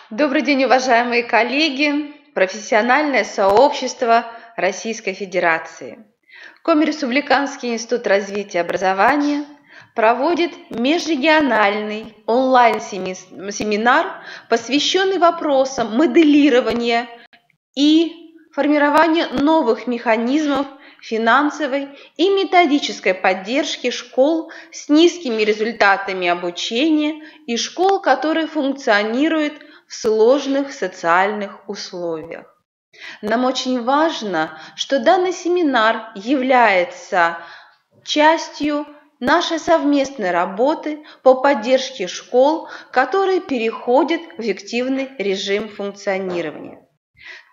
Добрый день, уважаемые коллеги, профессиональное сообщество Российской Федерации. Коми-Республиканский институт развития образования проводит межрегиональный онлайн-семинар, посвященный вопросам моделирования и формирования новых механизмов финансовой и методической поддержки школ с низкими результатами обучения и школ, которые функционируют в сложных социальных условиях. Нам очень важно, что данный семинар является частью нашей совместной работы по поддержке школ, которые переходят в эффективный режим функционирования.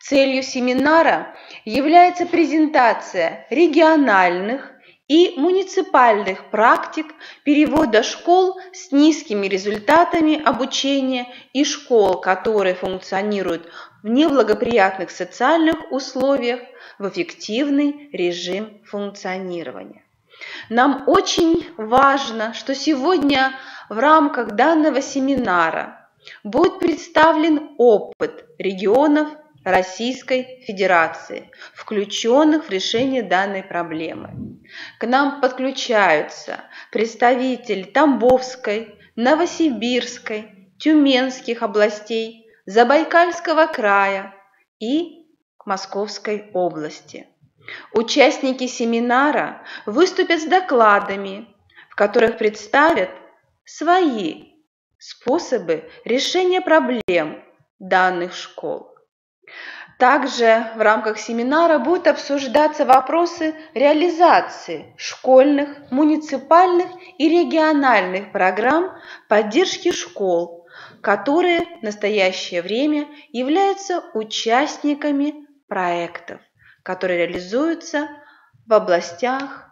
Целью семинара является презентация региональных и муниципальных практик перевода школ с низкими результатами обучения и школ, которые функционируют в неблагоприятных социальных условиях, в эффективный режим функционирования. Нам очень важно, что сегодня в рамках данного семинара будет представлен опыт регионов Российской Федерации, включенных в решение данной проблемы. К нам подключаются представители Тамбовской, Новосибирской, Тюменских областей, Забайкальского края и Московской области. Участники семинара выступят с докладами, в которых представят свои способы решения проблем данных школ. Также в рамках семинара будут обсуждаться вопросы реализации школьных, муниципальных и региональных программ поддержки школ, которые в настоящее время являются участниками проектов, которые реализуются в областях,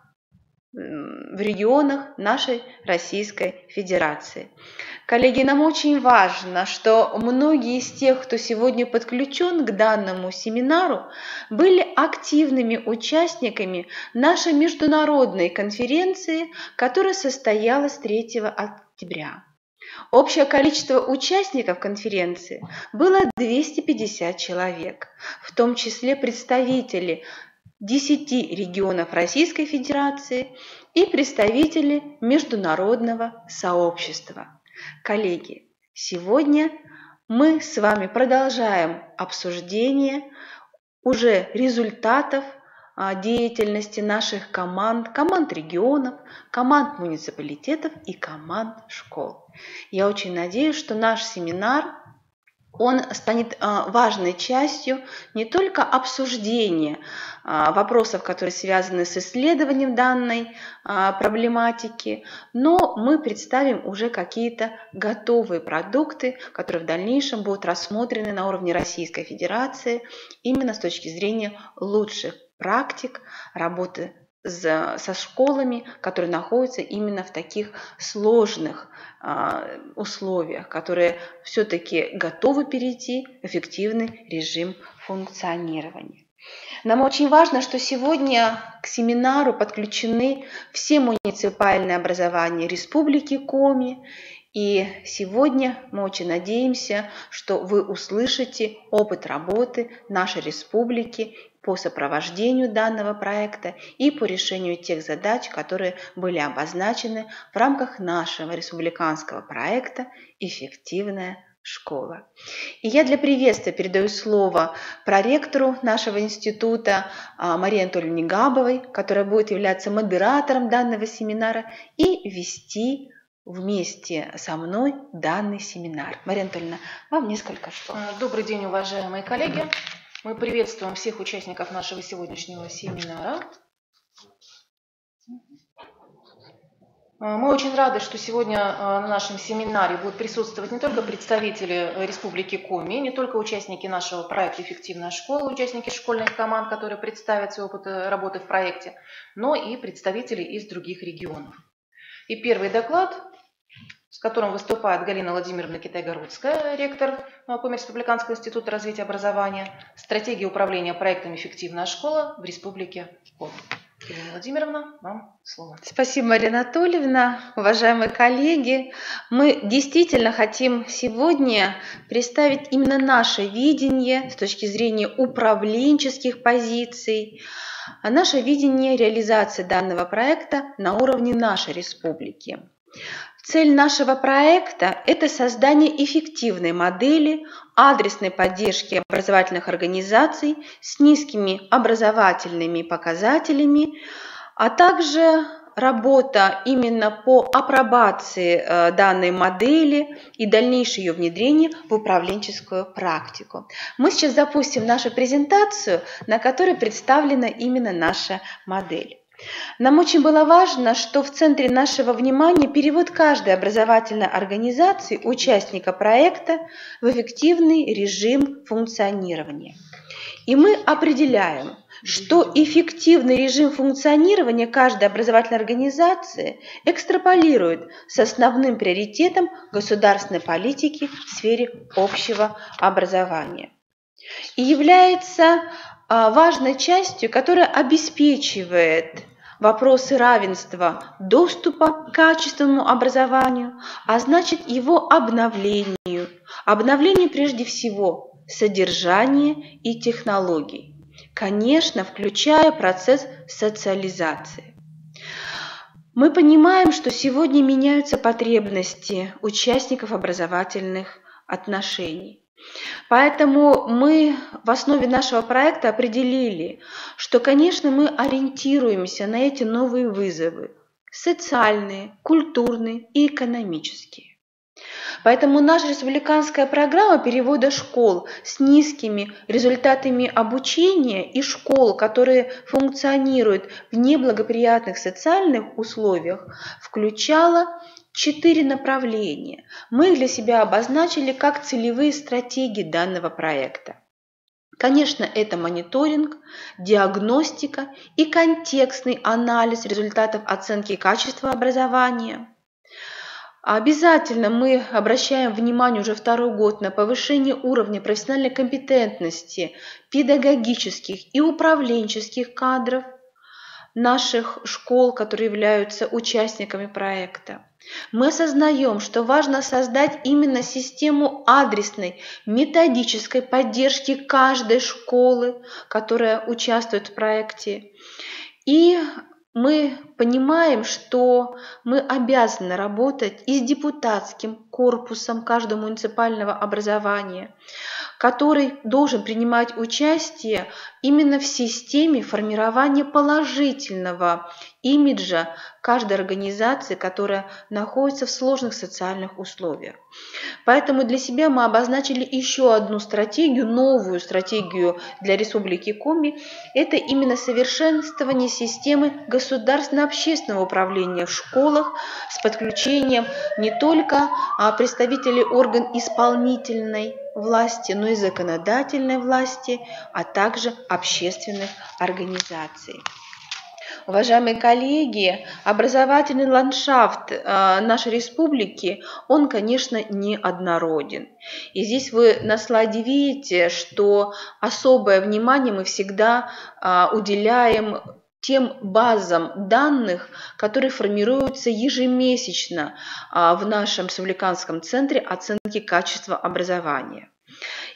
в регионах нашей Российской Федерации. Коллеги, нам очень важно, что многие из тех, кто сегодня подключен к данному семинару, были активными участниками нашей международной конференции, которая состоялась 3 октября. Общее количество участников конференции было 250 человек, в том числе представители 10 регионов Российской Федерации и представители международного сообщества. Коллеги, сегодня мы с вами продолжаем обсуждение уже результатов деятельности наших команд регионов, команд муниципалитетов и команд школ. Я очень надеюсь, что наш семинар он станет важной частью не только обсуждения вопросов, которые связаны с исследованием данной проблематики, но мы представим уже какие-то готовые продукты, которые в дальнейшем будут рассмотрены на уровне Российской Федерации именно с точки зрения лучших практик работы со школами, которые находятся именно в таких сложных условиях, которые все-таки готовы перейти в эффективный режим функционирования. Нам очень важно, что сегодня к семинару подключены все муниципальные образования Республики Коми, и сегодня мы очень надеемся, что вы услышите опыт работы нашей республики по сопровождению данного проекта и по решению тех задач, которые были обозначены в рамках нашего республиканского проекта «Эффективная школа». И я для приветствия передаю слово проректору нашего института Марии Анатольевне Габовой, которая будет являться модератором данного семинара и вести вместе со мной данный семинар. Мария Анатольевна, вам несколько слов. Добрый день, уважаемые коллеги. Мы приветствуем всех участников нашего сегодняшнего семинара. Мы очень рады, что сегодня на нашем семинаре будут присутствовать не только представители Республики Коми, не только участники нашего проекта «Эффективная школа», участники школьных команд, которые представят свой опыт работы в проекте, но и представители из других регионов. И первый доклад, с которым выступает Галина Владимировна Китайгородская, ректор Коми-Республиканского института развития образования, стратегия управления проектом «Эффективная школа» в Республике Коми. Елена Владимировна, вам слово. Спасибо, Марина Анатольевна. Уважаемые коллеги, мы действительно хотим сегодня представить именно наше видение с точки зрения управленческих позиций, наше видение реализации данного проекта на уровне нашей республики. Цель нашего проекта – это создание эффективной модели адресной поддержки образовательных организаций с низкими образовательными показателями, а также работа именно по апробации данной модели и дальнейшее ее внедрение в управленческую практику. Мы сейчас запустим нашу презентацию, на которой представлена именно наша модель. Нам очень было важно, что в центре нашего внимания перевод каждой образовательной организации, участника проекта, в эффективный режим функционирования. И мы определяем, что эффективный режим функционирования каждой образовательной организации экстраполирует с основным приоритетом государственной политики в сфере общего образования и является важной частью, которая обеспечивает вопросы равенства доступа к качественному образованию, а значит его обновлению прежде всего содержания и технологий, конечно, включая процесс социализации. Мы понимаем, что сегодня меняются потребности участников образовательных отношений. Поэтому мы в основе нашего проекта определили, что, конечно, мы ориентируемся на эти новые вызовы – социальные, культурные и экономические. Поэтому наша республиканская программа перевода школ с низкими результатами обучения и школ, которые функционируют в неблагоприятных социальных условиях, включала 4 направления. Мы их для себя обозначили как целевые стратегии данного проекта. Конечно, это мониторинг, диагностика и контекстный анализ результатов оценки качества образования. Обязательно мы обращаем внимание уже 2-й год на повышение уровня профессиональной компетентности педагогических и управленческих кадров наших школ, которые являются участниками проекта. Мы осознаем, что важно создать именно систему адресной методической поддержки каждой школы, которая участвует в проекте. И мы понимаем, что мы обязаны работать и с депутатским корпусом каждого муниципального образования, который должен принимать участие именно в системе формирования положительного имиджа каждой организации, которая находится в сложных социальных условиях. Поэтому для себя мы обозначили еще одну стратегию, новую стратегию для Республики Коми. Это именно совершенствование системы государственно-общественного управления в школах с подключением не только представителей органов исполнительной власти, но и законодательной власти, а также общественных организаций. Уважаемые коллеги, образовательный ландшафт нашей республики, он, конечно, неоднороден. И здесь вы на слайде видите, что особое внимание мы всегда уделяем тем базам данных, которые формируются ежемесячно в нашем республиканском центре оценки качества образования.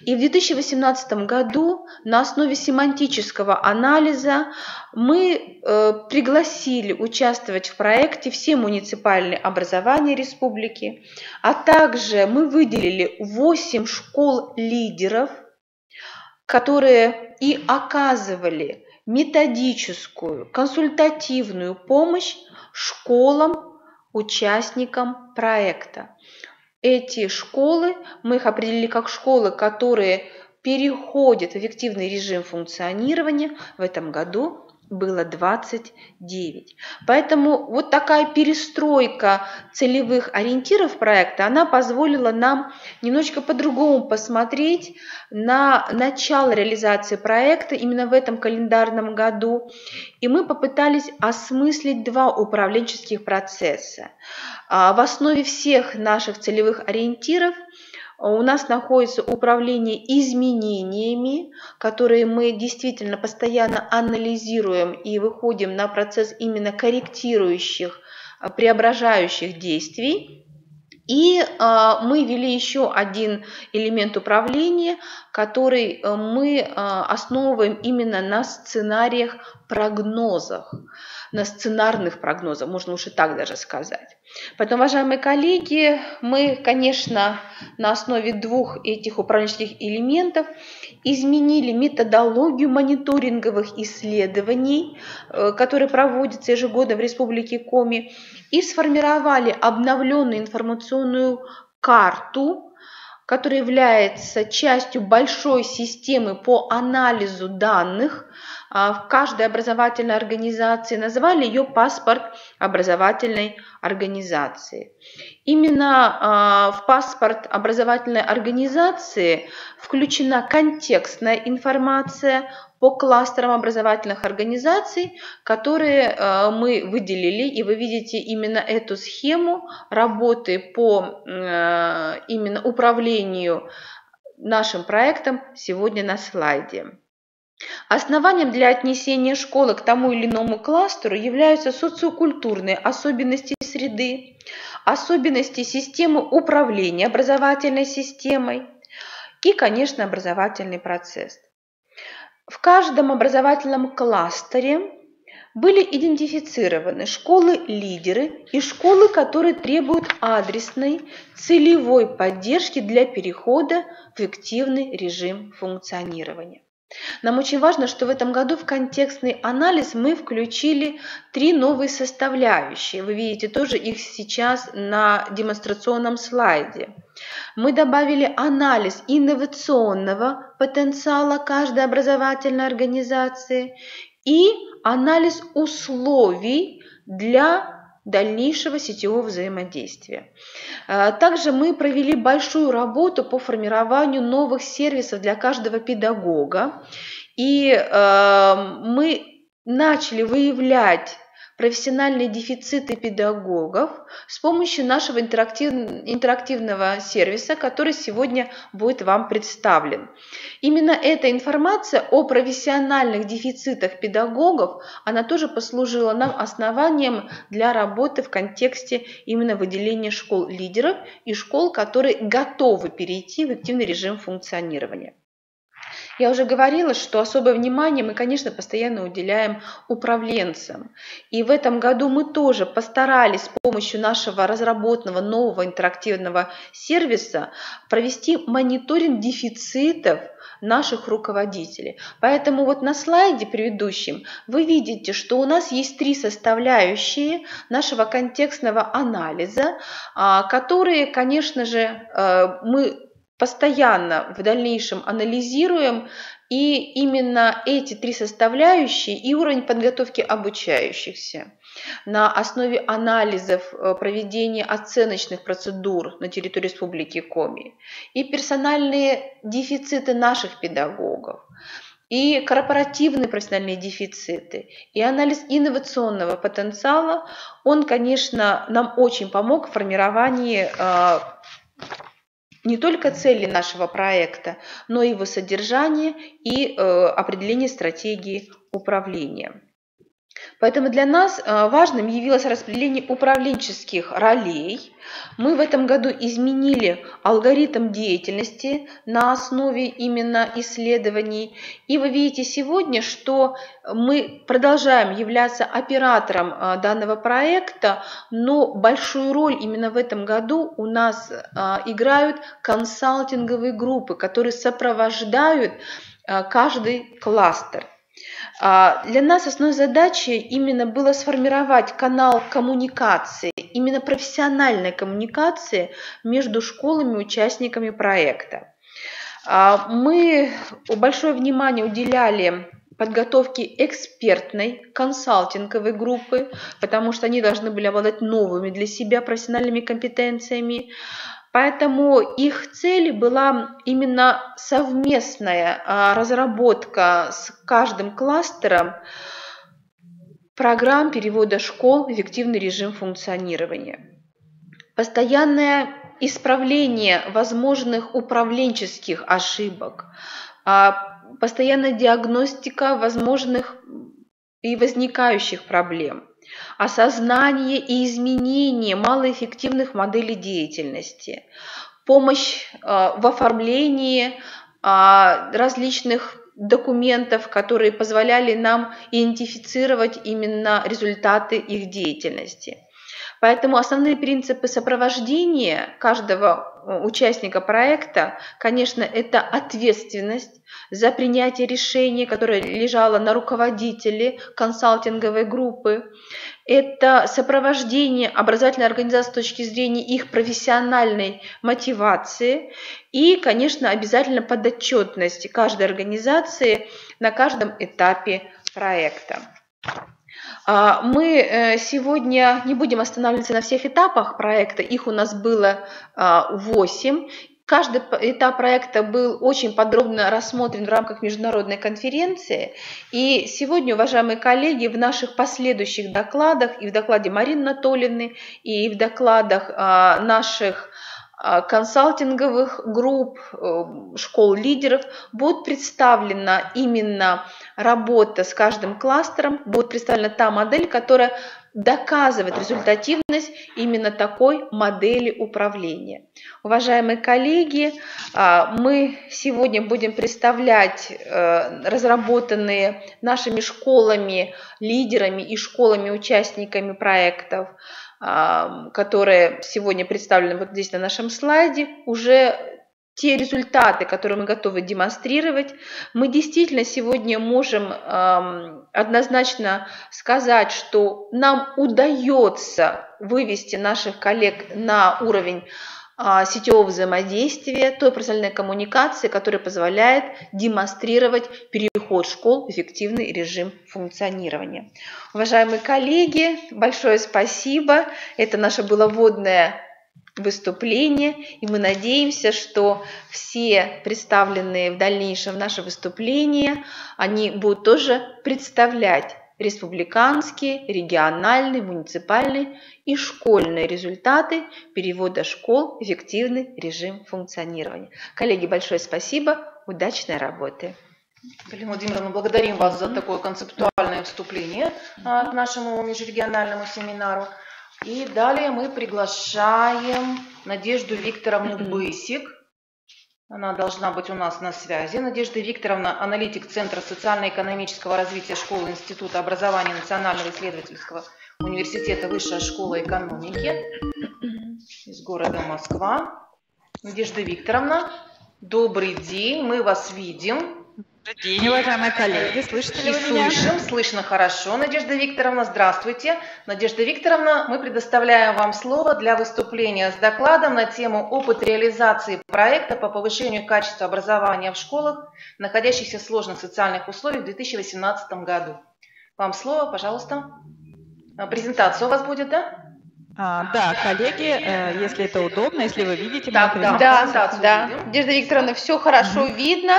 И в 2018 году на основе семантического анализа мы пригласили участвовать в проекте все муниципальные образования республики, а также мы выделили 8 школ-лидеров, которые и оказывали методическую, консультативную помощь школам, участникам проекта. Эти школы, мы их определили как школы, которые переходят в эффективный режим функционирования. В этом году было 29. Поэтому вот такая перестройка целевых ориентиров проекта, она позволила нам немножечко по-другому посмотреть на начало реализации проекта именно в этом календарном году. И мы попытались осмыслить 2 управленческих процесса. В основе всех наших целевых ориентиров У нас находится управление изменениями, которые мы действительно постоянно анализируем и выходим на процесс именно корректирующих, преображающих действий. И мы ввели еще один элемент управления, который мы основываем именно на сценариях, прогнозах, на сценарных прогнозах, можно уж и так даже сказать. Поэтому, уважаемые коллеги, мы, конечно, на основе двух этих управленческих элементов изменили методологию мониторинговых исследований, которые проводятся ежегодно в Республике Коми, и сформировали обновленную информационную карту, которая является частью большой системы по анализу данных в каждой образовательной организации. Назвали ее «Паспорт образовательной организации». Именно в паспорт образовательной организации включена контекстная информация по кластерам образовательных организаций, которые мы выделили, и вы видите именно эту схему работы по именно управлению нашим проектом сегодня на слайде. Основанием для отнесения школы к тому или иному кластеру являются социокультурные особенности среды, особенности системы управления образовательной системой и, конечно, образовательный процесс. В каждом образовательном кластере были идентифицированы школы-лидеры и школы, которые требуют адресной, целевой поддержки для перехода в эффективный режим функционирования. Нам очень важно, что в этом году в контекстный анализ мы включили 3 новые составляющие. Вы видите тоже их сейчас на демонстрационном слайде. Мы добавили анализ инновационного потенциала каждой образовательной организации и анализ условий для дальнейшего сетевого взаимодействия. Также мы провели большую работу по формированию новых сервисов для каждого педагога, и мы начали выявлять профессиональные дефициты педагогов с помощью нашего интерактивного сервиса, который сегодня будет вам представлен. Именно эта информация о профессиональных дефицитах педагогов, она тоже послужила нам основанием для работы в контексте именно выделения школ-лидеров и школ, которые готовы перейти в активный режим функционирования. Я уже говорила, что особое внимание мы, конечно, постоянно уделяем управленцам. И в этом году мы тоже постарались с помощью нашего разработанного нового интерактивного сервиса провести мониторинг дефицитов наших руководителей. Поэтому вот на слайде предыдущем вы видите, что у нас есть 3 составляющие нашего контекстного анализа, которые, конечно же, мы постоянно в дальнейшем анализируем, и именно эти 3 составляющие и уровень подготовки обучающихся на основе анализов проведения оценочных процедур на территории Республики Коми, и персональные дефициты наших педагогов, и корпоративные профессиональные дефициты, и анализ инновационного потенциала, он, конечно, нам очень помог в формировании не только цели нашего проекта, но и его содержание и определение стратегии управления. Поэтому для нас важным явилось распределение управленческих ролей. Мы в этом году изменили алгоритм деятельности на основе именно исследований. И вы видите сегодня, что мы продолжаем являться оператором данного проекта, но большую роль именно в этом году у нас играют консалтинговые группы, которые сопровождают каждый кластер. Для нас основной задачей именно было сформировать канал коммуникации, именно профессиональной коммуникации между школами и участниками проекта. Мы большое внимание уделяли подготовке экспертной консалтинговой группы, потому что они должны были обладать новыми для себя профессиональными компетенциями. Поэтому их цель была именно совместная разработка с каждым кластером программ перевода школ в эффективный режим функционирования. Постоянное исправление возможных управленческих ошибок, постоянная диагностика возможных и возникающих проблем, осознание и изменение малоэффективных моделей деятельности, помощь в оформлении различных документов, которые позволяли нам идентифицировать именно результаты их деятельности. Поэтому основные принципы сопровождения каждого участника проекта, конечно, это ответственность за принятие решения, которое лежало на руководителе консалтинговой группы. Это сопровождение образовательной организации с точки зрения их профессиональной мотивации и, конечно, обязательно подотчетность каждой организации на каждом этапе проекта. Мы сегодня не будем останавливаться на всех этапах проекта, их у нас было 8. Каждый этап проекта был очень подробно рассмотрен в рамках международной конференции. И сегодня, уважаемые коллеги, в наших последующих докладах, и в докладе Марины Анатольевны, и в докладах наших консалтинговых групп, школ-лидеров будет представлена именно работа с каждым кластером, будет представлена та модель, которая доказывает результативность именно такой модели управления. Уважаемые коллеги, мы сегодня будем представлять разработанные нашими школами, лидерами и школами-участниками проектов, которые сегодня представлены вот здесь на нашем слайде, уже те результаты, которые мы готовы демонстрировать. Мы действительно сегодня можем однозначно сказать, что нам удается вывести наших коллег на уровень сетевого взаимодействия, той профессиональной коммуникации, которая позволяет демонстрировать переход школ в эффективный режим функционирования. Уважаемые коллеги, большое спасибо. Это наше было вводное выступление, и мы надеемся, что все представленные в дальнейшем наши выступления, они будут тоже представлять республиканские, региональные, муниципальные и школьные результаты перевода школ в эффективный режим функционирования. Коллеги, большое спасибо, удачной работы. Галина Владимировна, благодарим вас за такое концептуальное вступление к нашему межрегиональному семинару. И далее мы приглашаем Надежду Викторовну Бысик. Она должна быть у нас на связи. Надежда Викторовна, аналитик Центра социально-экономического развития школы Института образования Национального исследовательского университета Высшая школа экономики из города Москва. Надежда Викторовна, добрый день, мы вас видим. Добрый день, уважаемые коллеги. Слышите ли вы меня? Слышим, слышно хорошо. Надежда Викторовна, здравствуйте. Надежда Викторовна, мы предоставляем вам слово для выступления с докладом на тему «Опыт реализации проекта по повышению качества образования в школах, находящихся в сложных социальных условиях в 2018 году». Вам слово, пожалуйста. Презентация у вас будет, да? Да, коллеги, если это удобно, если вы видите мою презентацию. Да. Надежда Викторовна, все хорошо видно.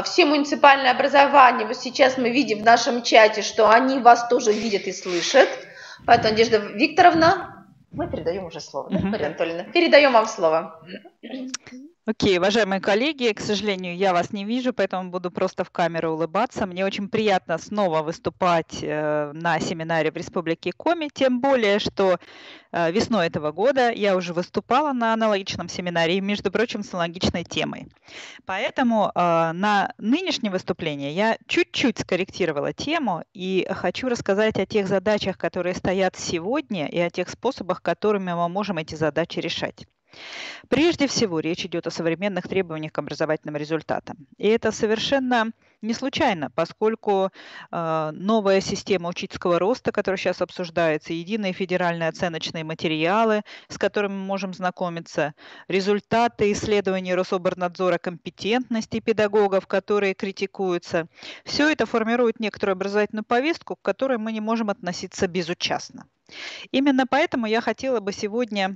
Все муниципальные образования, вот сейчас мы видим в нашем чате, что они вас тоже видят и слышат. Поэтому, Надежда Викторовна, мы передаем уже слово. Марина Анатольевна, передаем вам слово. Окей, уважаемые коллеги, к сожалению, я вас не вижу, поэтому буду просто в камеру улыбаться. Мне очень приятно снова выступать на семинаре в Республике Коми, тем более, что весной этого года я уже выступала на аналогичном семинаре, между прочим, с аналогичной темой. Поэтому на нынешнем выступлении я чуть-чуть скорректировала тему и хочу рассказать о тех задачах, которые стоят сегодня, и о тех способах, которыми мы можем эти задачи решать. Прежде всего, речь идет о современных требованиях к образовательным результатам. И это совершенно не случайно, поскольку новая система учительского роста, которая сейчас обсуждается, единые федеральные оценочные материалы, с которыми мы можем знакомиться, результаты исследований Рособорнадзора компетентности педагогов, которые критикуются, все это формирует некоторую образовательную повестку, к которой мы не можем относиться безучастно. Именно поэтому я хотела бы сегодня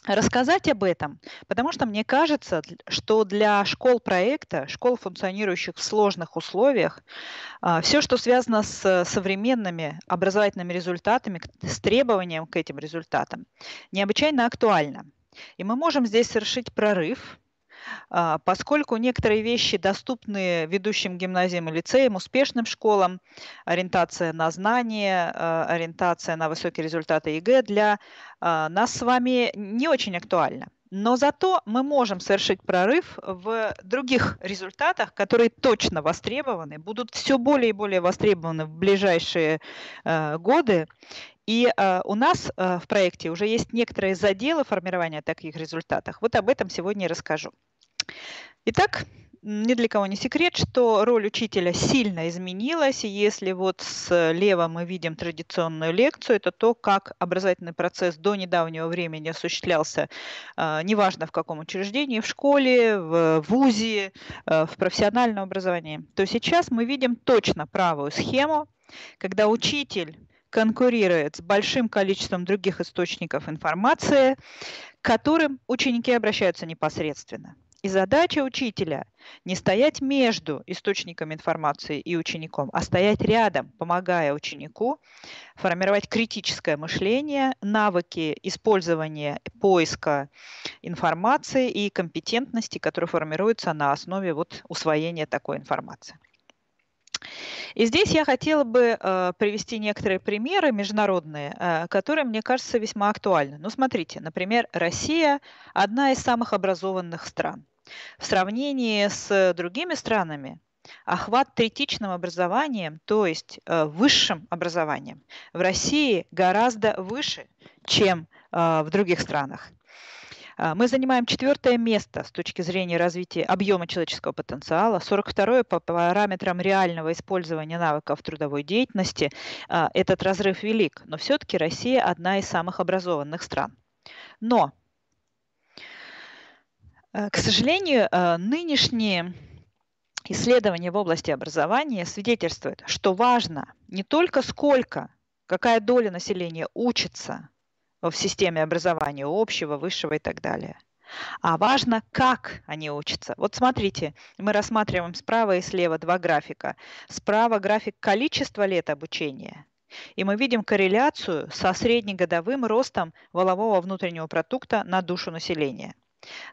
рассказать об этом, потому что мне кажется, что для школ проекта, школ, функционирующих в сложных условиях, все, что связано с современными образовательными результатами, с требованием к этим результатам, необычайно актуально. И мы можем здесь совершить прорыв, поскольку некоторые вещи доступны ведущим гимназиям и лицеям, успешным школам, ориентация на знания, ориентация на высокие результаты ЕГЭ для нас с вами не очень актуальна. Но зато мы можем совершить прорыв в других результатах, которые точно востребованы, будут все более и более востребованы в ближайшие годы. И у нас в проекте уже есть некоторые заделы формирования таких результатов. Вот об этом сегодня и расскажу. Итак, ни для кого не секрет, что роль учителя сильно изменилась. И если вот слева мы видим традиционную лекцию, это то, как образовательный процесс до недавнего времени осуществлялся, неважно в каком учреждении, в школе, в вузе, в профессиональном образовании, то сейчас мы видим точно правую схему, когда учитель конкурирует с большим количеством других источников информации, к которым ученики обращаются непосредственно. И задача учителя не стоять между источниками информации и учеником, а стоять рядом, помогая ученику формировать критическое мышление, навыки использования, поиска информации и компетентности, которые формируются на основе вот усвоения такой информации. И здесь я хотела бы привести некоторые примеры международные, которые, мне кажется, весьма актуальны. Ну, смотрите, например, Россия – одна из самых образованных стран. В сравнении с другими странами охват третичным образованием, то есть высшим образованием, в России гораздо выше, чем в других странах. Мы занимаем 4-е место с точки зрения развития объема человеческого потенциала, 42-е по параметрам реального использования навыков трудовой деятельности. Этот разрыв велик, но все-таки Россия одна из самых образованных стран. Но, к сожалению, нынешние исследования в области образования свидетельствуют, что важно не только какая доля населения учится в системе образования общего, высшего и так далее. А важно, как они учатся. Вот смотрите, мы рассматриваем справа и слева два графика. Справа график количества лет обучения. И мы видим корреляцию со среднегодовым ростом валового внутреннего продукта на душу населения.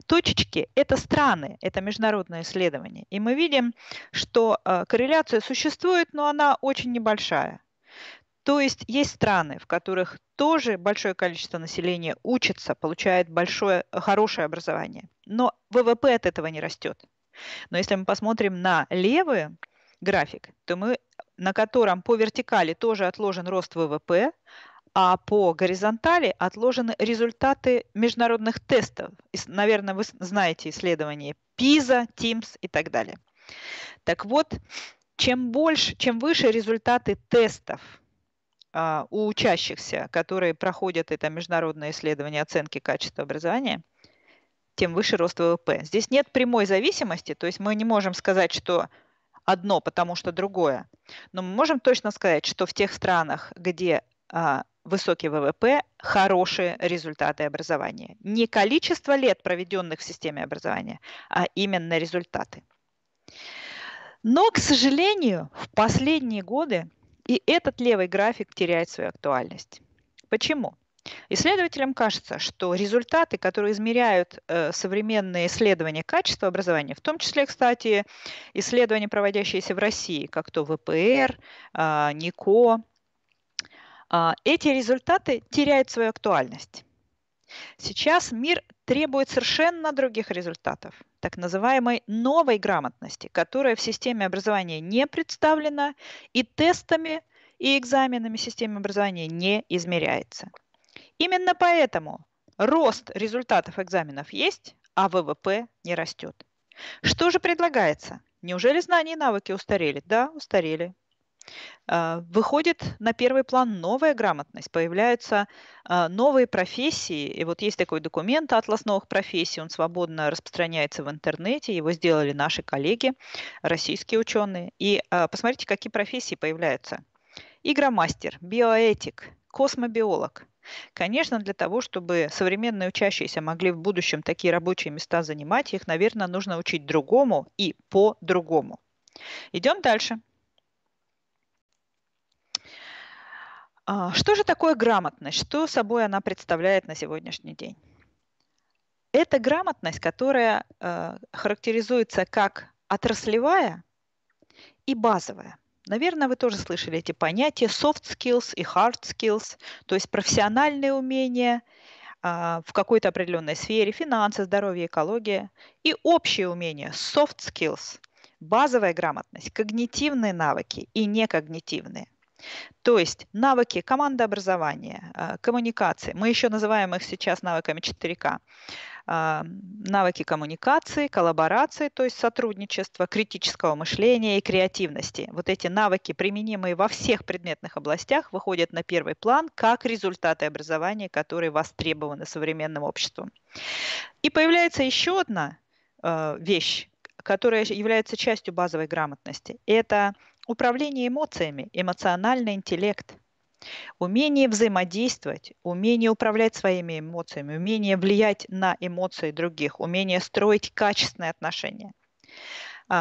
Точечки – это страны, это международное исследование. И мы видим, что корреляция существует, но она очень небольшая. То есть есть страны, в которых тоже большое количество населения учится, получает хорошее образование, но ВВП от этого не растет. Но если мы посмотрим на левый график, на котором по вертикали тоже отложен рост ВВП, а по горизонтали отложены результаты международных тестов. Наверное, вы знаете исследования PISA, TIMSS и так далее. Так вот, чем выше результаты тестов у учащихся, которые проходят это международное исследование оценки качества образования, тем выше рост ВВП. Здесь нет прямой зависимости, то есть мы не можем сказать, что одно, потому что другое. Но мы можем точно сказать, что в тех странах, где высокий ВВП, хорошие результаты образования. Не количество лет, проведенных в системе образования, а именно результаты. Но, к сожалению, в последние годы и этот левый график теряет свою актуальность. Почему? Исследователям кажется, что результаты, которые измеряют современные исследования качества образования, в том числе, кстати, исследования, проводящиеся в России, как то ВПР, НИКО, эти результаты теряют свою актуальность. Сейчас мир требует совершенно других результатов, так называемой новой грамотности, которая в системе образования не представлена и тестами и экзаменами системы образования не измеряется. Именно поэтому рост результатов экзаменов есть, а ВВП не растет. Что же предлагается? Неужели знания и навыки устарели? Да, устарели. Выходит на первый план новая грамотность, появляются новые профессии. И вот есть такой документ «Атлас новых профессий», он свободно распространяется в интернете, его сделали наши коллеги, российские ученые. И посмотрите, какие профессии появляются. Игромастер, биоэтик, космобиолог. Конечно, для того, чтобы современные учащиеся могли в будущем такие рабочие места занимать, их, наверное, нужно учить другому и по-другому. Идем дальше. Что же такое грамотность? Что собой она представляет на сегодняшний день? Это грамотность, которая характеризуется как отраслевая и базовая. Наверное, вы тоже слышали эти понятия soft skills и hard skills, то есть профессиональные умения в какой-то определенной сфере, финансы, здоровье, экология, и общие умения, soft skills, базовая грамотность, когнитивные навыки и некогнитивные. То есть навыки командообразования, коммуникации, мы еще называем их сейчас навыками 4К, навыки коммуникации, коллаборации, то есть сотрудничества, критического мышления и креативности. Вот эти навыки, применимые во всех предметных областях, выходят на первый план как результаты образования, которые востребованы современным обществом. И появляется еще одна вещь, которая является частью базовой грамотности. Это управление эмоциями, эмоциональный интеллект. Умение взаимодействовать, умение управлять своими эмоциями, умение влиять на эмоции других, умение строить качественные отношения.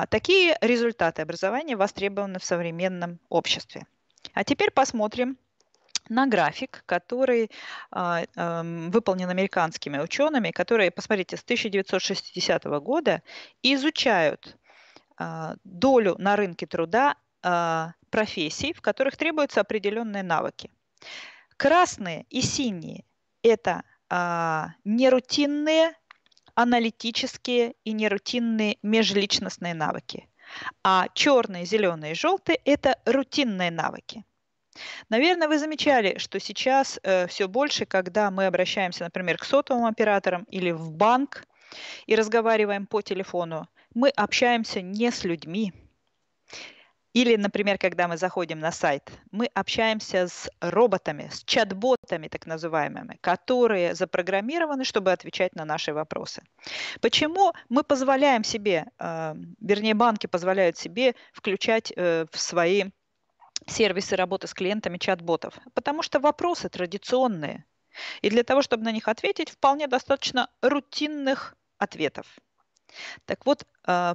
Такие результаты образования востребованы в современном обществе. А теперь посмотрим на график, который выполнен американскими учеными, которые, посмотрите, с 1960 года изучают долю на рынке труда профессий, в которых требуются определенные навыки. Красные и синие – это нерутинные, аналитические и нерутинные межличностные навыки. А черные, зеленые и желтые – это рутинные навыки. Наверное, вы замечали, что сейчас все больше, когда мы обращаемся, например, к сотовым операторам или в банк и разговариваем по телефону, мы общаемся не с людьми. Или, например, когда мы заходим на сайт, мы общаемся с роботами, с чат-ботами так называемыми, которые запрограммированы, чтобы отвечать на наши вопросы. Почему мы позволяем себе, вернее, банки позволяют себе включать в свои сервисы работы с клиентами чат-ботов? Потому что вопросы традиционные. И для того, чтобы на них ответить, вполне достаточно рутинных ответов. Так вот,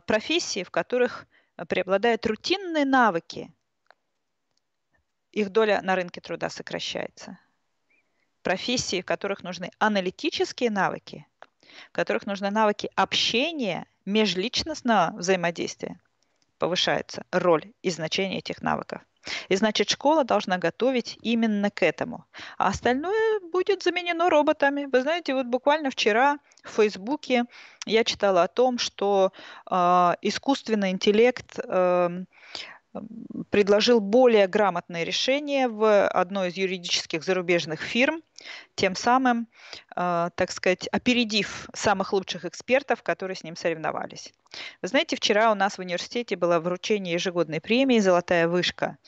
профессии, в которых преобладают рутинные навыки, их доля на рынке труда сокращается. Профессии, в которых нужны аналитические навыки, в которых нужны навыки общения, межличностного взаимодействия, повышается роль и значение этих навыков. И значит, школа должна готовить именно к этому. А остальное будет заменено роботами. Вы знаете, вот буквально вчера в Фейсбуке я читала о том, что искусственный интеллект предложил более грамотное решение в одной из юридических зарубежных фирм, тем самым, так сказать, опередив самых лучших экспертов, которые с ним соревновались. Вы знаете, вчера у нас в университете было вручение ежегодной премии «Золотая вышка».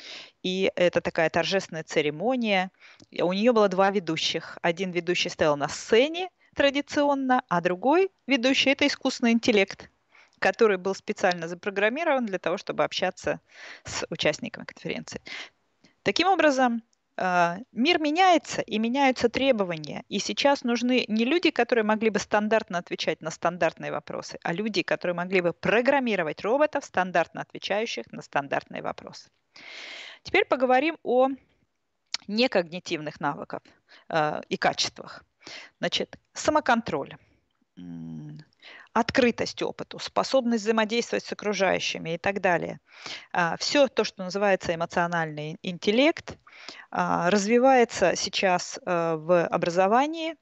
И это такая торжественная церемония. И у нее было два ведущих. Один ведущий стоял на сцене традиционно, а другой ведущий – это искусственный интеллект, который был специально запрограммирован для того, чтобы общаться с участниками конференции. Таким образом, мир меняется, и меняются требования. И сейчас нужны не люди, которые могли бы стандартно отвечать на стандартные вопросы, а люди, которые могли бы программировать роботов, стандартно отвечающих на стандартные вопросы. Теперь поговорим о некогнитивных навыках и качествах. Значит, самоконтроль, открытость опыту, способность взаимодействовать с окружающими и так далее. Все то, что называется эмоциональный интеллект, развивается сейчас в образовании.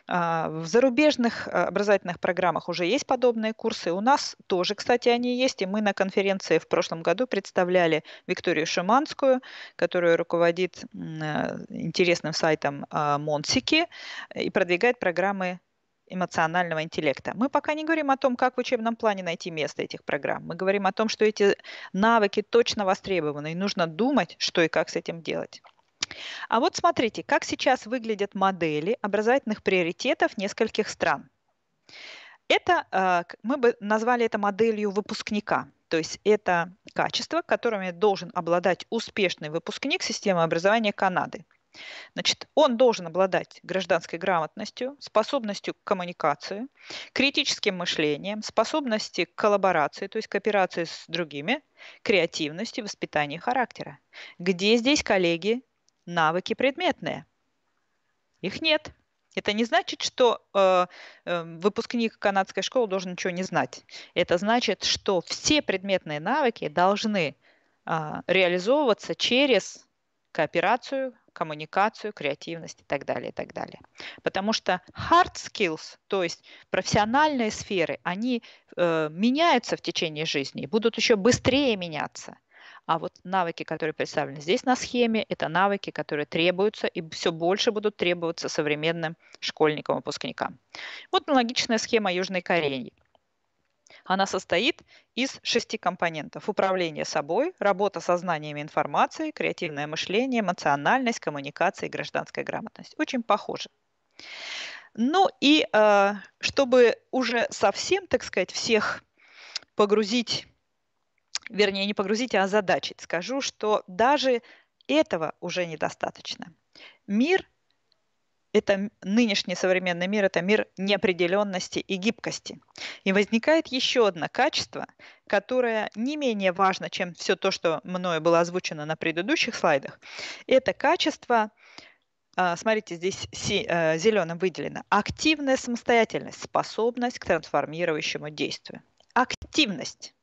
В зарубежных образовательных программах уже есть подобные курсы. У нас тоже, кстати, они есть. И мы на конференции в прошлом году представляли Викторию Шиманскую, которая руководит интересным сайтом Монсики и продвигает программы эмоционального интеллекта. Мы пока не говорим о том, как в учебном плане найти место этих программ. Мы говорим о том, что эти навыки точно востребованы, и нужно думать, что и как с этим делать. А вот смотрите, как сейчас выглядят модели образовательных приоритетов нескольких стран. Это, мы бы назвали это моделью выпускника. То есть это качества, которыми должен обладать успешный выпускник системы образования Канады. Значит, он должен обладать гражданской грамотностью, способностью к коммуникации, критическим мышлением, способностью к коллаборации, то есть кооперации с другими, креативностью, воспитанием характера. Где здесь, коллеги, навыки предметные? Их нет. Это не значит, что выпускник канадской школы должен ничего не знать. Это значит, что все предметные навыки должны реализовываться через кооперацию, коммуникацию, креативность и так далее, и так далее. Потому что hard skills, то есть профессиональные сферы, они меняются в течение жизни и будут еще быстрее меняться. А вот навыки, которые представлены здесь на схеме, это навыки, которые требуются и все больше будут требоваться современным школьникам, выпускникам. Вот аналогичная схема Южной Кореи. Она состоит из 6 компонентов. Управление собой, работа со знаниями информации, креативное мышление, эмоциональность, коммуникация и гражданская грамотность. Очень похоже. Ну и чтобы уже совсем, так сказать, всех погрузить, вернее, не погрузить, а озадачить, скажу, что даже этого уже недостаточно. Мир, это нынешний современный мир, это мир неопределенности и гибкости. И возникает еще одно качество, которое не менее важно, чем все то, что мною было озвучено на предыдущих слайдах. Это качество, смотрите, здесь зеленым выделено, активная самостоятельность, способность к трансформирующему действию. Активность.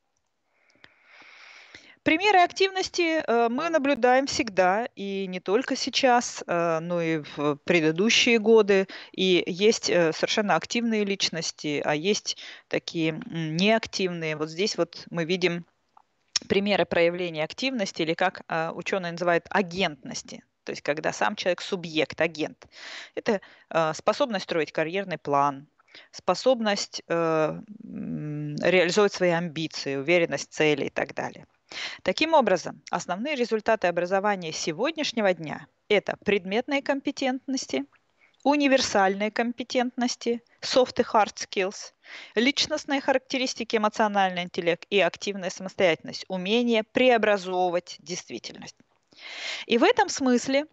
Примеры активности мы наблюдаем всегда, и не только сейчас, но и в предыдущие годы. И есть совершенно активные личности, а есть такие неактивные. Вот здесь вот мы видим примеры проявления активности, или как ученые называют агентности. То есть когда сам человек субъект, агент. Это способность строить карьерный план, способность реализовать свои амбиции, уверенность в цели и так далее. Таким образом, основные результаты образования сегодняшнего дня – это предметные компетентности, универсальные компетентности, soft и hard skills, личностные характеристики, эмоциональный интеллект и активная самостоятельность, умение преобразовывать действительность. И в этом смысле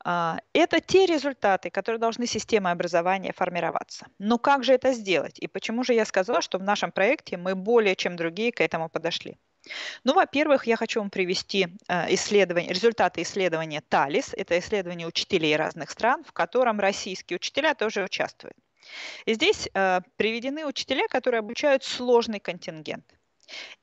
это те результаты, которые должны системой образования формироваться. Но как же это сделать? И почему же я сказала, что в нашем проекте мы более чем другие к этому подошли? Ну, во-первых, я хочу вам привести результаты исследования ТАЛИС. Это исследование учителей разных стран, в котором российские учителя тоже участвуют. И здесь приведены учителя, которые обучают сложный контингент.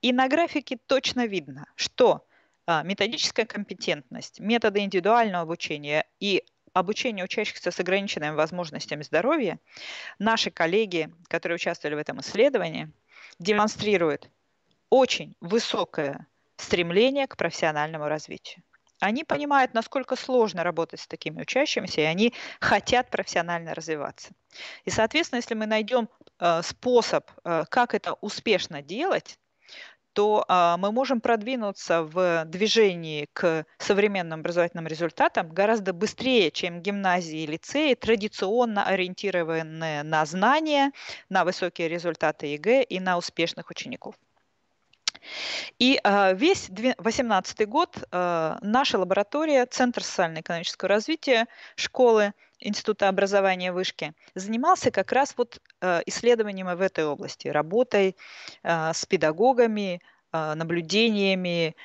И на графике точно видно, что методическая компетентность, методы индивидуального обучения и обучение учащихся с ограниченными возможностями здоровья, наши коллеги, которые участвовали в этом исследовании, демонстрируют очень высокое стремление к профессиональному развитию. Они понимают, насколько сложно работать с такими учащимися, и они хотят профессионально развиваться. И, соответственно, если мы найдем способ, как это успешно делать, то мы можем продвинуться в движении к современным образовательным результатам гораздо быстрее, чем гимназии и лицеи, традиционно ориентированные на знания, на высокие результаты ЕГЭ и на успешных учеников. И весь 2018 год наша лаборатория, Центр социально-экономического развития школы Института образования Вышки, занимался как раз вот исследованием в этой области, работой с педагогами, наблюдениями,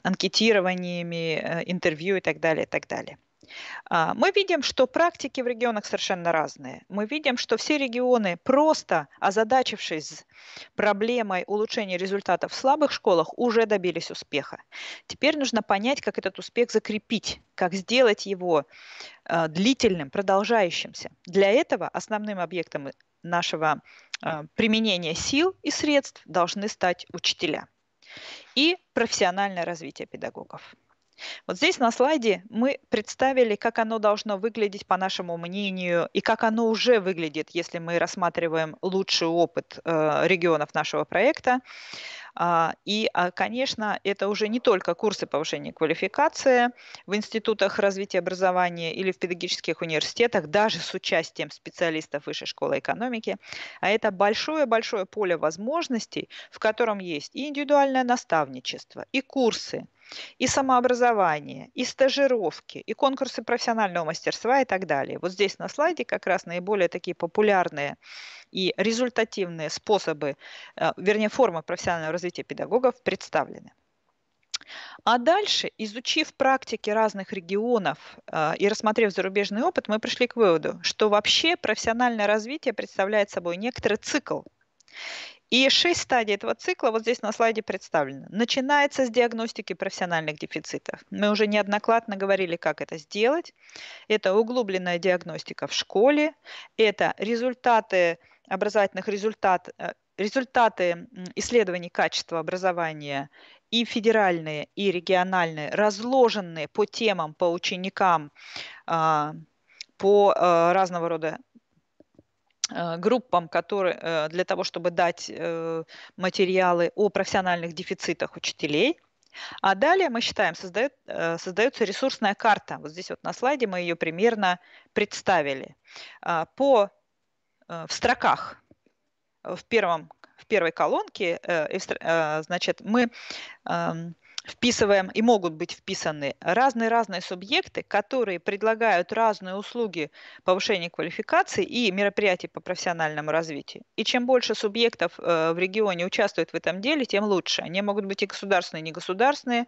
анкетированиями, интервью и так далее, и так далее. Мы видим, что практики в регионах совершенно разные. Мы видим, что все регионы, просто озадачившись проблемой улучшения результатов в слабых школах, уже добились успеха. Теперь нужно понять, как этот успех закрепить, как сделать его длительным, продолжающимся. Для этого основным объектом нашего применения сил и средств должны стать учителя и профессиональное развитие педагогов. Вот здесь на слайде мы представили, как оно должно выглядеть, по нашему мнению, и как оно уже выглядит, если мы рассматриваем лучший опыт регионов нашего проекта. И, конечно, это уже не только курсы повышения квалификации в институтах развития образования или в педагогических университетах, даже с участием специалистов Высшей школы экономики, а это большое-большое поле возможностей, в котором есть и индивидуальное наставничество, и курсы, и самообразование, и стажировки, и конкурсы профессионального мастерства и так далее. Вот здесь на слайде как раз наиболее такие популярные и результативные способы, вернее, формы профессионального развития педагогов представлены. А дальше, изучив практики разных регионов и рассмотрев зарубежный опыт, мы пришли к выводу, что вообще профессиональное развитие представляет собой некоторый цикл. И 6 стадий этого цикла вот здесь на слайде представлены. Начинается с диагностики профессиональных дефицитов. Мы уже неоднократно говорили, как это сделать. Это углубленная диагностика в школе, это результаты результаты исследований качества образования и федеральные, и региональные, разложенные по темам, по ученикам, по разного рода группам, которые, для того, чтобы дать материалы о профессиональных дефицитах учителей. А далее мы считаем, создается ресурсная карта. Вот здесь вот на слайде мы ее примерно представили. В строках в первой колонке, значит, мы вписываем и могут быть вписаны разные субъекты, которые предлагают разные услуги повышения квалификации и мероприятий по профессиональному развитию. И чем больше субъектов в регионе участвует в этом деле, тем лучше. Они могут быть и государственные, и негосударственные,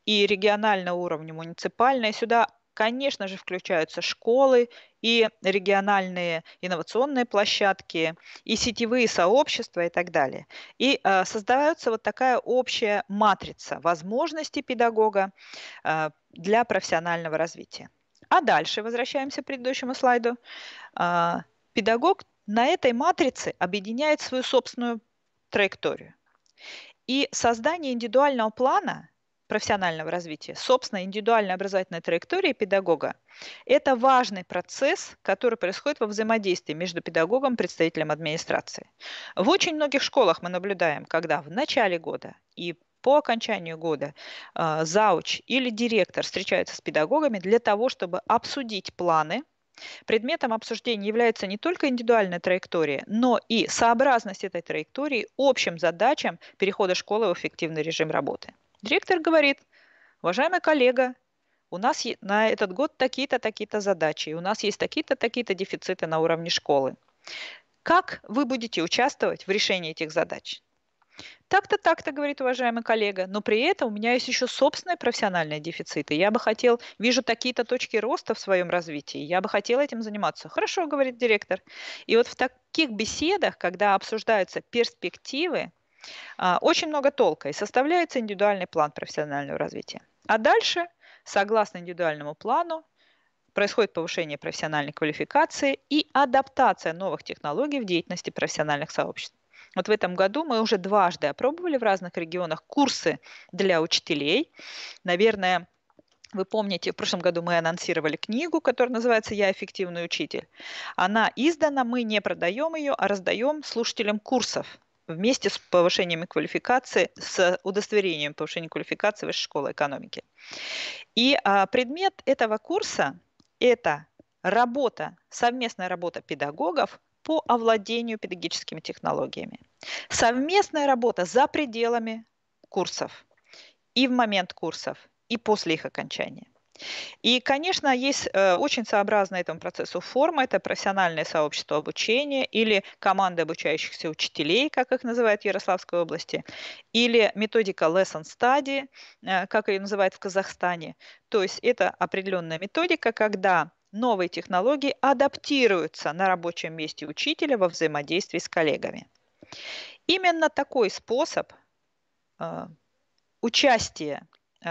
и регионального уровня, муниципальные. Сюда, конечно же, включаются школы и региональные инновационные площадки, и сетевые сообщества и так далее. И создается вот такая общая матрица возможностей педагога для профессионального развития. А дальше, возвращаемся к предыдущему слайду, педагог на этой матрице объединяет свою собственную траекторию. И создание индивидуального плана профессионального развития, собственно, индивидуальной образовательной траектории педагога, это важный процесс, который происходит во взаимодействии между педагогом и представителем администрации. В очень многих школах мы наблюдаем, когда в начале года и по окончанию года зауч или директор встречаются с педагогами для того, чтобы обсудить планы. Предметом обсуждения является не только индивидуальная траектория, но и сообразность этой траектории общим задачам перехода школы в эффективный режим работы. Директор говорит: уважаемый коллега, у нас на этот год такие-то, такие-то задачи, и у нас есть такие-то, такие-то дефициты на уровне школы. Как вы будете участвовать в решении этих задач? Так-то, так-то, говорит уважаемый коллега, но при этом у меня есть еще собственные профессиональные дефициты. Я бы хотел, вижу такие-то точки роста в своем развитии, я бы хотел этим заниматься. Хорошо, говорит директор. И вот в таких беседах, когда обсуждаются перспективы, очень много толка, и составляется индивидуальный план профессионального развития. А дальше, согласно индивидуальному плану, происходит повышение профессиональной квалификации и адаптация новых технологий в деятельности профессиональных сообществ. Вот в этом году мы уже дважды опробовали в разных регионах курсы для учителей. Наверное, вы помните, в прошлом году мы анонсировали книгу, которая называется «Я эффективный учитель». Она издана, мы не продаем ее, а раздаем слушателям курсов вместе с повышением квалификации, с удостоверением повышения квалификации Высшей школы экономики. И предмет этого курса – это совместная работа педагогов по овладению педагогическими технологиями. Совместная работа за пределами курсов и в момент курсов, и после их окончания. И, конечно, есть очень сообразная этому процессу форма. Это профессиональное сообщество обучения или команда обучающихся учителей, как их называют в Ярославской области, или методика Lesson Study, как ее называют в Казахстане. То есть это определенная методика, когда новые технологии адаптируются на рабочем месте учителя во взаимодействии с коллегами. Именно такой способ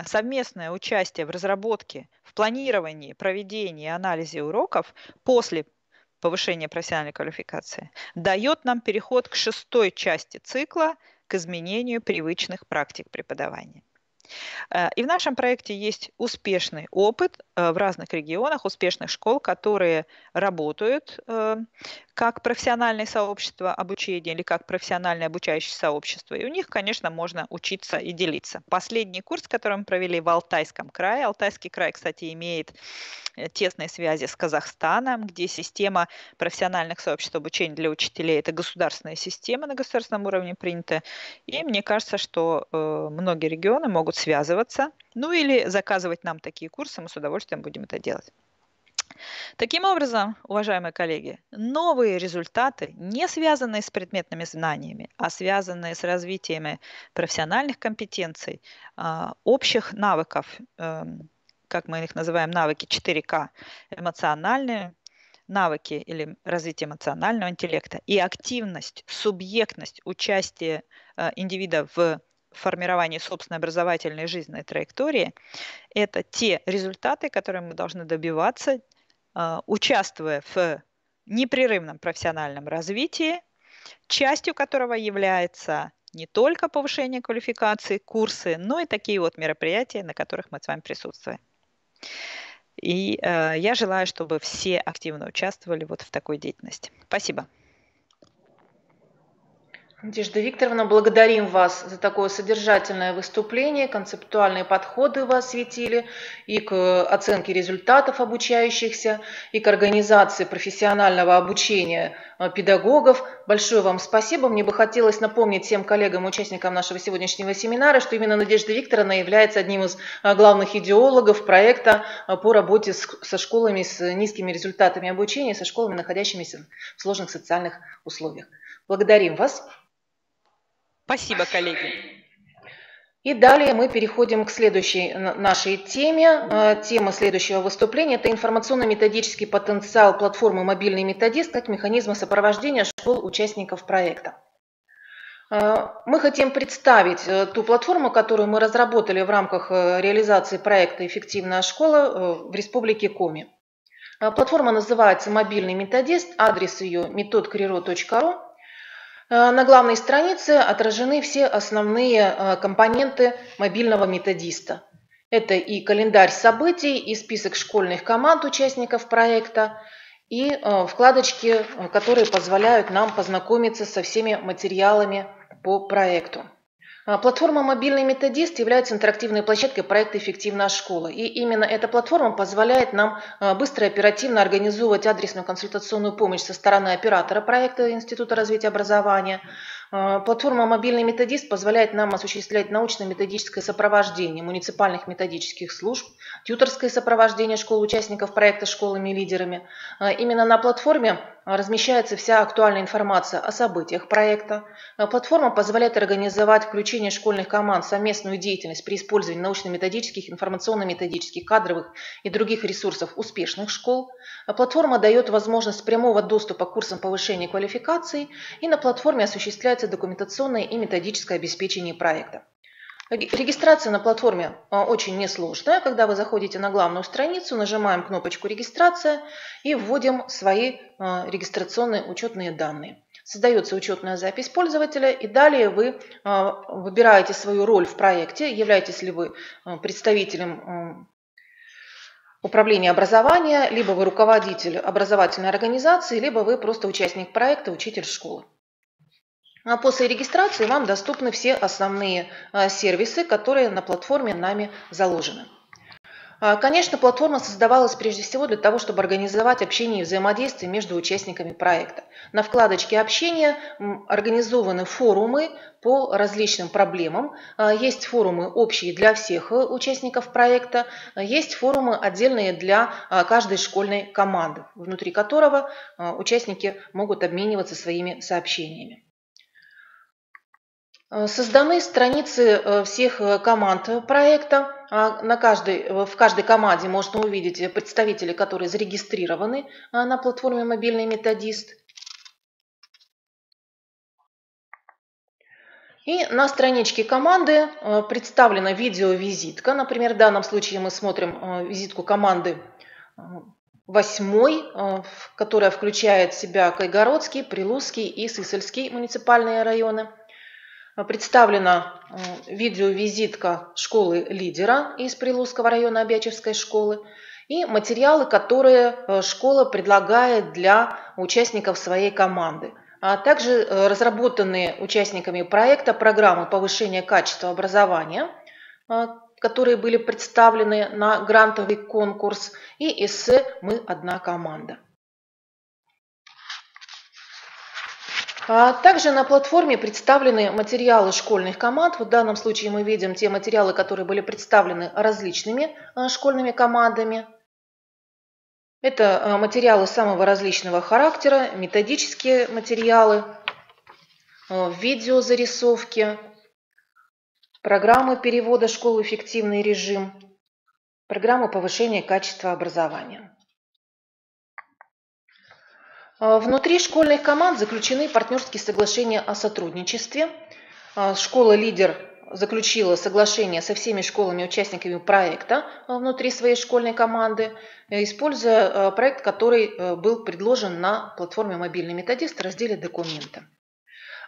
совместное участие в разработке, в планировании, проведении и анализе уроков после повышения профессиональной квалификации дает нам переход к 6-й части цикла, к изменению привычных практик преподавания. И в нашем проекте есть успешный опыт в разных регионах, успешных школ, которые работают как профессиональное сообщество обучения или как профессиональное обучающее сообщество. И у них, конечно, можно учиться и делиться. Последний курс, который мы провели в Алтайском крае. Алтайский край, кстати, имеет тесные связи с Казахстаном, где система профессиональных сообществ обучения для учителей – это государственная система, на государственном уровне принята. И мне кажется, что многие регионы могут связываться, ну или заказывать нам такие курсы, мы с удовольствием будем это делать. Таким образом, уважаемые коллеги, новые результаты, не связанные с предметными знаниями, а связанные с развитием профессиональных компетенций, общих навыков, как мы их называем, навыки 4К, эмоциональные навыки или развитие эмоционального интеллекта и активность, субъектность, участие индивида в формировании собственной образовательной жизненной траектории – это те результаты, которые мы должны добиваться, участвуя в непрерывном профессиональном развитии, частью которого является не только повышение квалификации, курсы, но и такие вот мероприятия, на которых мы с вами присутствуем. И я желаю, чтобы все активно участвовали вот в такой деятельности. Спасибо. Надежда Викторовна, благодарим вас за такое содержательное выступление, концептуальные подходы вы осветили и к оценке результатов обучающихся, и к организации профессионального обучения педагогов. Большое вам спасибо. Мне бы хотелось напомнить всем коллегам, участникам нашего сегодняшнего семинара, что именно Надежда Викторовна является одним из главных идеологов проекта по работе со школами с низкими результатами обучения, со школами, находящимися в сложных социальных условиях. Благодарим вас. Спасибо, коллеги. И далее мы переходим к следующей нашей теме. Тема следующего выступления – это информационно-методический потенциал платформы «Мобильный методист» как механизма сопровождения школ участников проекта. Мы хотим представить ту платформу, которую мы разработали в рамках реализации проекта «Эффективная школа» в Республике Коми. Платформа называется «Мобильный методист», адрес ее metod.kriro.ru. На главной странице отражены все основные компоненты мобильного методиста. Это и календарь событий, и список школьных команд участников проекта, и вкладочки, которые позволяют нам познакомиться со всеми материалами по проекту. Платформа «Мобильный методист» является интерактивной площадкой проекта «Эффективная школа». И именно эта платформа позволяет нам быстро и оперативно организовывать адресную консультационную помощь со стороны оператора проекта Института развития образования. Платформа «Мобильный методист» позволяет нам осуществлять научно-методическое сопровождение муниципальных методических служб, тьюторское сопровождение школ участников проекта школами-лидерами. Именно на платформе размещается вся актуальная информация о событиях проекта. Платформа позволяет организовать включение школьных команд в совместную деятельность при использовании научно-методических, информационно-методических, кадровых и других ресурсов успешных школ. Платформа дает возможность прямого доступа к курсам повышения квалификации, и на платформе осуществляется документационное и методическое обеспечение проекта. Регистрация на платформе очень несложная. Когда вы заходите на главную страницу, нажимаем кнопочку «Регистрация» и вводим свои регистрационные учетные данные. Создается учетная запись пользователя, и далее вы выбираете свою роль в проекте, являетесь ли вы представителем управления образования, либо вы руководитель образовательной организации, либо вы просто участник проекта, учитель школы. А после регистрации вам доступны все основные сервисы, которые на платформе нами заложены. Конечно, платформа создавалась прежде всего для того, чтобы организовать общение и взаимодействие между участниками проекта. На вкладочке «Общение» организованы форумы по различным проблемам. Есть форумы общие для всех участников проекта, есть форумы отдельные для каждой школьной команды, внутри которого участники могут обмениваться своими сообщениями. Созданы страницы всех команд проекта. В каждой команде можно увидеть представителей, которые зарегистрированы на платформе «Мобильный методист». И на страничке команды представлена видеовизитка. Например, в данном случае мы смотрим визитку команды 8, которая включает в себя Кайгородский, Прилузский и Сысольский муниципальные районы. Представлена видеовизитка школы лидера из Прилузского района Обячевской школы и материалы, которые школа предлагает для участников своей команды. А также разработанные участниками проекта программы повышения качества образования, которые были представлены на грантовый конкурс, и эссе «Мы одна команда». Также на платформе представлены материалы школьных команд. В данном случае мы видим те материалы, которые были представлены различными школьными командами. Это материалы самого различного характера, методические материалы, видеозарисовки, программы перевода школ в эффективный режим, программы повышения качества образования. Внутри школьных команд заключены партнерские соглашения о сотрудничестве. Школа-лидер заключила соглашение со всеми школами-участниками проекта внутри своей школьной команды, используя проект, который был предложен на платформе «Мобильный методист» в разделе «Документы».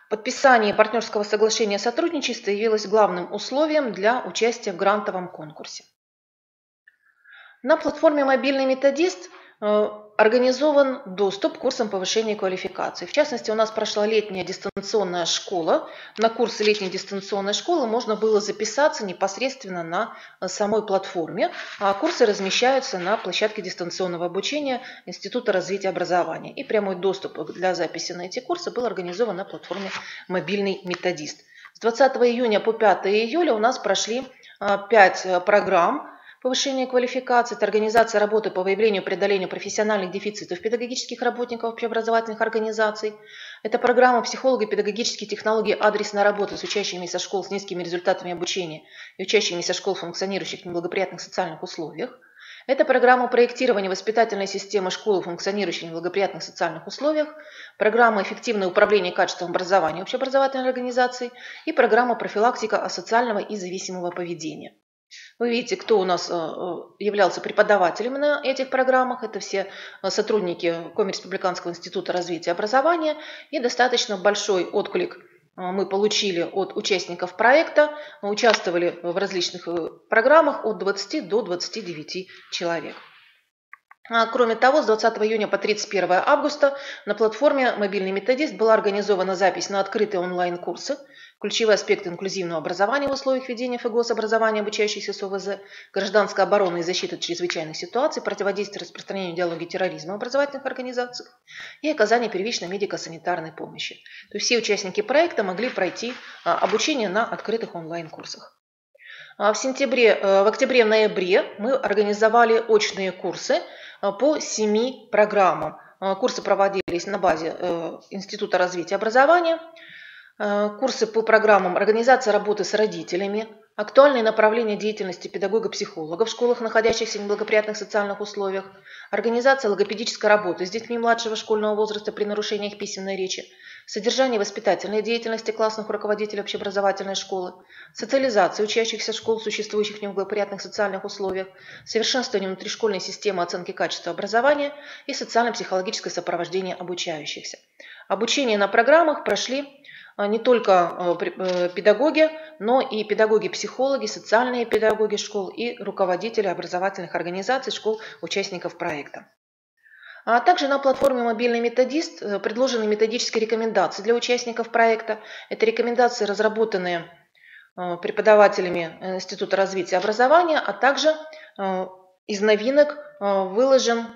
Подписание партнерского соглашения о сотрудничестве явилось главным условием для участия в грантовом конкурсе. На платформе «Мобильный методист» организован доступ к курсам повышения квалификации. В частности, у нас прошла летняя дистанционная школа. На курсы летней дистанционной школы можно было записаться непосредственно на самой платформе. А курсы размещаются на площадке дистанционного обучения Института развития образования. И прямой доступ для записи на эти курсы был организован на платформе «Мобильный методист». С 20 июня по 5 июля у нас прошли 5 программ повышение квалификации, это организация работы по выявлению и преодолению профессиональных дефицитов педагогических работников общеобразовательных организаций. Это программа психолого-педагогические технологии адресной работы с учащимися школ с низкими результатами обучения и учащимися школ, функционирующих в неблагоприятных социальных условиях. Это программа проектирования воспитательной системы школы, функционирующей в неблагоприятных социальных условиях, программа эффективное управление качеством образования общеобразовательной организации и программа профилактика асоциального и зависимого поведения. Вы видите, кто у нас являлся преподавателем на этих программах. Это все сотрудники Коми Республиканского института развития образования. И достаточно большой отклик мы получили от участников проекта. Мы участвовали в различных программах от 20 до 29 человек. Кроме того, с 20 июня по 31 августа на платформе «Мобильный методист» была организована запись на открытые онлайн-курсы «Ключевые аспекты инклюзивного образования в условиях ведения ФГОС образования обучающихся с ОВЗ», «Гражданская оборона и защита от чрезвычайных ситуаций», «Противодействие распространению идеологии терроризма в образовательных организациях» и «Оказание первичной медико-санитарной помощи». То есть все участники проекта могли пройти обучение на открытых онлайн-курсах. В октябре-ноябре мы организовали очные курсы по 7 программам. Курсы проводились на базе Института развития образования. Курсы по программам организация работы с родителями, актуальные направления деятельности педагога-психолога в школах, находящихся в неблагоприятных социальных условиях, организация логопедической работы с детьми младшего школьного возраста при нарушении их письменной речи, содержание воспитательной деятельности классных руководителей общеобразовательной школы, социализация учащихся школ, существующих в неблагоприятных социальных условиях, совершенствование внутришкольной системы оценки качества образования и социально-психологическое сопровождение обучающихся. Обучение на программах прошли не только педагоги, но и педагоги-психологи, социальные педагоги школ и руководители образовательных организаций школ, участников проекта. А также на платформе «Мобильный методист» предложены методические рекомендации для участников проекта. Это рекомендации, разработанные преподавателями Института развития образования, а также из новинок выложен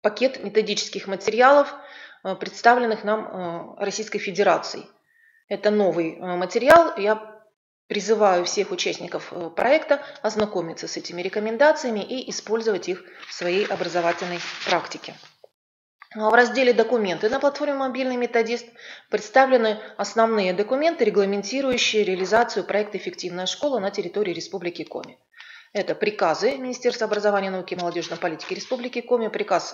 пакет методических материалов, представленных нам Российской Федерацией. Это новый материал. Я призываю всех участников проекта ознакомиться с этими рекомендациями и использовать их в своей образовательной практике. В разделе «Документы» на платформе «Мобильный методист» представлены основные документы, регламентирующие реализацию проекта «Эффективная школа» на территории Республики Коми. Это приказы Министерства образования, науки и молодежной политики Республики Коми, приказ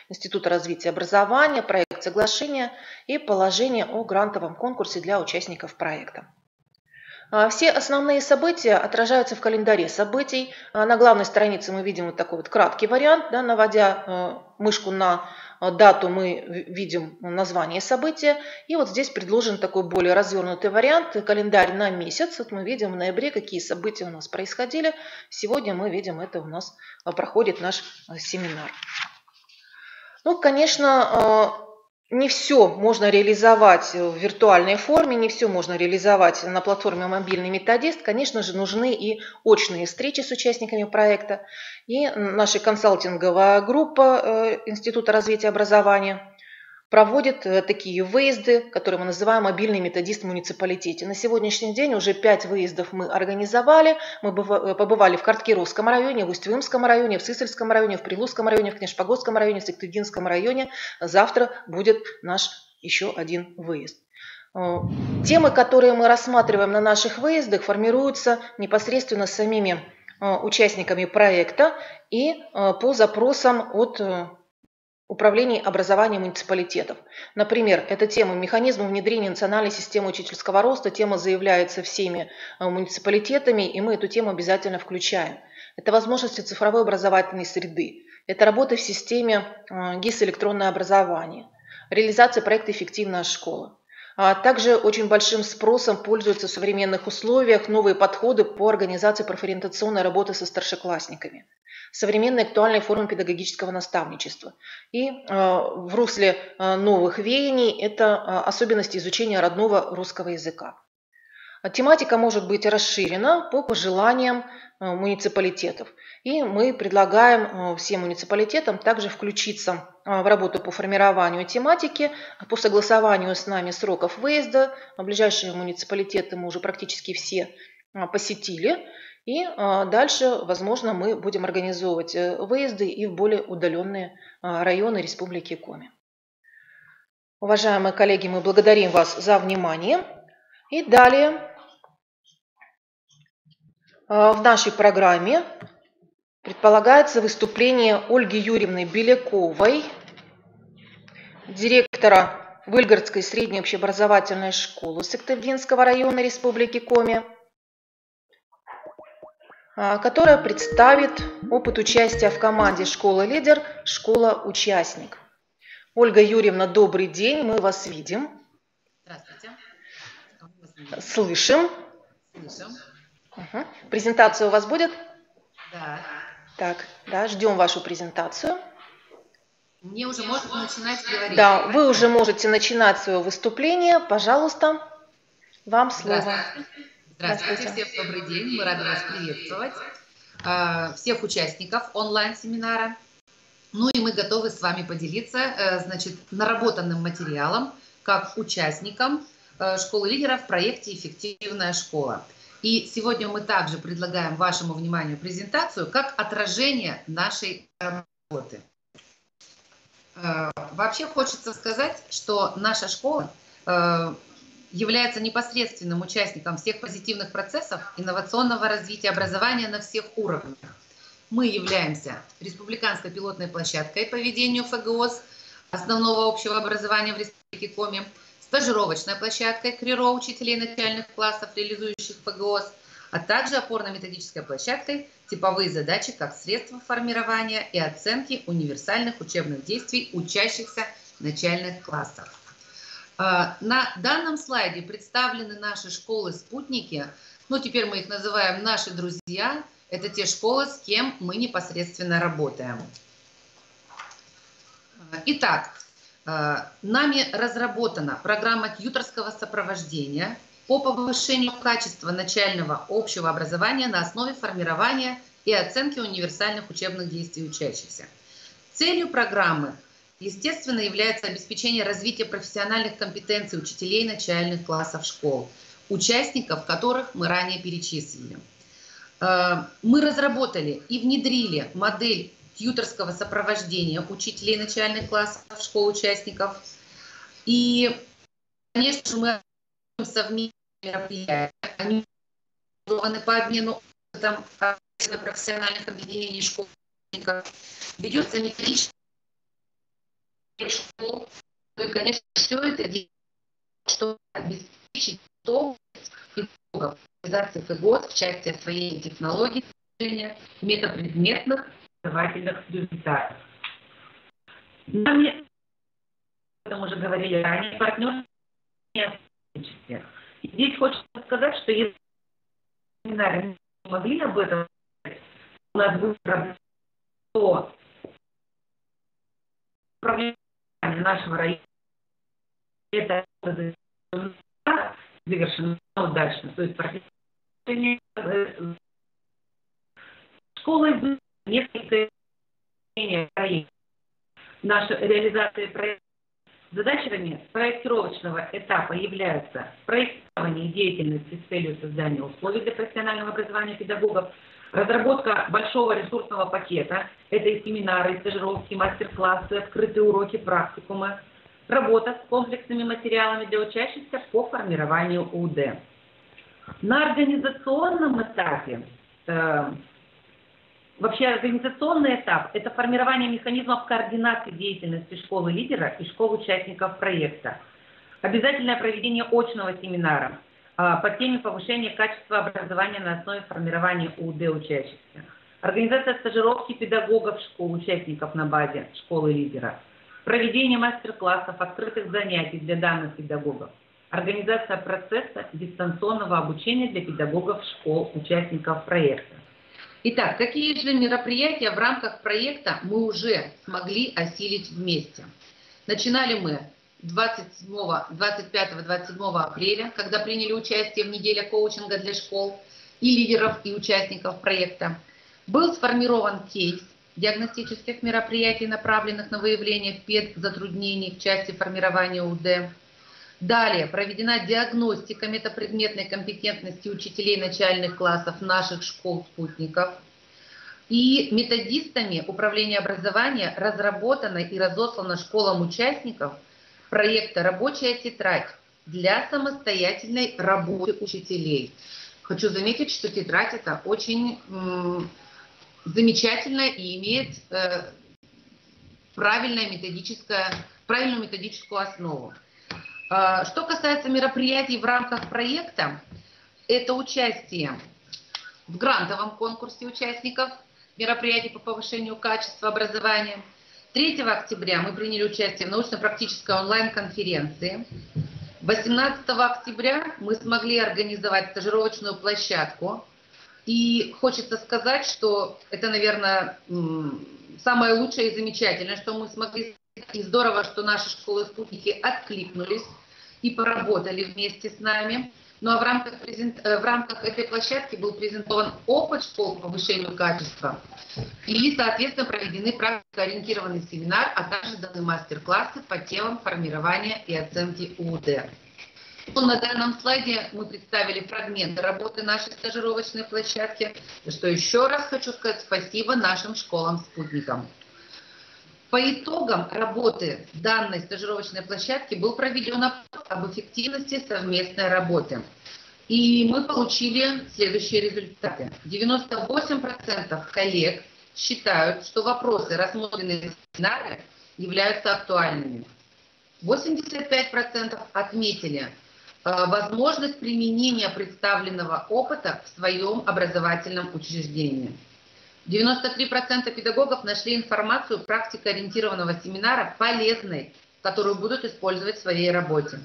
Института развития образования, проект соглашения и положение о грантовом конкурсе для участников проекта. Все основные события отражаются в календаре событий. На главной странице мы видим вот такой вот краткий вариант, да, наводя мышку на дату, мы видим название события. И вот здесь предложен такой более развернутый вариант, календарь на месяц. Вот мы видим в ноябре, какие события у нас происходили. Сегодня мы видим, это у нас проходит наш семинар. Ну, конечно, не все можно реализовать в виртуальной форме, не все можно реализовать на платформе «Мобильный методист». Конечно же, нужны и очные встречи с участниками проекта. И наша консалтинговая группа Института развития образования проводит такие выезды, которые мы называем мобильный методист в муниципалитете. На сегодняшний день уже 5 выездов мы организовали. Мы побывали в Карткировском районе, в Усть-Вымском районе, в Сысольском районе, в Прилузском районе, в Книжпогодском районе, в Сыктывдинском районе. Завтра будет наш еще один выезд. Темы, которые мы рассматриваем на наших выездах, формируются непосредственно самими участниками проекта и по запросам от управлений образования муниципалитетов. Например, эта тема механизма внедрения национальной системы учительского роста. Тема заявляется всеми муниципалитетами, и мы эту тему обязательно включаем. Это возможности цифровой образовательной среды. Это работа в системе ГИС «Электронное образование». Реализация проекта «Эффективная школа». Также очень большим спросом пользуются в современных условиях новые подходы по организации профориентационной работы со старшеклассниками. Современные актуальные формы педагогического наставничества. И в русле новых веяний это особенности изучения родного русского языка. Тематика может быть расширена по пожеланиям муниципалитетов. И мы предлагаем всем муниципалитетам также включиться в работу по формированию тематики, по согласованию с нами сроков выезда. Ближайшие муниципалитеты мы уже практически все посетили. И дальше, возможно, мы будем организовывать выезды и в более удаленные районы Республики Коми. Уважаемые коллеги, мы благодарим вас за внимание. И далее в нашей программе предполагается выступление Ольги Юрьевны Беляковой, директора Выльгородской средней общеобразовательной школы Сыктывдинского района Республики Коми, которая представит опыт участия в команде «Школа-лидер», «Школа-участник». Ольга Юрьевна, добрый день, мы вас видим. Здравствуйте. Слышим. Слышим. Угу. Презентация у вас будет? Да. Так, да, ждем вашу презентацию. Мне уже можно начинать говорить. Да, вы уже можете начинать свое выступление. Пожалуйста, вам слово. Здравствуйте, всем добрый день. Мы рады вас приветствовать. Всех участников онлайн-семинара. Ну и мы готовы с вами поделиться, значит, наработанным материалом как участникам школы лидеров в проекте «Эффективная школа». И сегодня мы также предлагаем вашему вниманию презентацию как отражение нашей работы. Вообще хочется сказать, что наша школа является непосредственным участником всех позитивных процессов инновационного развития образования на всех уровнях. Мы являемся республиканской пилотной площадкой по ведению ФГОС, основного общего образования в Республике Коми, стажировочной площадкой КРИРО учителей начальных классов, реализующих ФГОС, а также опорно-методической площадкой «Типовые задачи как средство формирования и оценки универсальных учебных действий учащихся начальных классов». На данном слайде представлены наши школы-спутники, ну теперь мы их называем наши друзья, это те школы, с кем мы непосредственно работаем. Итак, нами разработана программа тьюторского сопровождения по повышению качества начального общего образования на основе формирования и оценки универсальных учебных действий учащихся. Целью программы, естественно, является обеспечение развития профессиональных компетенций учителей начальных классов школ, участников которых мы ранее перечислили. Мы разработали и внедрили модель тьюторского сопровождения учителей начальных классов школ участников. И, конечно, мы совместные мероприятия, они организованы по обмену опытом профессиональных объединений школьников. Ведется методическая школа. И, конечно, все это делается, чтобы обеспечить итогов реализации ФГОС в части освоения технологий, метапредметных образовательных результатов. Нами, об этом уже говорили ранее, партнеры. Здесь хочется сказать, что если мы не могли об этом сказать, у нас будет проблема, то управление нашего района это завершено удачно. То есть школы несколько проектов. Наша реализация проекта Задачами проектировочного этапа являются проектирование деятельности с целью создания условий для профессионального образования педагогов, разработка большого ресурсного пакета, это и семинары, и стажировки, мастер-классы, открытые уроки, практикумы, работа с комплексными материалами для учащихся по формированию УД. На организационном этапе, вообще организационный этап – это формирование механизмов координации деятельности школы-лидера и школ-участников проекта. Обязательное проведение очного семинара по теме повышения качества образования на основе формирования УД учащихся. Организация стажировки педагогов школ-участников на базе школы-лидера. Проведение мастер-классов, открытых занятий для данных педагогов. Организация процесса дистанционного обучения для педагогов школ, участников проекта. Итак, какие же мероприятия в рамках проекта мы уже смогли осилить вместе? Начинали мы 25-27 апреля, когда приняли участие в неделе коучинга для школ и лидеров, и участников проекта. Был сформирован кейс диагностических мероприятий, направленных на выявление педзатруднений в части формирования УД. Далее проведена диагностика метапредметной компетентности учителей начальных классов наших школ-спутников. И методистами управления образования разработана и разослана школам участников проекта «Рабочая тетрадь» для самостоятельной работы учителей. Хочу заметить, что тетрадь эта очень замечательная и имеет правильную методическую основу. Что касается мероприятий в рамках проекта, это участие в грантовом конкурсе участников мероприятий по повышению качества образования. 3 октября мы приняли участие в научно-практической онлайн-конференции. 18 октября мы смогли организовать стажировочную площадку. И хочется сказать, что это, наверное, самое лучшее и замечательное, что мы смогли. И здорово, что наши школы-спутники откликнулись и поработали вместе с нами. Ну а в рамках этой площадки был презентован опыт школ по повышению качества. И, соответственно, проведены практикоориентированный семинар, а также даны мастер-классы по темам формирования и оценки УД. На данном слайде мы представили фрагменты работы нашей стажировочной площадки, за что еще раз хочу сказать спасибо нашим школам-спутникам. По итогам работы данной стажировочной площадки был проведен опрос об эффективности совместной работы. И мы получили следующие результаты. 98% коллег считают, что вопросы, рассмотренные в семинаре, являются актуальными. 85% отметили возможность применения представленного опыта в своем образовательном учреждении. 93% педагогов нашли информацию практикоориентированного семинара полезной, которую будут использовать в своей работе.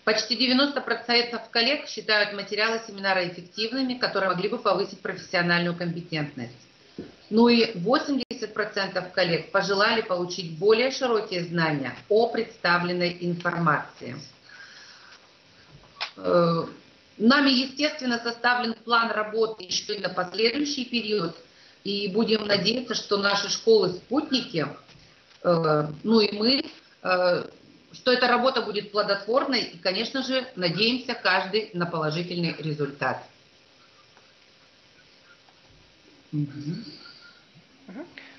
Почти 90% коллег считают материалы семинара эффективными, которые могли бы повысить профессиональную компетентность. Ну и 80% коллег пожелали получить более широкие знания о представленной информации. Нами, естественно, составлен план работы еще и на последующий период. И будем надеяться, что наши школы-спутники, ну и мы, что эта работа будет плодотворной. И, конечно же, надеемся каждый на положительный результат.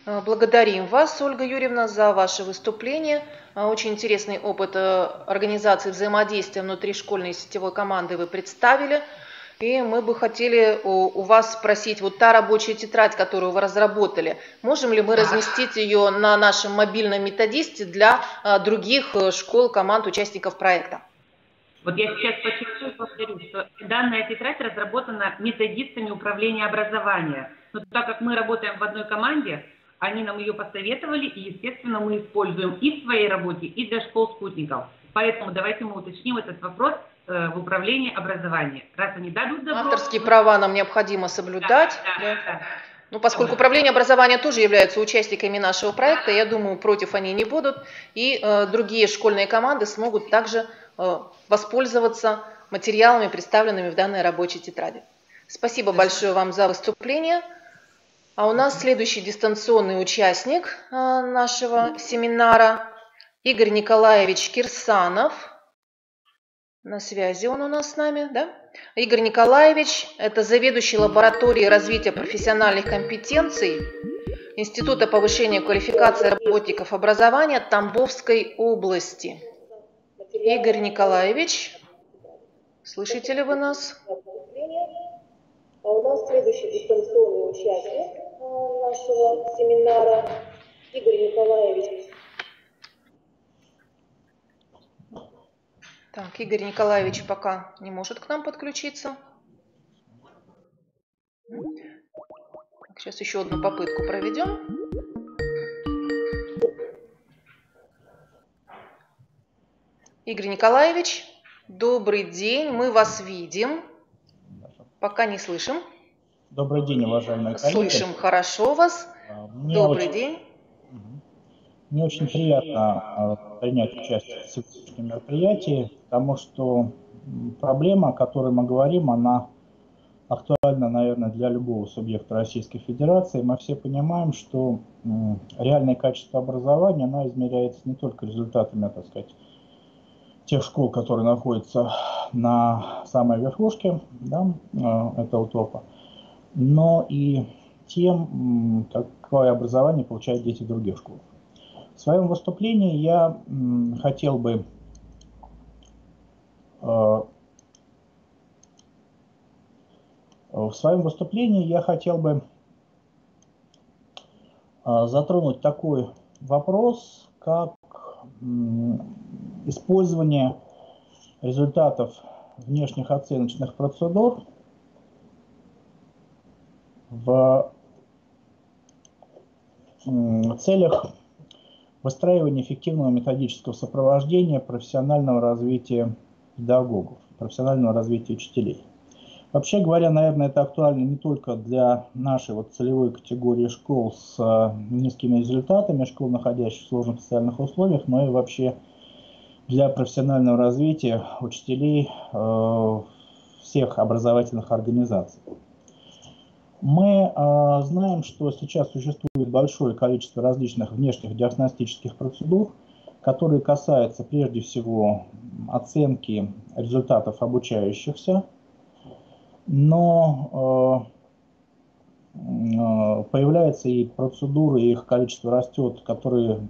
Благодарим вас, Ольга Юрьевна, за ваше выступление. Очень интересный опыт организации взаимодействия внутришкольной сетевой команды вы представили. И мы бы хотели у вас спросить, вот та рабочая тетрадь, которую вы разработали, можем ли мы разместить ее на нашем мобильном методисте для других школ, команд, участников проекта? Вот я сейчас подчеркну и повторю, что данная тетрадь разработана методистами управления образования. Но так как мы работаем в одной команде, они нам ее посоветовали, и, естественно, мы используем и в своей работе, и для школ-спутников. Поэтому давайте мы уточним этот вопрос в управлении образования. Раз они дадут добро... Авторские права нам необходимо соблюдать. Да. Ну, поскольку управление образования тоже являются участниками нашего проекта, я думаю, против они не будут. И другие школьные команды смогут также воспользоваться материалами, представленными в данной рабочей тетради. Спасибо большое вам за выступление. А у нас следующий дистанционный участник нашего семинара Игорь Николаевич Кирсанов. На связи он у нас с нами, да? Игорь Николаевич – это заведующий лабораторией развития профессиональных компетенций Института повышения квалификации работников образования Тамбовской области. Игорь Николаевич, слышите ли вы нас? А у нас следующий дистанционный участник нашего семинара, Игорь Николаевич. Так, Игорь Николаевич пока не может к нам подключиться. Сейчас еще одну попытку проведем. Игорь Николаевич, добрый день, мы вас видим. Пока не слышим. Добрый день, уважаемые коллеги. Слышим хорошо вас. Добрый день. Мне очень приятно принять участие в сегодняшнем мероприятии, потому что проблема, о которой мы говорим, она актуальна, наверное, для любого субъекта Российской Федерации. Мы все понимаем, что реальное качество образования, оно измеряется не только результатами, так сказать, тех школ, которые находятся на самой верхушке, да, этого топа, но и тем, какое образование получают дети в других школах. В своем выступлении я хотел бы затронуть такой вопрос, как использование результатов внешних оценочных процедур в целях выстраивания эффективного методического сопровождения профессионального развития педагогов, профессионального развития учителей. Вообще говоря, наверное, это актуально не только для нашей целевой категории школ с низкими результатами, школ, находящихся в сложных социальных условиях, но и вообще для профессионального развития учителей всех образовательных организаций. Мы знаем, что сейчас существует большое количество различных внешних диагностических процедур, которые касаются прежде всего оценки результатов обучающихся, но появляются и процедуры, и их количество растет, которые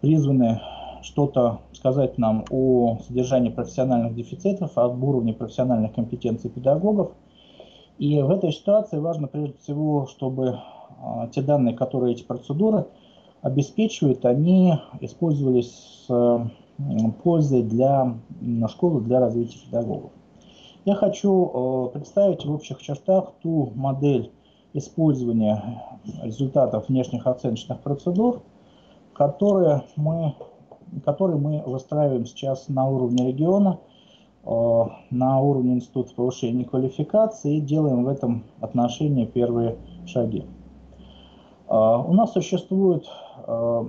призваны что-то сказать нам о содержании профессиональных дефицитов, об уровне профессиональных компетенций педагогов. И в этой ситуации важно прежде всего, чтобы те данные, которые эти процедуры обеспечивают, они использовались с пользой для школы, для развития педагогов. Я хочу представить в общих чертах ту модель использования результатов внешних оценочных процедур, которые мы выстраиваем сейчас на уровне региона, на уровне Института повышения квалификации и делаем в этом отношении первые шаги. У нас существует, как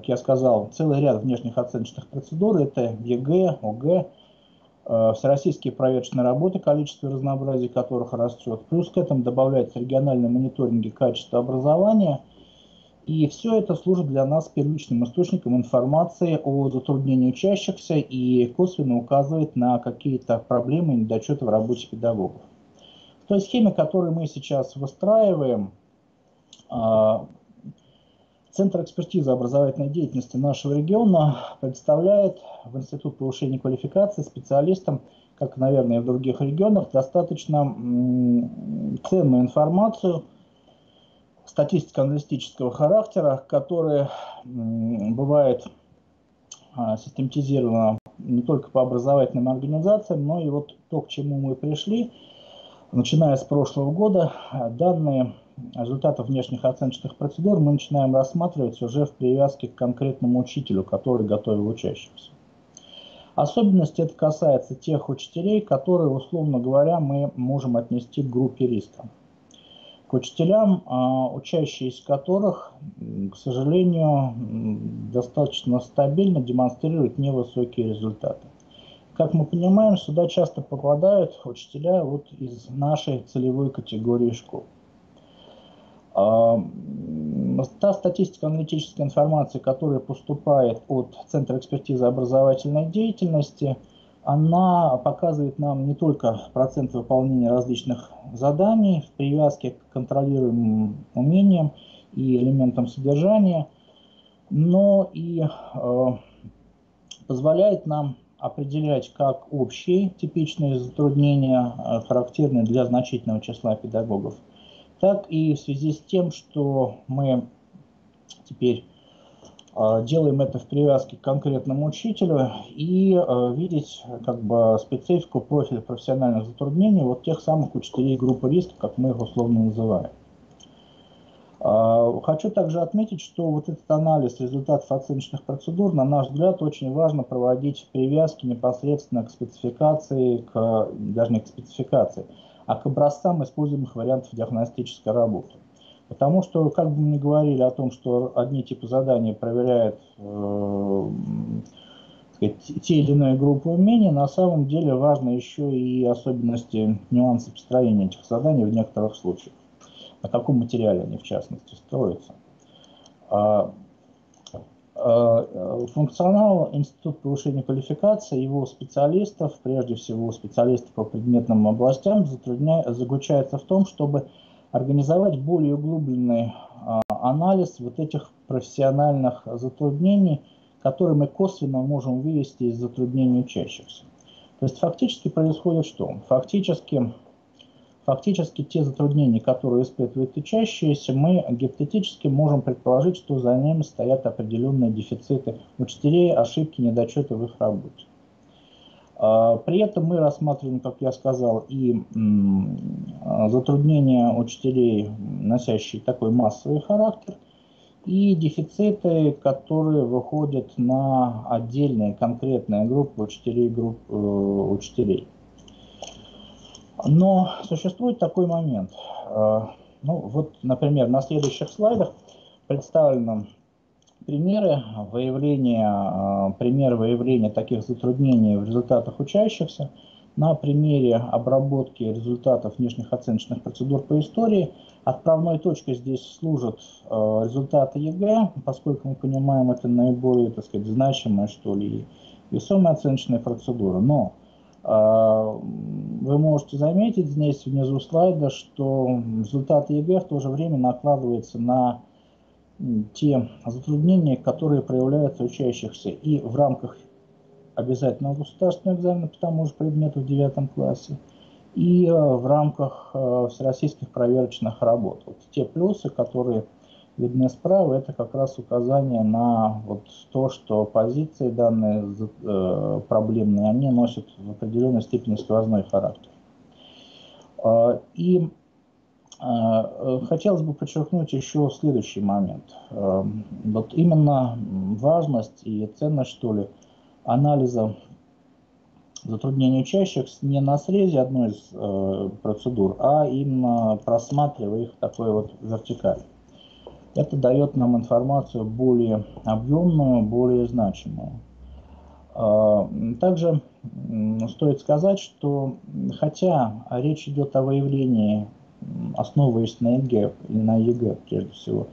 я сказал, целый ряд внешних оценочных процедур. Это ЕГЭ, ОГЭ, всероссийские проверочные работы, количество и разнообразие которых растет. Плюс к этому добавляются региональные мониторинги качества образования. И все это служит для нас первичным источником информации о затруднении учащихся и косвенно указывает на какие-то проблемы и недочеты в работе педагогов. В той схеме, которую мы сейчас выстраиваем, Центр экспертизы образовательной деятельности нашего региона представляет в Институт повышения квалификации специалистам, как, наверное, и в других регионах, достаточно ценную информацию статистико-аналитического характера, которая бывает систематизирована не только по образовательным организациям, но и то, к чему мы пришли, начиная с прошлого года, данные результатов внешних оценочных процедур мы начинаем рассматривать уже в привязке к конкретному учителю, который готовил учащихся. Особенности это касается тех учителей, которые, условно говоря, мы можем отнести к группе риска. К учителям, учащиеся которых, к сожалению, достаточно стабильно демонстрируют невысокие результаты. Как мы понимаем, сюда часто попадают учителя из нашей целевой категории школ. Та статистико-аналитическая информация, которая поступает от Центра экспертизы образовательной деятельности, она показывает нам не только процент выполнения различных заданий в привязке к контролируемым умениям и элементам содержания, но и позволяет нам определять как общие типичные затруднения, характерные для значительного числа педагогов, так и в связи с тем, что мы теперь делаем это в привязке к конкретному учителю и видеть как бы специфику профиля профессиональных затруднений вот тех самых учителей группы риска, как мы их условно называем. Хочу также отметить, что вот этот анализ результатов оценочных процедур, на наш взгляд, очень важно проводить в привязке непосредственно к спецификации, даже не к спецификации, а к образцам используемых вариантов диагностической работы. Потому что, как бы мы ни говорили о том, что одни типы заданий проверяют те или иные группы умений, на самом деле важны еще и особенности, нюансы построения этих заданий в некоторых случаях. На каком материале они, в частности, строятся. Функционал Института повышения квалификации, его специалистов, прежде всего специалистов по предметным областям, заключается в том, чтобы организовать более углубленный анализ вот этих профессиональных затруднений, которые мы косвенно можем вывести из затруднений учащихся. То есть фактически происходит что? Фактически те затруднения, которые испытывают учащиеся, мы гипотетически можем предположить, что за ними стоят определенные дефициты учителей, ошибки, недочеты в их работе. При этом мы рассматриваем, как я сказал, и затруднения учителей, носящие такой массовый характер, и дефициты, которые выходят на отдельные конкретные группы учителей. Но существует такой момент. Ну, вот, например, на следующих слайдах представлены примеры выявления таких затруднений в результатах учащихся на примере обработки результатов внешних оценочных процедур по истории. Отправной точкой здесь служат результаты ЕГЭ, поскольку мы понимаем, это наиболее, так сказать, значимая, что ли, весомая оценочная процедура. Но вы можете заметить здесь внизу слайда, что результат ЕГЭ в то же время накладывается на те затруднения, которые проявляются у учащихся и в рамках обязательного государственного экзамена по тому же предмету в 9 классе, и в рамках всероссийских проверочных работ. Вот те плюсы, которые видны справа, это как раз указание на вот то, что позиции данные проблемные, они носят в определенной степени сквозной характер. И хотелось бы подчеркнуть еще следующий момент. Вот именно важность и ценность, что ли, анализа затруднений учащихся не на срезе одной из процедур, а именно просматривая их такой вот вертикаль. Это дает нам информацию более объемную, более значимую. Также стоит сказать, что хотя речь идет о выявлении, основываясь на ЕГЭ, или на ЕГЭ прежде всего,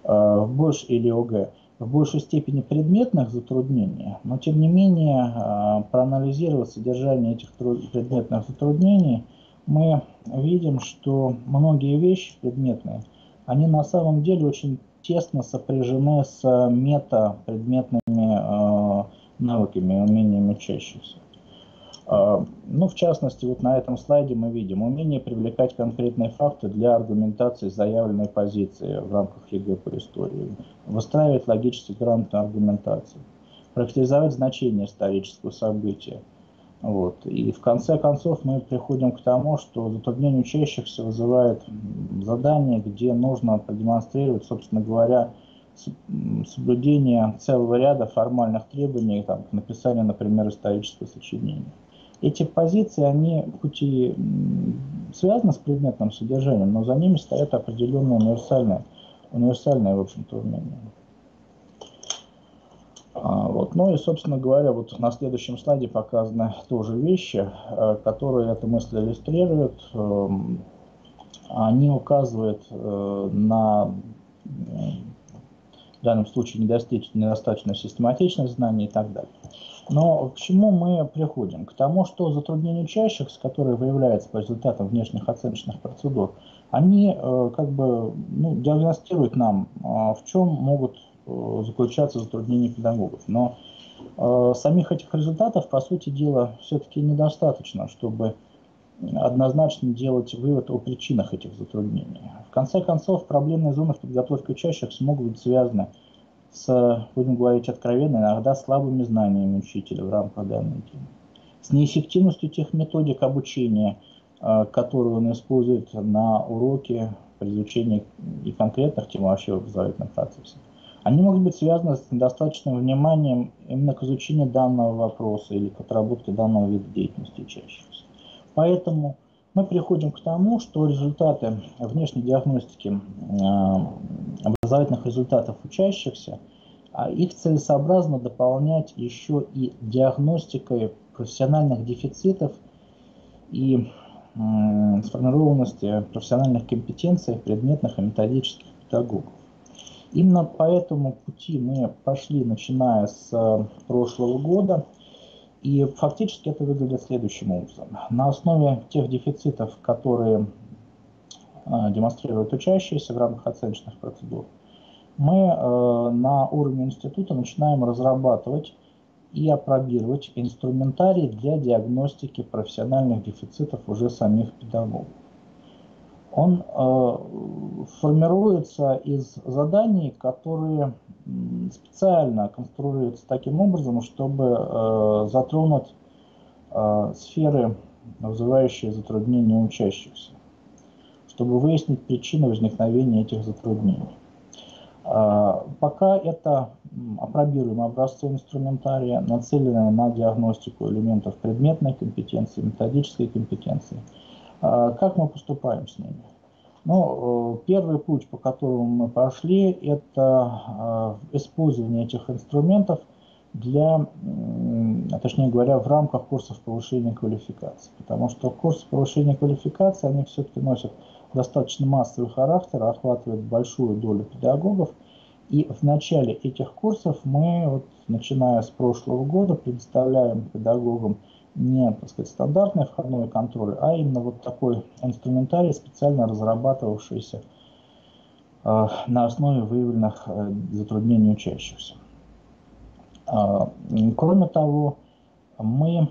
в большей степени предметных затруднений, но тем не менее, проанализировав содержание этих предметных затруднений, мы видим, что многие вещи предметные, они на самом деле очень тесно сопряжены с метапредметными навыками и умениями учащихся. Ну, в частности, вот на этом слайде мы видим умение привлекать конкретные факты для аргументации заявленной позиции в рамках ЕГЭ по истории, выстраивать логически грамотную аргументацию, характеризовать значение исторического события. Вот. И в конце концов мы приходим к тому, что затруднение учащихся вызывает задание, где нужно продемонстрировать, собственно говоря, соблюдение целого ряда формальных требований там, к написанию, например, исторического сочинения. Эти позиции, они хоть и связаны с предметным содержанием, но за ними стоят определенные универсальные в общем-то, умения. Вот. Ну и, собственно говоря, вот на следующем слайде показаны тоже вещи, которые эту мысль иллюстрируют. Они указывают на в данном случае недостаточно систематичных знаний и так далее. Но к чему мы приходим? К тому, что затруднения учащихся, которые выявляются по результатам внешних оценочных процедур, они диагностируют нам, в чем могут заключаться затруднения педагогов. Но самих этих результатов, по сути дела, все-таки недостаточно, чтобы однозначно делать вывод о причинах этих затруднений. В конце концов, проблемные зоны в подготовке учащихся могут быть связаны с, будем говорить откровенно, иногда слабыми знаниями учителя в рамках данной темы, с неэффективностью тех методик обучения, которые он использует на уроке при изучении и конкретных тем вообще в образовательном процессе. Они могут быть связаны с недостаточным вниманием именно к изучению данного вопроса или к отработке данного вида деятельности учащихся. Поэтому мы приходим к тому, что результаты внешней диагностики образовательных результатов учащихся, их целесообразно дополнять еще и диагностикой профессиональных дефицитов и сформированности профессиональных компетенций предметных и методических педагогов. Именно по этому пути мы пошли, начиная с прошлого года, и фактически это выглядит следующим образом. На основе тех дефицитов, которые демонстрируют учащиеся в рамках оценочных процедур, мы на уровне института начинаем разрабатывать и апробировать инструментарий для диагностики профессиональных дефицитов уже самих педагогов. Он формируется из заданий, которые специально конструируются таким образом, чтобы затронуть сферы, вызывающие затруднения учащихся, чтобы выяснить причины возникновения этих затруднений. Пока это апробируемые образцы инструментария, нацеленные на диагностику элементов предметной компетенции, методической компетенции. Как мы поступаем с ними? Первый путь, по которому мы пошли, это использование этих инструментов точнее говоря, в рамках курсов повышения квалификации. Потому что курсы повышения квалификации, они все-таки носят достаточно массовый характер, охватывают большую долю педагогов. И в начале этих курсов мы, начиная с прошлого года, предоставляем педагогам не, стандартный входной контроль, а именно такой инструментарий, специально разрабатывавшийся на основе выявленных затруднений учащихся. Кроме того, мы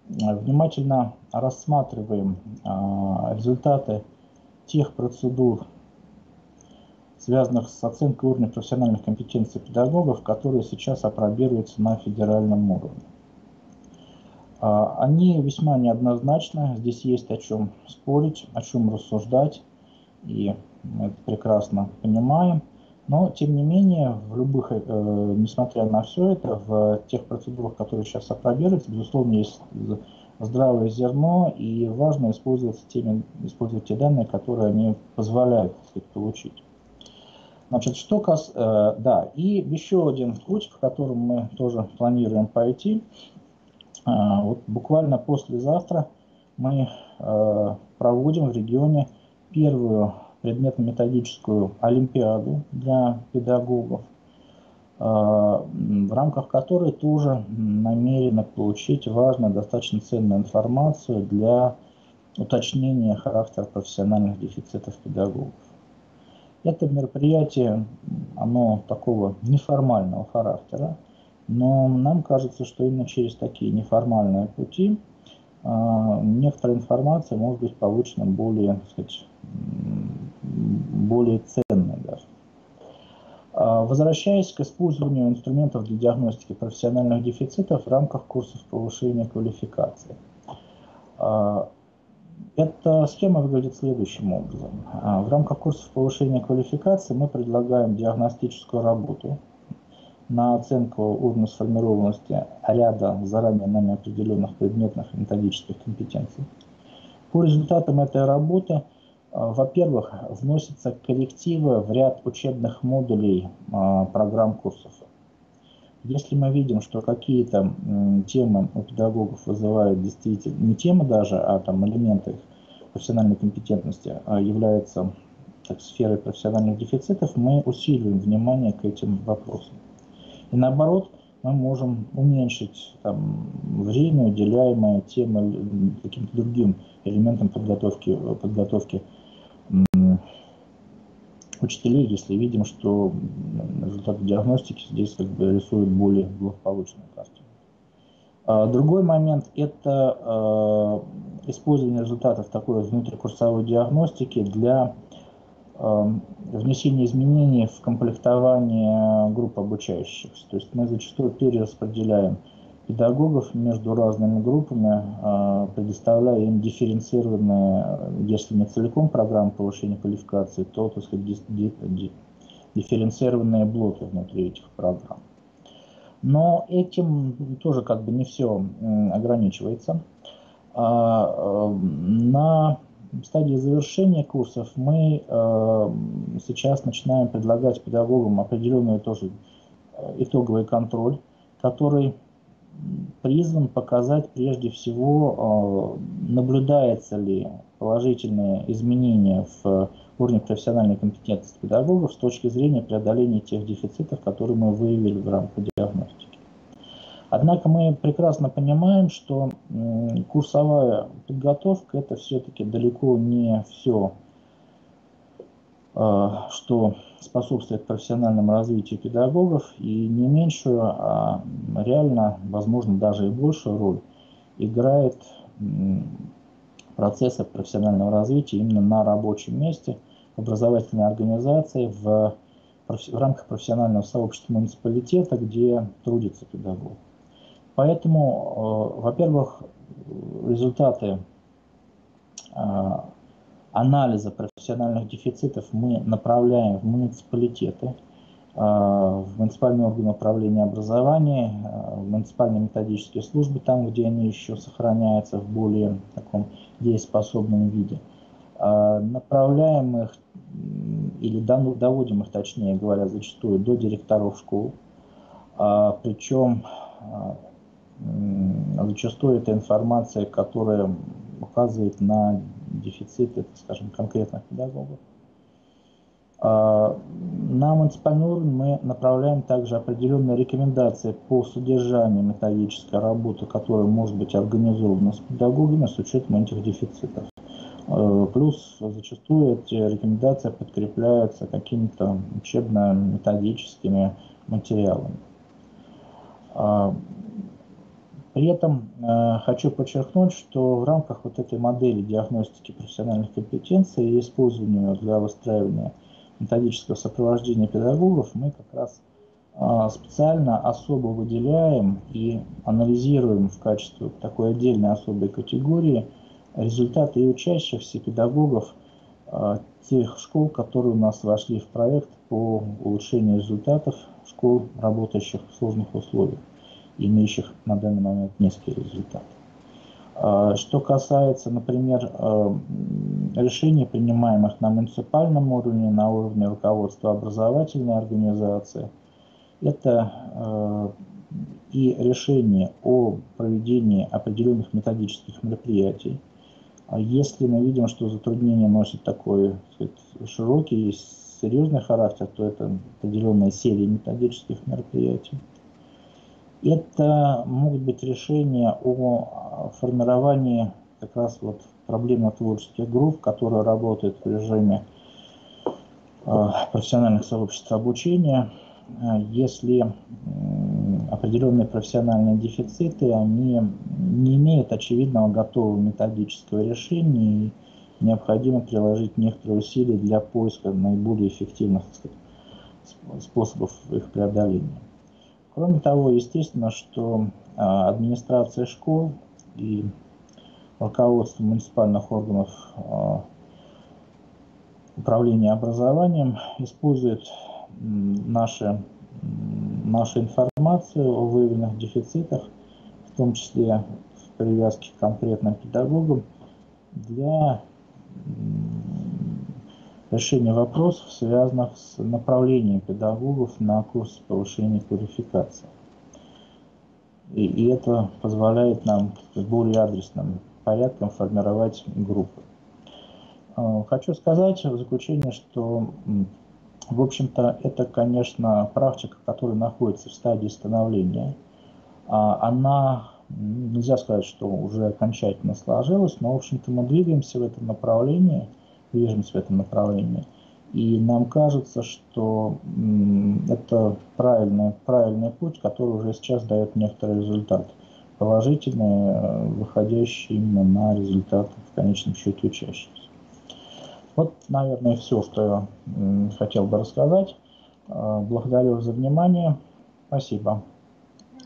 внимательно рассматриваем результаты тех процедур, связанных с оценкой уровня профессиональных компетенций педагогов, которые сейчас апробируются на федеральном уровне. Они весьма неоднозначны, здесь есть о чем спорить, о чем рассуждать, и мы это прекрасно понимаем. Но, тем не менее, несмотря на все это, в тех процедурах, которые сейчас апробируются, безусловно, есть здравое зерно, и важно использовать те данные, которые они позволяют получить. Значит, и еще один путь, по которому мы тоже планируем пойти. Буквально послезавтра мы проводим в регионе первую предметно-методическую олимпиаду для педагогов, в рамках которой тоже намерены получить важную, достаточно ценную информацию для уточнения характера профессиональных дефицитов педагогов. Это мероприятие, оно такого неформального характера, но нам кажется, что именно через такие неформальные пути некоторая информация может быть получена более ценной даже. Возвращаясь к использованию инструментов для диагностики профессиональных дефицитов в рамках курсов повышения квалификации. Эта схема выглядит следующим образом. В рамках курсов повышения квалификации мы предлагаем диагностическую работу на оценку уровня сформированности ряда заранее нами определенных предметных и методических компетенций. По результатам этой работы, во-первых, вносятся коррективы в ряд учебных модулей программ курсов. Если мы видим, что какие-то темы у педагогов вызывают действительно, не темы даже, а элементы профессиональной компетентности являются так, сферой профессиональных дефицитов, мы усиливаем внимание к этим вопросам. И наоборот, мы можем уменьшить там, время, уделяемое тем или каким-то другим элементам подготовки учителей, если видим, что результаты диагностики здесь как бы рисуют более благополучную картину. Другой момент – это использование результатов такой внутрикурсовой диагностики для внесения изменений в комплектование групп обучающихся. То есть мы зачастую перераспределяем педагогов между разными группами, предоставляя им дифференцированные, если не целиком программы повышения квалификации, то, так сказать, дифференцированные блоки внутри этих программ. Но этим тоже как бы не все ограничивается. На стадии завершения курсов мы сейчас начинаем предлагать педагогам определенный тоже итоговый контроль, который призван показать прежде всего, наблюдается ли положительные изменения в уровне профессиональной компетентности педагогов с точки зрения преодоления тех дефицитов, которые мы выявили в рамках диагностики. Однако мы прекрасно понимаем, что курсовая подготовка – это все-таки далеко не все, что способствует профессиональному развитию педагогов, и не меньшую, а реально, возможно, даже и большую роль играет процессы профессионального развития именно на рабочем месте, в образовательной организации, в рамках профессионального сообщества муниципалитета, где трудится педагог. Поэтому, во-первых, результаты анализа профессиональных дефицитов мы направляем в муниципалитеты, в муниципальные органы управления образования, в муниципальные методические службы, там, где они еще сохраняются в более таком дееспособном виде. Направляем их, или доводим их, точнее говоря, зачастую до директоров школ, причем зачастую это информация, которая указывает на дефициты, скажем, конкретных педагогов. На муниципальный уровень мы направляем также определенные рекомендации по содержанию методической работы, которая может быть организована с педагогами с учетом этих дефицитов. Плюс зачастую эти рекомендации подкрепляются какими-то учебно-методическими материалами. При этом хочу подчеркнуть, что в рамках вот этой модели диагностики профессиональных компетенций и использования для выстраивания методического сопровождения педагогов мы как раз специально особо выделяем и анализируем в качестве такой отдельной особой категории результаты и учащихся педагогов тех школ, которые у нас вошли в проект по улучшению результатов школ, работающих в сложных условиях, имеющих на данный момент низкий результат. Что касается, например, решений, принимаемых на муниципальном уровне, на уровне руководства образовательной организации, это и решение о проведении определенных методических мероприятий. Если мы видим, что затруднение носит такой, так сказать, широкий и серьезный характер, то это определенная серия методических мероприятий. Это могут быть решения о формировании как раз вот проблемно-творческих групп, которые работают в режиме профессиональных сообществ обучения. Если определенные профессиональные дефициты, они не имеют очевидного готового методического решения, и необходимо приложить некоторые усилия для поиска наиболее эффективных, так сказать, способов их преодоления. Кроме того, естественно, что администрация школ и руководство муниципальных органов управления образованием используют нашу информацию о выявленных дефицитах, в том числе в привязке к конкретным педагогам, для решения вопросов, связанных с направлением педагогов на курсы повышения квалификации. И это позволяет нам более адресным порядком формировать группы. Хочу сказать в заключение, что, в общем-то, это, конечно, практика, которая находится в стадии становления. Она, нельзя сказать, что уже окончательно сложилась, но, в общем-то, мы движемся в этом направлении, и нам кажется, что это правильный путь, который уже сейчас дает некоторый результат, положительный, выходящий именно на результат в конечном счете учащихся. Вот, наверное, все, что я хотел бы рассказать. Благодарю за внимание. Спасибо.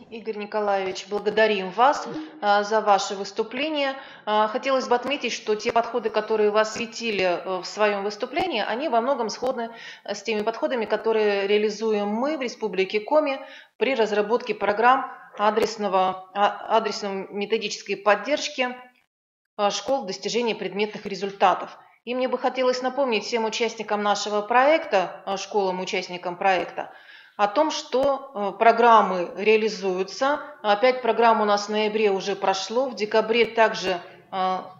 Игорь Николаевич, благодарим вас за ваше выступление. Хотелось бы отметить, что те подходы, которые вы осветили в своем выступлении, они во многом сходны с теми подходами, которые реализуем мы в Республике Коми при разработке программ адресно-методической поддержки школ в достижении предметных результатов. И мне бы хотелось напомнить всем участникам нашего проекта, школам-участникам проекта, о том, что программы реализуются. 5 программ у нас в ноябре уже прошло, в декабре также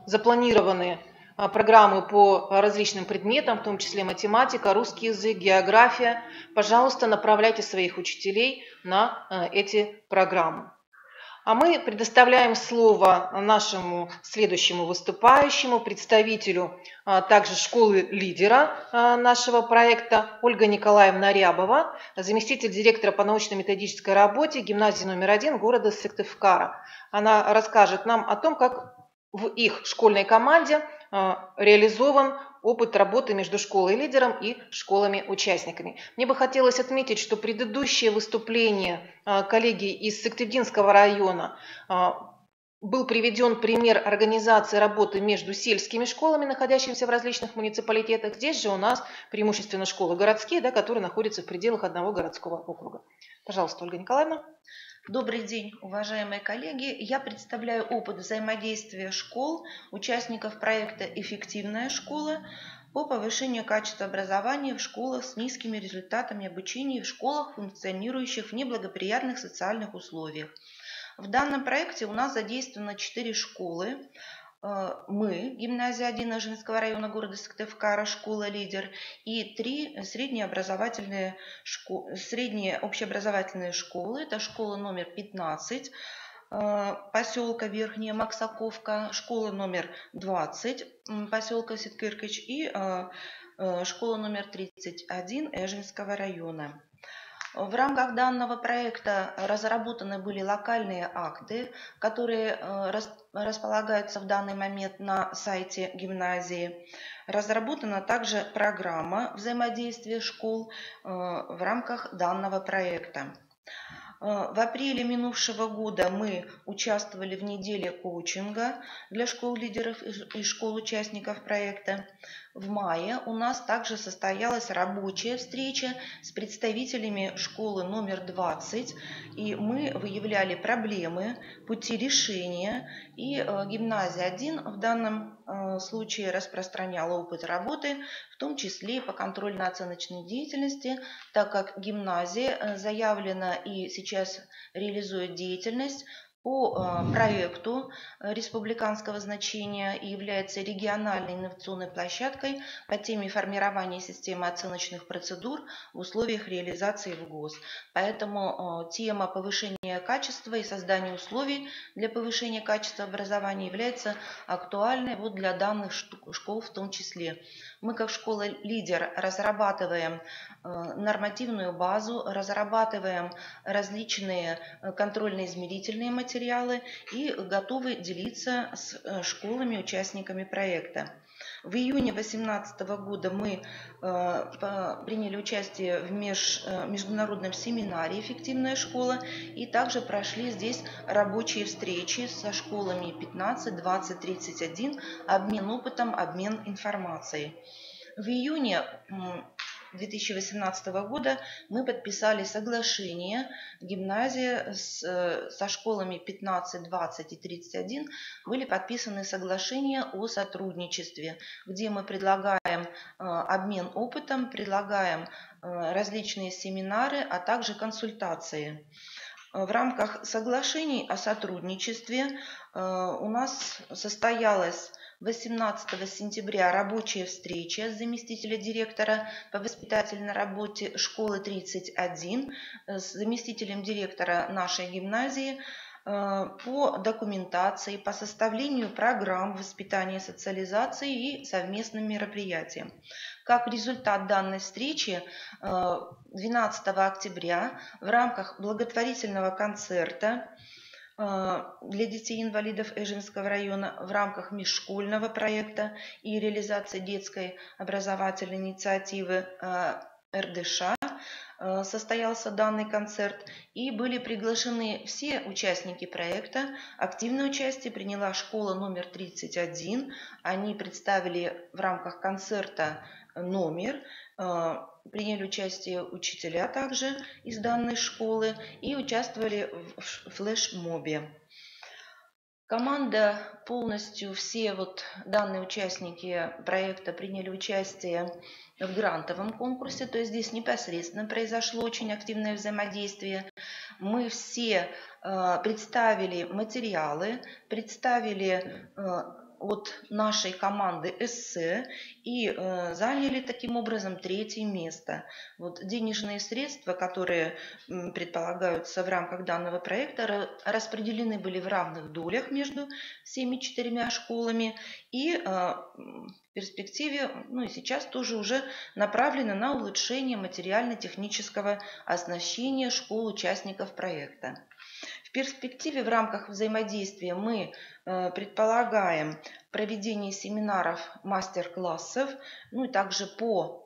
запланированы программы по различным предметам, в том числе математика, русский язык, география. Пожалуйста, направляйте своих учителей на эти программы. А мы предоставляем слово нашему следующему выступающему, представителю также школы-лидера нашего проекта Ольга Николаевна Рябова, заместитель директора по научно-методической работе гимназии номер 1 города Сыктывкара. Она расскажет нам о том, как в их школьной команде реализован опыт работы между школой-лидером и школами-участниками. Мне бы хотелось отметить, что предыдущее выступление коллеги из Сыктывдинского района был приведен пример организации работы между сельскими школами, находящимися в различных муниципалитетах. Здесь же у нас преимущественно школы городские, да, которые находятся в пределах одного городского округа. Пожалуйста, Ольга Николаевна. Добрый день, уважаемые коллеги. Я представляю опыт взаимодействия школ, участников проекта «Эффективная школа» по повышению качества образования в школах с низкими результатами обучения и в школах, функционирующих в неблагоприятных социальных условиях. В данном проекте у нас задействовано 4 школы. Мы, гимназия 1 Эжинского района города Сыктывкара, школа-лидер, и 3 средние общеобразовательные школы. Это школа номер 15 поселка Верхняя Максаковка, школа номер 20 поселка Ситкыркыч и школа номер 31 Эжинского района. В рамках данного проекта разработаны были локальные акты, которые располагаются в данный момент на сайте гимназии. Разработана также программа взаимодействия школ в рамках данного проекта. В апреле минувшего года мы участвовали в неделе коучинга для школ-лидеров и школ-участников проекта. В мае у нас также состоялась рабочая встреча с представителями школы номер 20, и мы выявляли проблемы, пути решения, и гимназия 1 в данном случае распространяла опыт работы, в том числе и по контрольно-оценочной деятельности, так как гимназия заявлена и сейчас реализует деятельность по проекту республиканского значения и является региональной инновационной площадкой по теме формирования системы оценочных процедур в условиях реализации в ГОС. Поэтому тема повышения качества и создания условий для повышения качества образования является актуальной вот для данных школ в том числе. Мы как школа-лидер разрабатываем нормативную базу, разрабатываем различные контрольно-измерительные материалы и готовы делиться с школами-участниками проекта. В июне 2018 года мы приняли участие в международном семинаре «Эффективная школа» и также прошли здесь рабочие встречи со школами 15, 20, 31, обмен опытом, обмен информацией. В июне 2018 года мы подписали соглашение гимназии со школами 15, 20 и 31. Были подписаны соглашения о сотрудничестве, где мы предлагаем обмен опытом, предлагаем различные семинары, а также консультации. В рамках соглашений о сотрудничестве у нас состоялось 18 сентября рабочая встреча с заместителем директора по воспитательной работе школы 31 с заместителем директора нашей гимназии по документации, по составлению программ воспитания и социализации и совместным мероприятиям. Как результат данной встречи 12 октября в рамках благотворительного концерта для детей-инвалидов Эжинского района в рамках межшкольного проекта и реализации детской образовательной инициативы РДШ состоялся данный концерт, и были приглашены все участники проекта. Активное участие приняла школа номер 31. Они представили в рамках концерта номер, приняли участие учителя также из данной школы и участвовали в флешмобе. Команда полностью, все данные участники проекта приняли участие в грантовом конкурсе, то есть здесь непосредственно произошло очень активное взаимодействие. Мы все представили материалы, представили от нашей команды эссе и заняли таким образом 3-е место. Денежные средства, которые предполагаются в рамках данного проекта, распределены были в равных долях между всеми 4 школами и в перспективе, и сейчас тоже уже направлены на улучшение материально-технического оснащения школ участников проекта. В перспективе в рамках взаимодействия мы предполагаем проведение семинаров, мастер-классов, и также по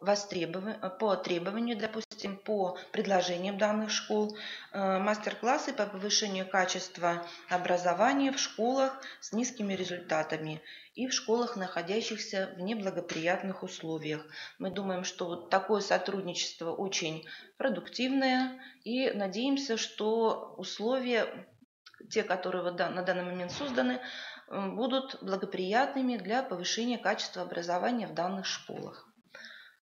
требованию, допустим, по предложениям данных школ, мастер-классы по повышению качества образования в школах с низкими результатами и в школах, находящихся в неблагоприятных условиях. Мы думаем, что такое сотрудничество очень продуктивное, и надеемся, что условия, те, которые на данный момент созданы, будут благоприятными для повышения качества образования в данных школах.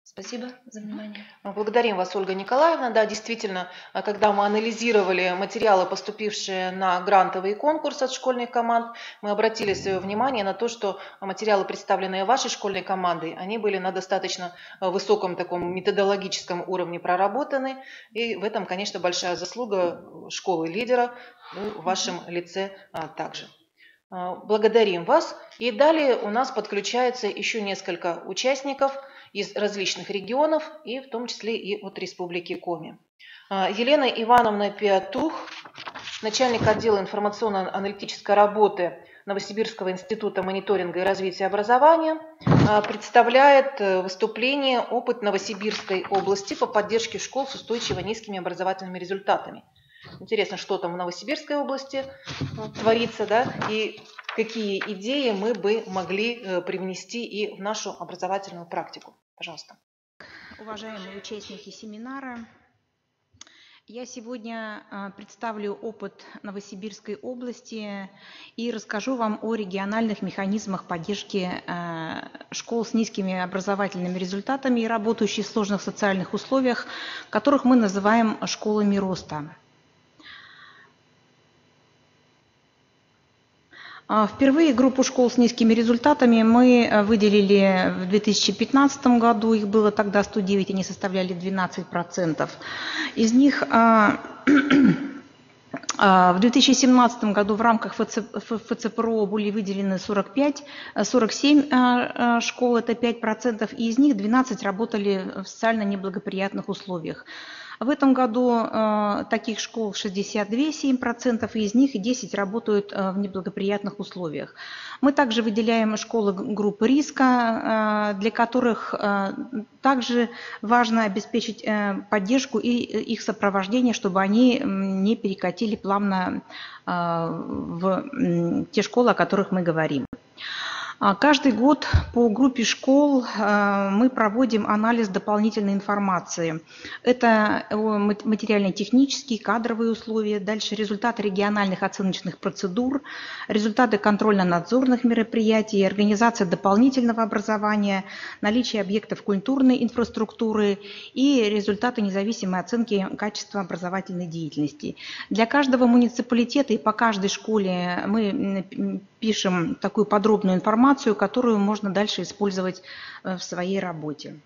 Спасибо за внимание. Благодарим вас, Ольга Николаевна. Да, действительно, когда мы анализировали материалы, поступившие на грантовый конкурс от школьных команд, мы обратили свое внимание на то, что материалы, представленные вашей школьной командой, они были на достаточно высоком таком методологическом уровне проработаны. И в этом, конечно, большая заслуга школы-лидера, в вашем лице также. Благодарим вас. И далее у нас подключается еще несколько участников из различных регионов, и в том числе и от Республики Коми. Елена Ивановна Пиатух, начальник отдела информационно-аналитической работы Новосибирского института мониторинга и развития образования, представляет выступление «Опыт Новосибирской области по поддержке школ с устойчиво низкими образовательными результатами». Интересно, что там в Новосибирской области творится, да, и какие идеи мы бы могли привнести и в нашу образовательную практику. Пожалуйста. Уважаемые участники семинара, я сегодня представлю опыт Новосибирской области и расскажу вам о региональных механизмах поддержки школ с низкими образовательными результатами и работающих в сложных социальных условиях, которых мы называем школами роста. Впервые группу школ с низкими результатами мы выделили в 2015 году. Их было тогда 109, они составляли 12%. Из них в 2017 году в рамках ФЦПРО были выделены 47 школ, это 5%, и из них 12 работали в социально неблагоприятных условиях. В этом году таких школ 62, 7%, и из них 10 работают в неблагоприятных условиях. Мы также выделяем школы группы риска, для которых также важно обеспечить поддержку и их сопровождение, чтобы они не перекатили плавно в те школы, о которых мы говорим. Каждый год по группе школ мы проводим анализ дополнительной информации. Это материально-технические, кадровые условия, дальше результаты региональных оценочных процедур, результаты контрольно-надзорных мероприятий, организация дополнительного образования, наличие объектов культурной инфраструктуры и результаты независимой оценки качества образовательной деятельности. Для каждого муниципалитета и по каждой школе мы пишем такую подробную информацию, информацию, которую можно дальше использовать в своей работе.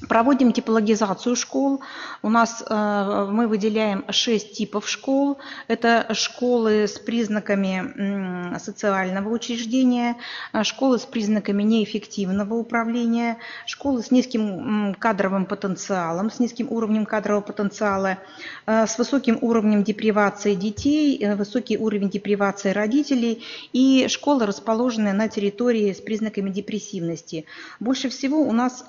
Проводим типологизацию школ. У нас мы выделяем 6 типов школ. Это школы с признаками социального учреждения, школы с признаками неэффективного управления, школы с низким кадровым потенциалом, с низким уровнем кадрового потенциала, с высоким уровнем депривации детей, высокий уровень депривации родителей и школы, расположенные на территории с признаками депрессивности. Больше всего у нас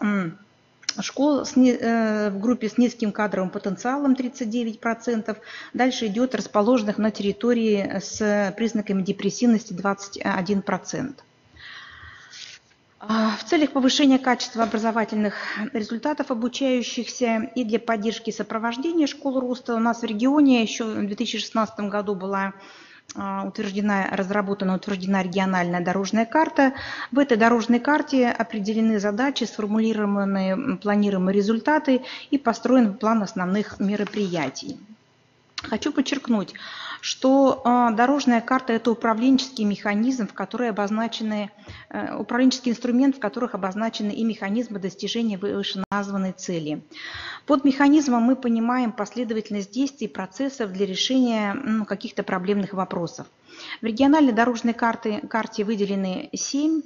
школ в группе с низким кадровым потенциалом 39%, дальше идет расположенных на территории с признаками депрессивности 21%. В целях повышения качества образовательных результатов обучающихся и для поддержки и сопровождения школ роста у нас в регионе еще в 2016 году была разработана региональная дорожная карта. В этой дорожной карте определены задачи, сформулированы планируемые результаты и построен план основных мероприятий. Хочу подчеркнуть, что дорожная карта – это управленческий механизм, управленческий инструмент, в которых обозначены и механизмы достижения вышеназванной цели. Под механизмом мы понимаем последовательность действий и процессов для решения каких-то проблемных вопросов. В региональной дорожной карте выделены 7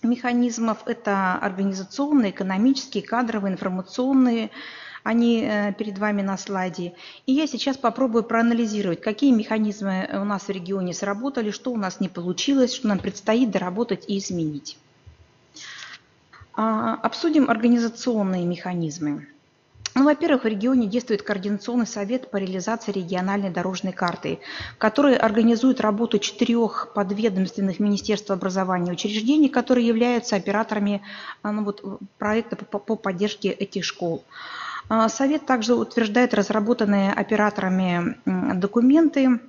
механизмов. Это организационные, экономические, кадровые, информационные. Они перед вами на слайде. И я сейчас попробую проанализировать, какие механизмы у нас в регионе сработали, что у нас не получилось, что нам предстоит доработать и изменить. Обсудим организационные механизмы. Во-первых, в регионе действует Координационный совет по реализации региональной дорожной карты, который организует работу 4 подведомственных Министерств образования учреждений, которые являются операторами проекта по поддержке этих школ. Совет также утверждает разработанные операторами документы,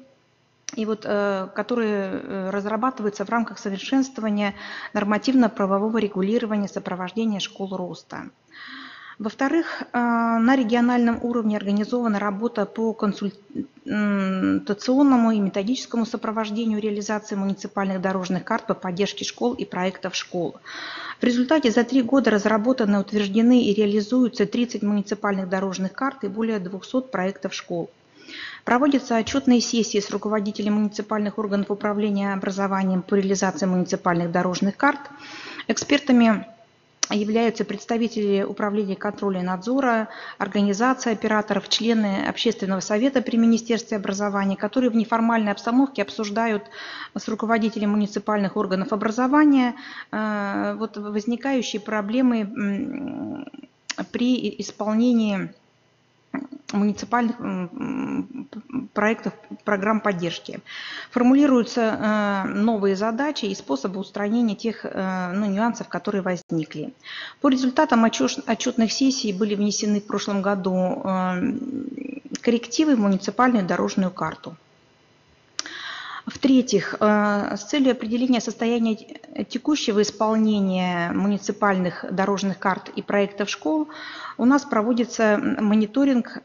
которые разрабатываются в рамках совершенствования нормативно-правового регулирования сопровождения школ роста. Во-вторых, на региональном уровне организована работа по консультационному и методическому сопровождению реализации муниципальных дорожных карт по поддержке школ и проектов школ. В результате за 3 года разработаны, утверждены и реализуются 30 муниципальных дорожных карт и более 200 проектов школ. Проводятся отчетные сессии с руководителями муниципальных органов управления образованием по реализации муниципальных дорожных карт. Экспертами являются представители управления контроля и надзора, организации операторов, члены общественного совета при Министерстве образования, которые в неформальной обстановке обсуждают с руководителями муниципальных органов образования возникающие проблемы при исполнении муниципальных проектов, программ поддержки. Формулируются новые задачи и способы устранения тех нюансов, которые возникли. По результатам отчетных сессий были внесены в прошлом году коррективы в муниципальную дорожную карту. В-третьих, с целью определения состояния текущего исполнения муниципальных дорожных карт и проектов школ у нас проводится мониторинг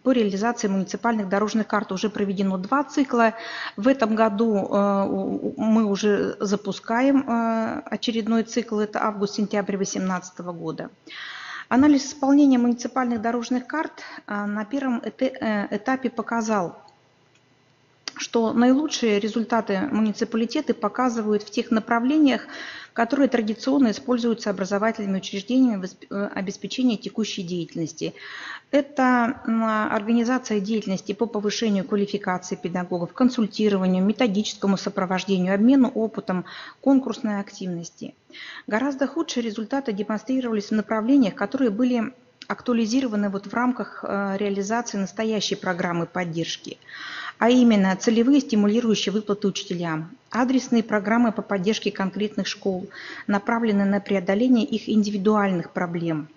по реализации муниципальных дорожных карт. Уже проведено 2 цикла. В этом году мы уже запускаем очередной цикл, это август-сентябрь 2018 года. Анализ исполнения муниципальных дорожных карт на первом этапе показал, что наилучшие результаты муниципалитеты показывают в тех направлениях, которые традиционно используются образовательными учреждениями в обеспечении текущей деятельности. Это организация деятельности по повышению квалификации педагогов, консультированию, методическому сопровождению, обмену опытом, конкурсной активности. Гораздо худшие результаты демонстрировались в направлениях, которые были актуализированы в рамках реализации настоящей программы поддержки, а именно целевые стимулирующие выплаты учителям, адресные программы по поддержке конкретных школ, направленные на преодоление их индивидуальных проблем,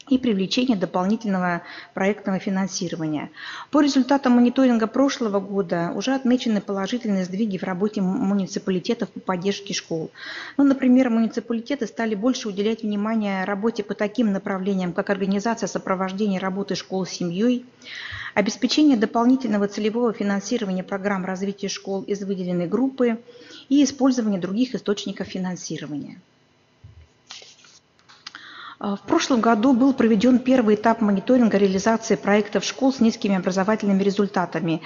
и привлечение дополнительного проектного финансирования. По результатам мониторинга прошлого года уже отмечены положительные сдвиги в работе муниципалитетов по поддержке школ. Ну, например, муниципалитеты стали больше уделять внимание работе по таким направлениям, как организация сопровождения работы школ с семьей, обеспечение дополнительного целевого финансирования программ развития школ из выделенной группы и использование других источников финансирования. В прошлом году был проведен первый этап мониторинга реализации проектов школ с низкими образовательными результатами.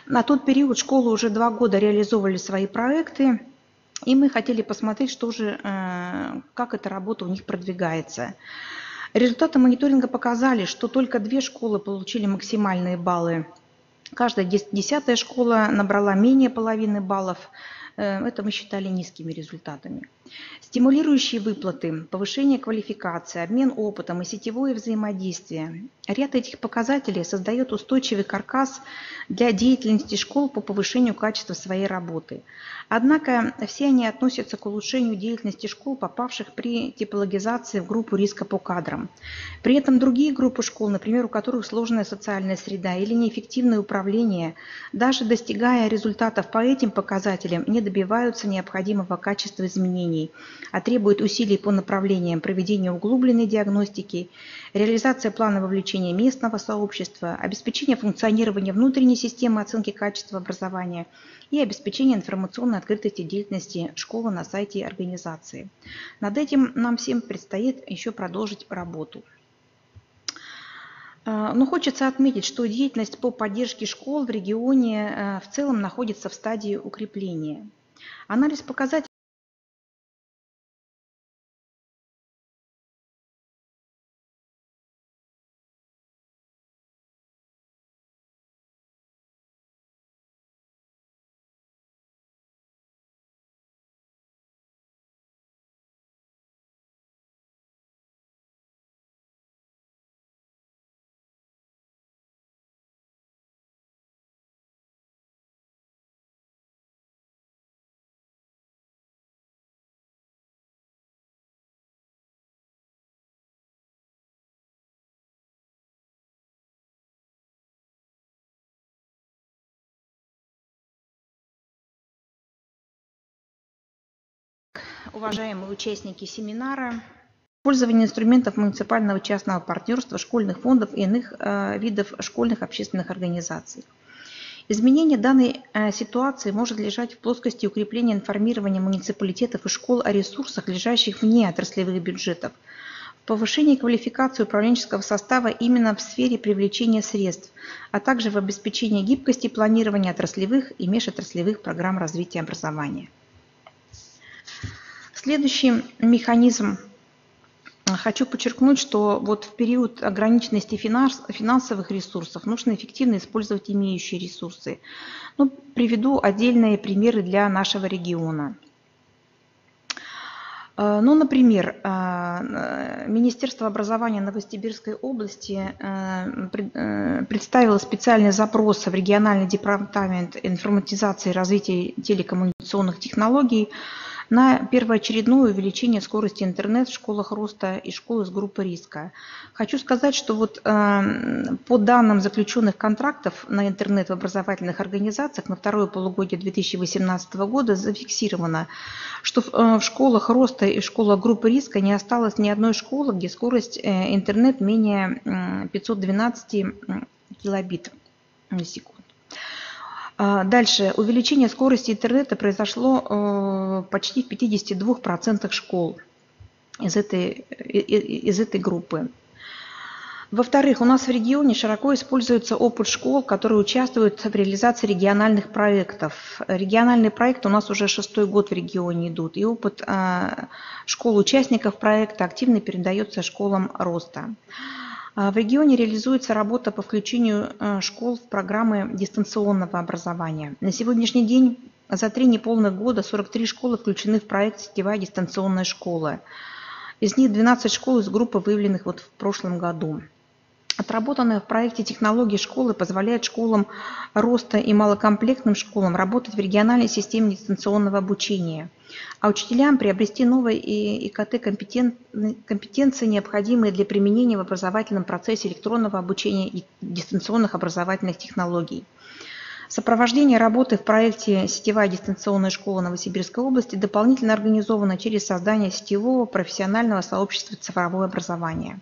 На тот период школы уже 2 года реализовывали свои проекты, и мы хотели посмотреть, как эта работа у них продвигается. Результаты мониторинга показали, что только 2 школы получили максимальные баллы. Каждая 10-я школа набрала менее половины баллов. Это мы считали низкими результатами. Стимулирующие выплаты, повышение квалификации, обмен опытом и сетевое взаимодействие. Ряд этих показателей создает устойчивый каркас для деятельности школ по повышению качества своей работы. Однако все они относятся к улучшению деятельности школ, попавших при типологизации в группу риска по кадрам. При этом другие группы школ, например, у которых сложная социальная среда или неэффективное управление, даже достигая результатов по этим показателям, не добиваются необходимого качества изменений, а требуют усилий по направлениям проведения углубленной диагностики, реализация плана вовлечения местного сообщества, обеспечения функционирования внутренней системы оценки качества образования и обеспечения информационной открытости деятельности школы на сайте организации. Над этим нам всем предстоит еще продолжить работу. Но хочется отметить, что деятельность по поддержке школ в регионе в целом находится в стадии укрепления. Анализ показателей уважаемые участники семинара, использование инструментов муниципального частного партнерства, школьных фондов и иных видов школьных общественных организаций. Изменение данной ситуации может лежать в плоскости укрепления информирования муниципалитетов и школ о ресурсах, лежащих вне отраслевых бюджетов, в повышении квалификации управленческого состава именно в сфере привлечения средств, а также в обеспечении гибкости планирования отраслевых и межотраслевых программ развития образования. Следующий механизм. Хочу подчеркнуть, что вот в период ограниченности финансовых ресурсов нужно эффективно использовать имеющие ресурсы. Ну, приведу отдельные примеры для нашего региона. Ну, например, Министерство образования Новосибирской области представило специальный запрос в региональный департамент информатизации и развития телекоммуникационных технологий на первоочередное увеличение скорости интернет в школах роста и школы с группы риска. Хочу сказать, что вот по данным заключенных контрактов на интернет в образовательных организациях на второе полугодие 2018 года зафиксировано, что в школах роста и школах группы риска не осталось ни одной школы, где скорость интернет менее 512 килобит в секунду. Дальше. Увеличение скорости интернета произошло почти в 52% школ из этой группы. Во-вторых, у нас в регионе широко используется опыт школ, которые участвуют в реализации региональных проектов. Региональные проекты у нас уже 6-й год в регионе идут, и опыт школ-участников проекта активно передается школам роста. В регионе реализуется работа по включению школ в программы дистанционного образования. На сегодняшний день за 3 неполных года 43 школы включены в проект «Сетевая дистанционная школа». Из них 12 школ из группы, выявленных вот в прошлом году. Отработанные в проекте технологии школы позволяют школам роста и малокомплектным школам работать в региональной системе дистанционного обучения, а учителям приобрести новые ИКТ-компетенции, необходимые для применения в образовательном процессе электронного обучения и дистанционных образовательных технологий. Сопровождение работы в проекте «Сетевая дистанционная школа Новосибирской области» дополнительно организовано через создание сетевого профессионального сообщества «Цифровое образование».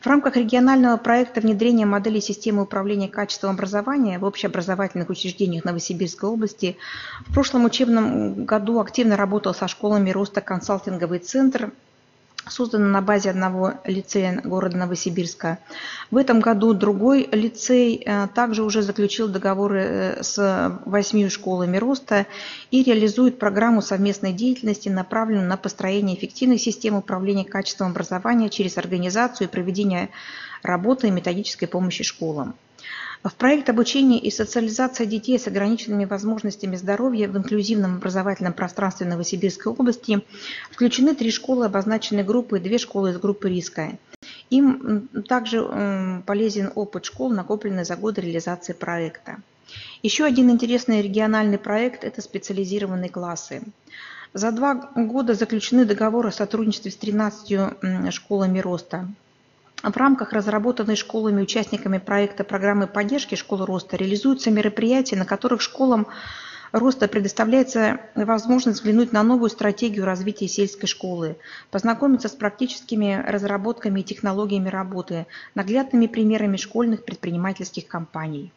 В рамках регионального проекта внедрения модели системы управления качеством образования в общеобразовательных учреждениях Новосибирской области в прошлом учебном году активно работал со школами роста консалтинговый центр, созданный на базе одного лицея города Новосибирска. В этом году другой лицей также уже заключил договоры с 8 школами роста и реализует программу совместной деятельности, направленную на построение эффективной системы управления качеством образования через организацию и проведение работы и методической помощи школам. В проект обучения и социализации детей с ограниченными возможностями здоровья в инклюзивном образовательном пространстве Новосибирской области включены 3 школы обозначенной группы и 2 школы из группы риска. Им также полезен опыт школ, накопленный за годы реализации проекта. Еще один интересный региональный проект – это специализированные классы. За 2 года заключены договоры о сотрудничестве с 13 школами роста. В рамках разработанной школами-участниками проекта программы поддержки школы роста реализуются мероприятия, на которых школам роста предоставляется возможность взглянуть на новую стратегию развития сельской школы, познакомиться с практическими разработками и технологиями работы, наглядными примерами школьных предпринимательских компаний.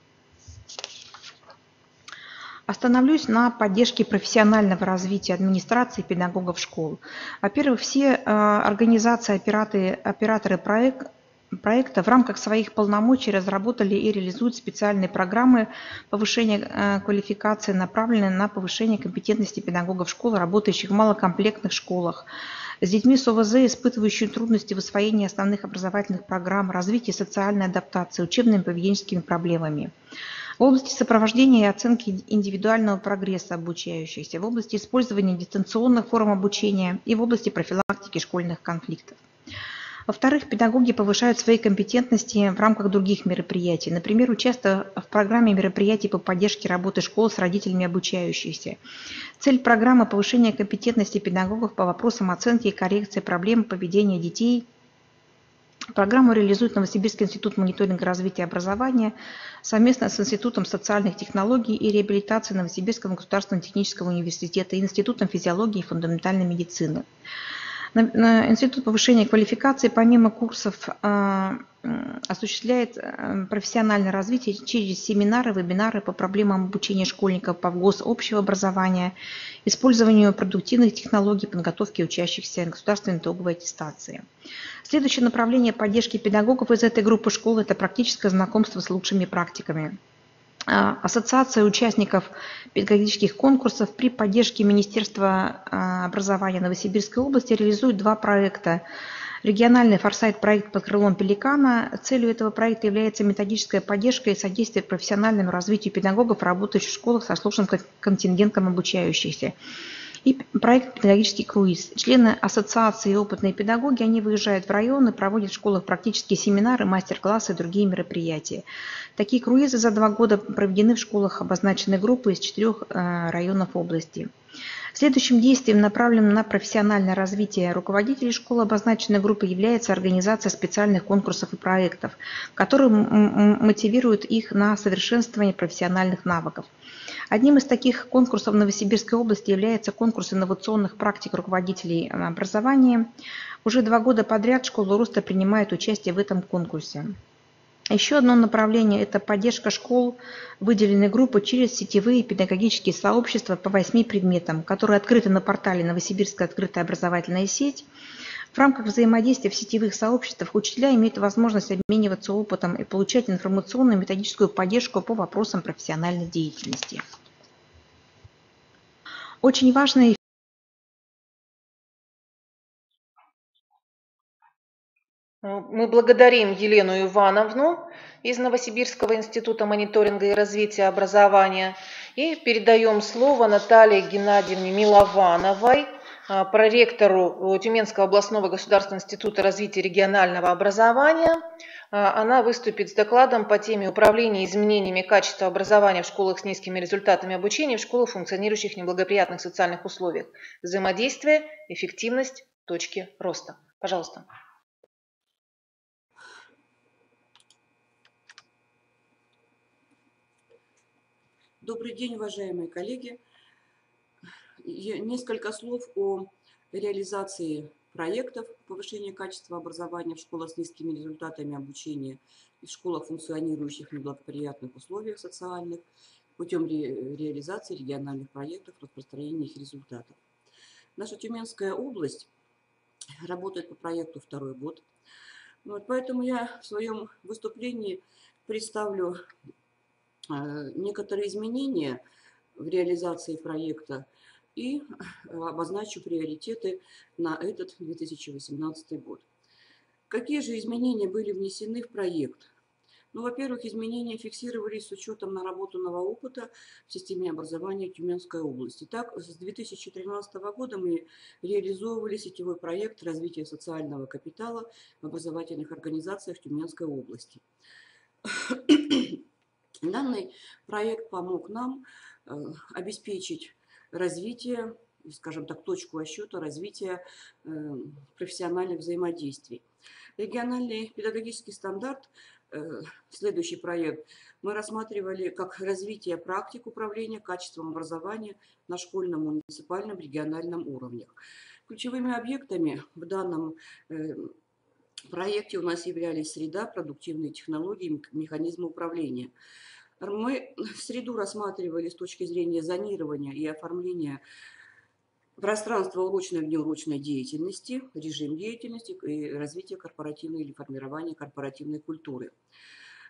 Остановлюсь на поддержке профессионального развития администрации и педагогов школ. Во-первых, все организации, операторы проекта в рамках своих полномочий разработали и реализуют специальные программы повышения квалификации, направленные на повышение компетентности педагогов школ, работающих в малокомплектных школах, с детьми с ОВЗ, испытывающими трудности в освоении основных образовательных программ, развитии социальной адаптации, учебными и поведенческими проблемами. В области сопровождения и оценки индивидуального прогресса обучающихся, в области использования дистанционных форм обучения и в области профилактики школьных конфликтов. Во-вторых, педагоги повышают свои компетентности в рамках других мероприятий, например, участвуя в программе мероприятий по поддержке работы школ с родителями обучающихся. Цель программы – повышение компетентности педагогов по вопросам оценки и коррекции проблем поведения детей. Программу реализует Новосибирский институт мониторинга развития образования совместно с Институтом социальных технологий и реабилитации Новосибирского государственного технического университета и Институтом физиологии и фундаментальной медицины. Институт повышения квалификации помимо курсов осуществляет профессиональное развитие через семинары, вебинары по проблемам обучения школьников по ВГОС общего образования, использованию продуктивных технологий подготовки учащихся государственной итоговой аттестации. Следующее направление поддержки педагогов из этой группы школ – это практическое знакомство с лучшими практиками. Ассоциация участников педагогических конкурсов при поддержке Министерства образования Новосибирской области реализует 2 проекта. Региональный форсайт-проект под крылом Пеликана. Целью этого проекта является методическая поддержка и содействие профессиональному развитию педагогов, работающих в школах со сложным контингентом обучающихся. И проект «Педагогический круиз». Члены ассоциации и опытные педагоги, они выезжают в районы, проводят в школах практические семинары, мастер-классы и другие мероприятия. Такие круизы за 2 года проведены в школах обозначенной группы из 4 районов области. Следующим действием, направленным на профессиональное развитие руководителей школ обозначенной группы, является организация специальных конкурсов и проектов, которые мотивируют их на совершенствование профессиональных навыков. Одним из таких конкурсов в Новосибирской области является конкурс инновационных практик руководителей образования. Уже 2 года подряд школа роста принимает участие в этом конкурсе. Еще одно направление – это поддержка школ, выделенной группы через сетевые педагогические сообщества по 8 предметам, которые открыты на портале «Новосибирская открытая образовательная сеть». В рамках взаимодействия в сетевых сообществах учителя имеют возможность обмениваться опытом и получать информационную и методическую поддержку по вопросам профессиональной деятельности. Очень важный. Мы благодарим Елену Ивановну из Новосибирского института мониторинга и развития образования и передаем слово Наталье Геннадьевне Миловановой, проректору Тюменского областного государственного института развития регионального образования. Она выступит с докладом по теме управления изменениями качества образования в школах с низкими результатами обучения, в школах, функционирующих в неблагоприятных социальных условиях. Взаимодействие, эффективность, точки роста. Пожалуйста. Добрый день, уважаемые коллеги. Несколько слов о реализации проектов повышения качества образования в школах с низкими результатами обучения и в школах, функционирующих в неблагоприятных условиях социальных, путем реализации региональных проектов, распространения их результатов. Наша Тюменская область работает по проекту второй год. Поэтому я в своем выступлении представлю некоторые изменения в реализации проекта и обозначу приоритеты на этот 2018 год. Какие же изменения были внесены в проект? Во-первых, изменения фиксировались с учетом наработанного опыта в системе образования Тюменской области. Так, с 2013 года мы реализовывали сетевой проект развития социального капитала в образовательных организациях Тюменской области. Данный проект помог нам обеспечить развитие, скажем так, точку отсчета развития профессиональных взаимодействий. Региональный педагогический стандарт, следующий проект, мы рассматривали как развитие практик управления качеством образования на школьном, муниципальном, региональном уровнях. Ключевыми объектами в данном проекте у нас являлись среда, продуктивные технологии, механизмы управления. Мы среду рассматривали с точки зрения зонирования и оформления пространства урочной и внеурочной деятельности, режим деятельности и развития корпоративной или формирования корпоративной культуры.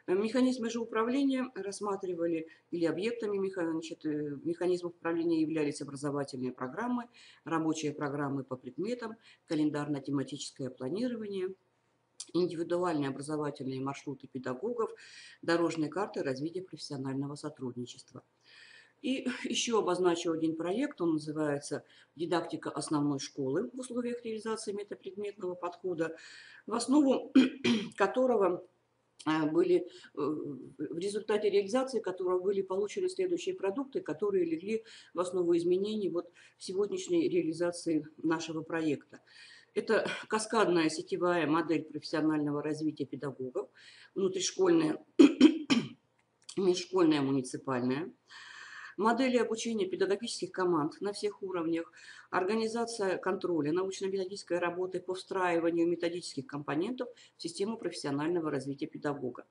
Механизмы же управления рассматривали или объектами механизмов управления являлись образовательные программы, рабочие программы по предметам, календарно-тематическое планирование, индивидуальные образовательные маршруты педагогов, дорожные карты развития профессионального сотрудничества. И еще обозначу один проект, он называется «Дидактика основной школы в условиях реализации метапредметного подхода», в основу которого были, в результате реализации которого были получены следующие продукты, которые легли в основу изменений в сегодняшней реализации нашего проекта. Это каскадная сетевая модель профессионального развития педагогов, внутришкольная, межшкольная, муниципальная, модели обучения педагогических команд на всех уровнях, организация контроля научно-методической работы по встраиванию методических компонентов в систему профессионального развития педагога.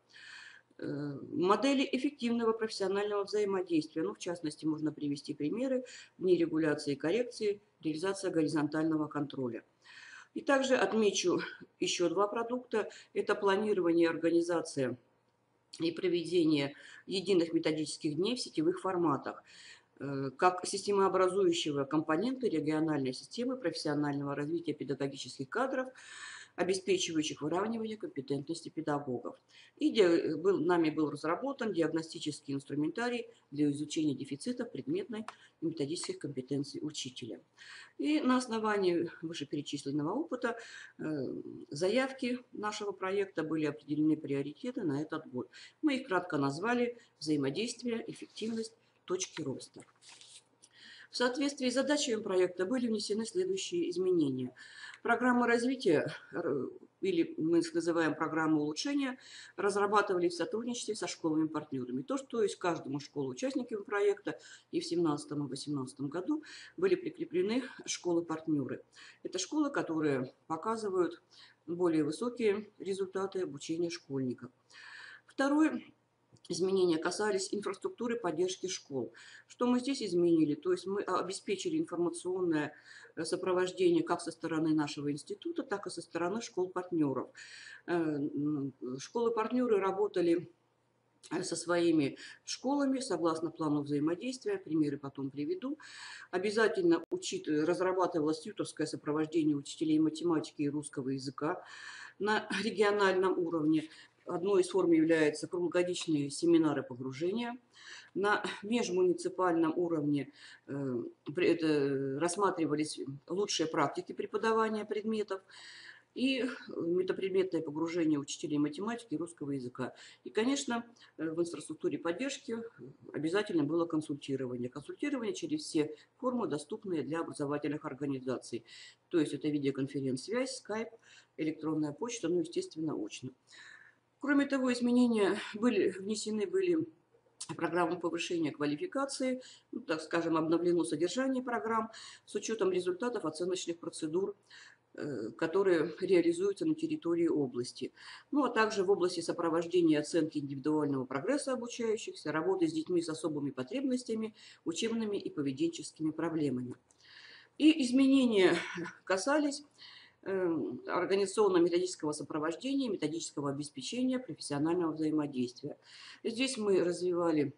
Модели эффективного профессионального взаимодействия, в частности, можно привести примеры вне регуляции и коррекции, реализация горизонтального контроля. И также отмечу еще два продукта. Это планирование и организация и проведение единых методических дней в сетевых форматах, как системообразующего компонента региональной системы профессионального развития педагогических кадров, обеспечивающих выравнивание компетентности педагогов. И нами был разработан диагностический инструментарий для изучения дефицитов предметной и методических компетенций учителя. И на основании вышеперечисленного опыта заявки нашего проекта были определены приоритеты на этот год. Мы их кратко назвали «Взаимодействие, эффективность, точки роста». В соответствии с задачами проекта были внесены следующие изменения. Программы развития, или мы их называем программы улучшения, разрабатывали в сотрудничестве со школами-партнерами. То есть каждому школу-участникам проекта и в 2017 и 2018 году были прикреплены школы-партнеры. Это школы, которые показывают более высокие результаты обучения школьников. Второе. Изменения касались инфраструктуры поддержки школ. Что мы здесь изменили? То есть мы обеспечили информационное сопровождение как со стороны нашего института, так и со стороны школ-партнеров. Школы-партнеры работали со своими школами согласно плану взаимодействия. Примеры потом приведу. Обязательно разрабатывалось тьюторское сопровождение учителей математики и русского языка на региональном уровне. Одной из форм являются круглогодичные семинары погружения. На межмуниципальном уровне рассматривались лучшие практики преподавания предметов и метапредметное погружение учителей математики и русского языка. И, конечно, в инфраструктуре поддержки обязательно было консультирование. Консультирование через все формы, доступные для образовательных организаций. То есть это видеоконференц-связь, скайп, электронная почта, ну, естественно, очно. Кроме того, изменения внесены были в программу повышения квалификации, ну, так скажем, обновлено содержание программ с учетом результатов оценочных процедур, которые реализуются на территории области. Ну, а также в области сопровождения и оценки индивидуального прогресса обучающихся, работы с детьми с особыми потребностями, учебными и поведенческими проблемами. И изменения касались организационно-методического сопровождения, методического обеспечения, профессионального взаимодействия. Здесь мы развивали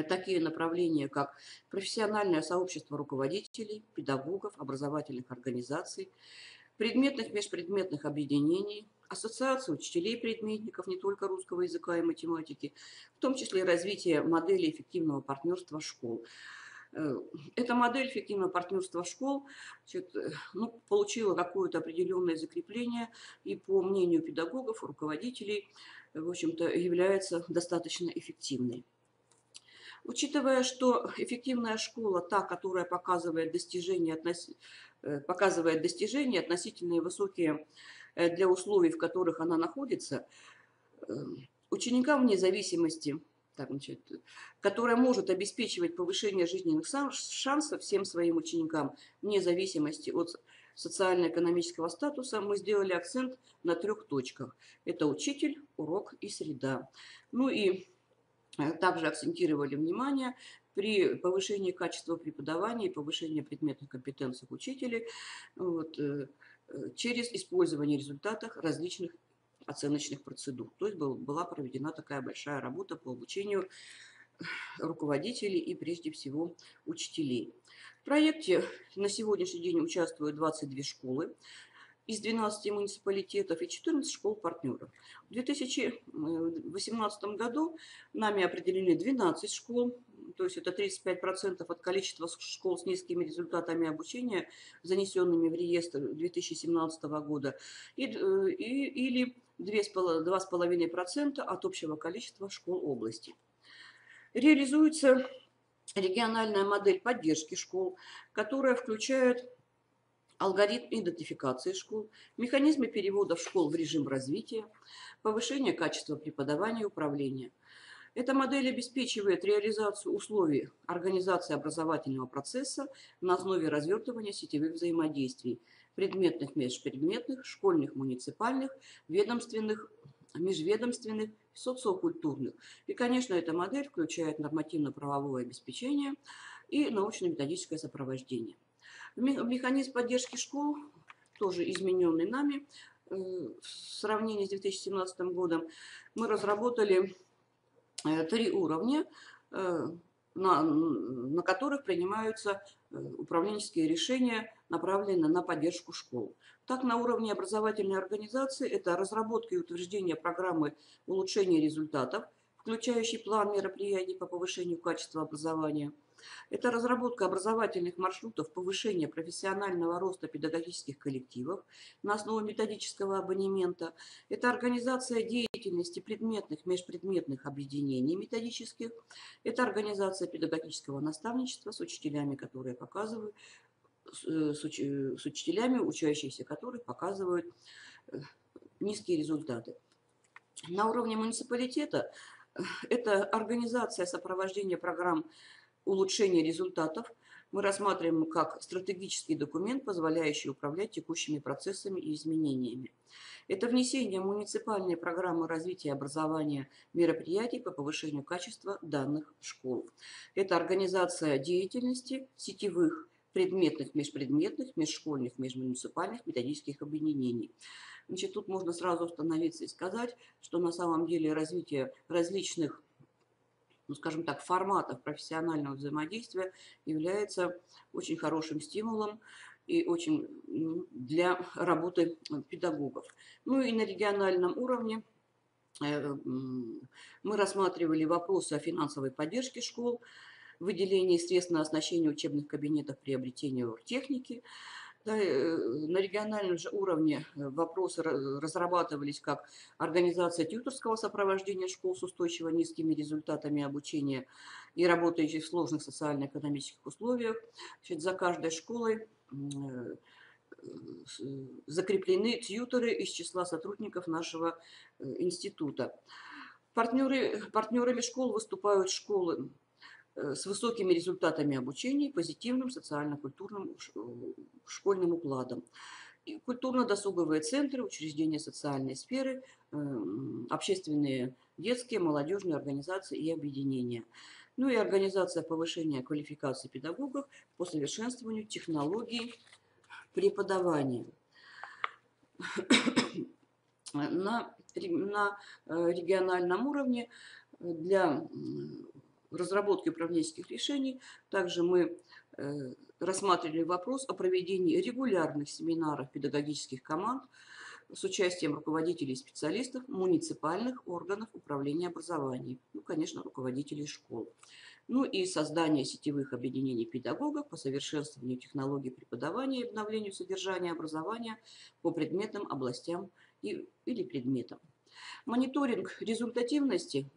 такие направления, как профессиональное сообщество руководителей, педагогов, образовательных организаций, предметных межпредметных объединений, ассоциации учителей-предметников не только русского языка и математики, в том числе и развитие модели эффективного партнерства школ. Эта модель эффективного партнерства школ получила какое-то определенное закрепление и, по мнению педагогов, руководителей, в общем-то, является достаточно эффективной. Учитывая, что эффективная школа, та, которая показывает достижения относительно высокие для условий, в которых она находится, ученикам вне зависимости, которая может обеспечивать повышение жизненных шансов всем своим ученикам, вне зависимости от социально-экономического статуса, мы сделали акцент на 3 точках. Это учитель, урок и среда. Ну и также акцентировали внимание при повышении качества преподавания и повышении предметных компетенций учителей через использование результатов различных оценочных процедур. То есть была проведена такая большая работа по обучению руководителей и прежде всего учителей. В проекте на сегодняшний день участвуют 22 школы из 12 муниципалитетов и 14 школ-партнеров. В 2018 году нами определены 12 школ, то есть это 35% от количества школ с низкими результатами обучения, занесенными в реестр 2017 года, или 2,5% от общего количества школ области. Реализуется региональная модель поддержки школ, которая включает алгоритм идентификации школ, механизмы перевода школ в режим развития, повышение качества преподавания и управления. Эта модель обеспечивает реализацию условий организации образовательного процесса на основе развертывания сетевых взаимодействий предметных, межпредметных, школьных, муниципальных, ведомственных, межведомственных, социокультурных. И, конечно, эта модель включает нормативно-правовое обеспечение и научно-методическое сопровождение. Механизм поддержки школ, тоже измененный нами в сравнении с 2017 годом, мы разработали 3 уровня, на которых принимаются управленческие решения, направленные на поддержку школ. Так, на уровне образовательной организации это разработка и утверждение программы улучшения результатов, включающий план мероприятий по повышению качества образования. Это разработка образовательных маршрутов повышения профессионального роста педагогических коллективов на основе методического абонемента. Это организация деятельности предметных, межпредметных объединений методических. Это организация педагогического наставничества с учителями, которые показывают, с учителями, учащиеся которых показывают низкие результаты. На уровне муниципалитета это организация сопровождения программ улучшения результатов. Мы рассматриваем как стратегический документ, позволяющий управлять текущими процессами и изменениями. Это внесение в муниципальные программы развития образования мероприятий по повышению качества данных школ. Это организация деятельности сетевых предметных, межпредметных, межшкольных, межмуниципальных методических объединений. Значит, тут можно сразу остановиться и сказать, что на самом деле развитие различных, ну, скажем так, форматов профессионального взаимодействия является очень хорошим стимулом и очень для работы педагогов. Ну и на региональном уровне Мы рассматривали вопросы о финансовой поддержке школ, выделении средств на оснащение учебных кабинетов, приобретение оргтехники. Да, на региональном же уровне вопросы разрабатывались как организация тьюторского сопровождения школ с устойчиво низкими результатами обучения и работающих в сложных социально-экономических условиях. Значит, за каждой школой закреплены тьюторы из числа сотрудников нашего института. Партнерами школ выступают школы с высокими результатами обучения и позитивным социально-культурным школьным укладом. Культурно-досуговые центры, учреждения социальной сферы, общественные детские, молодежные организации и объединения. Ну и организация повышения квалификации педагогов по совершенствованию технологий преподавания. На региональном уровне для разработки управленческих решений также мы рассматривали вопрос о проведении регулярных семинаров педагогических команд с участием руководителей и специалистов муниципальных органов управления образованием, ну, конечно, руководителей школ. Ну и создание сетевых объединений педагогов по совершенствованию технологий преподавания и обновлению содержания образования по предметным областям или предметам. Мониторинг результативности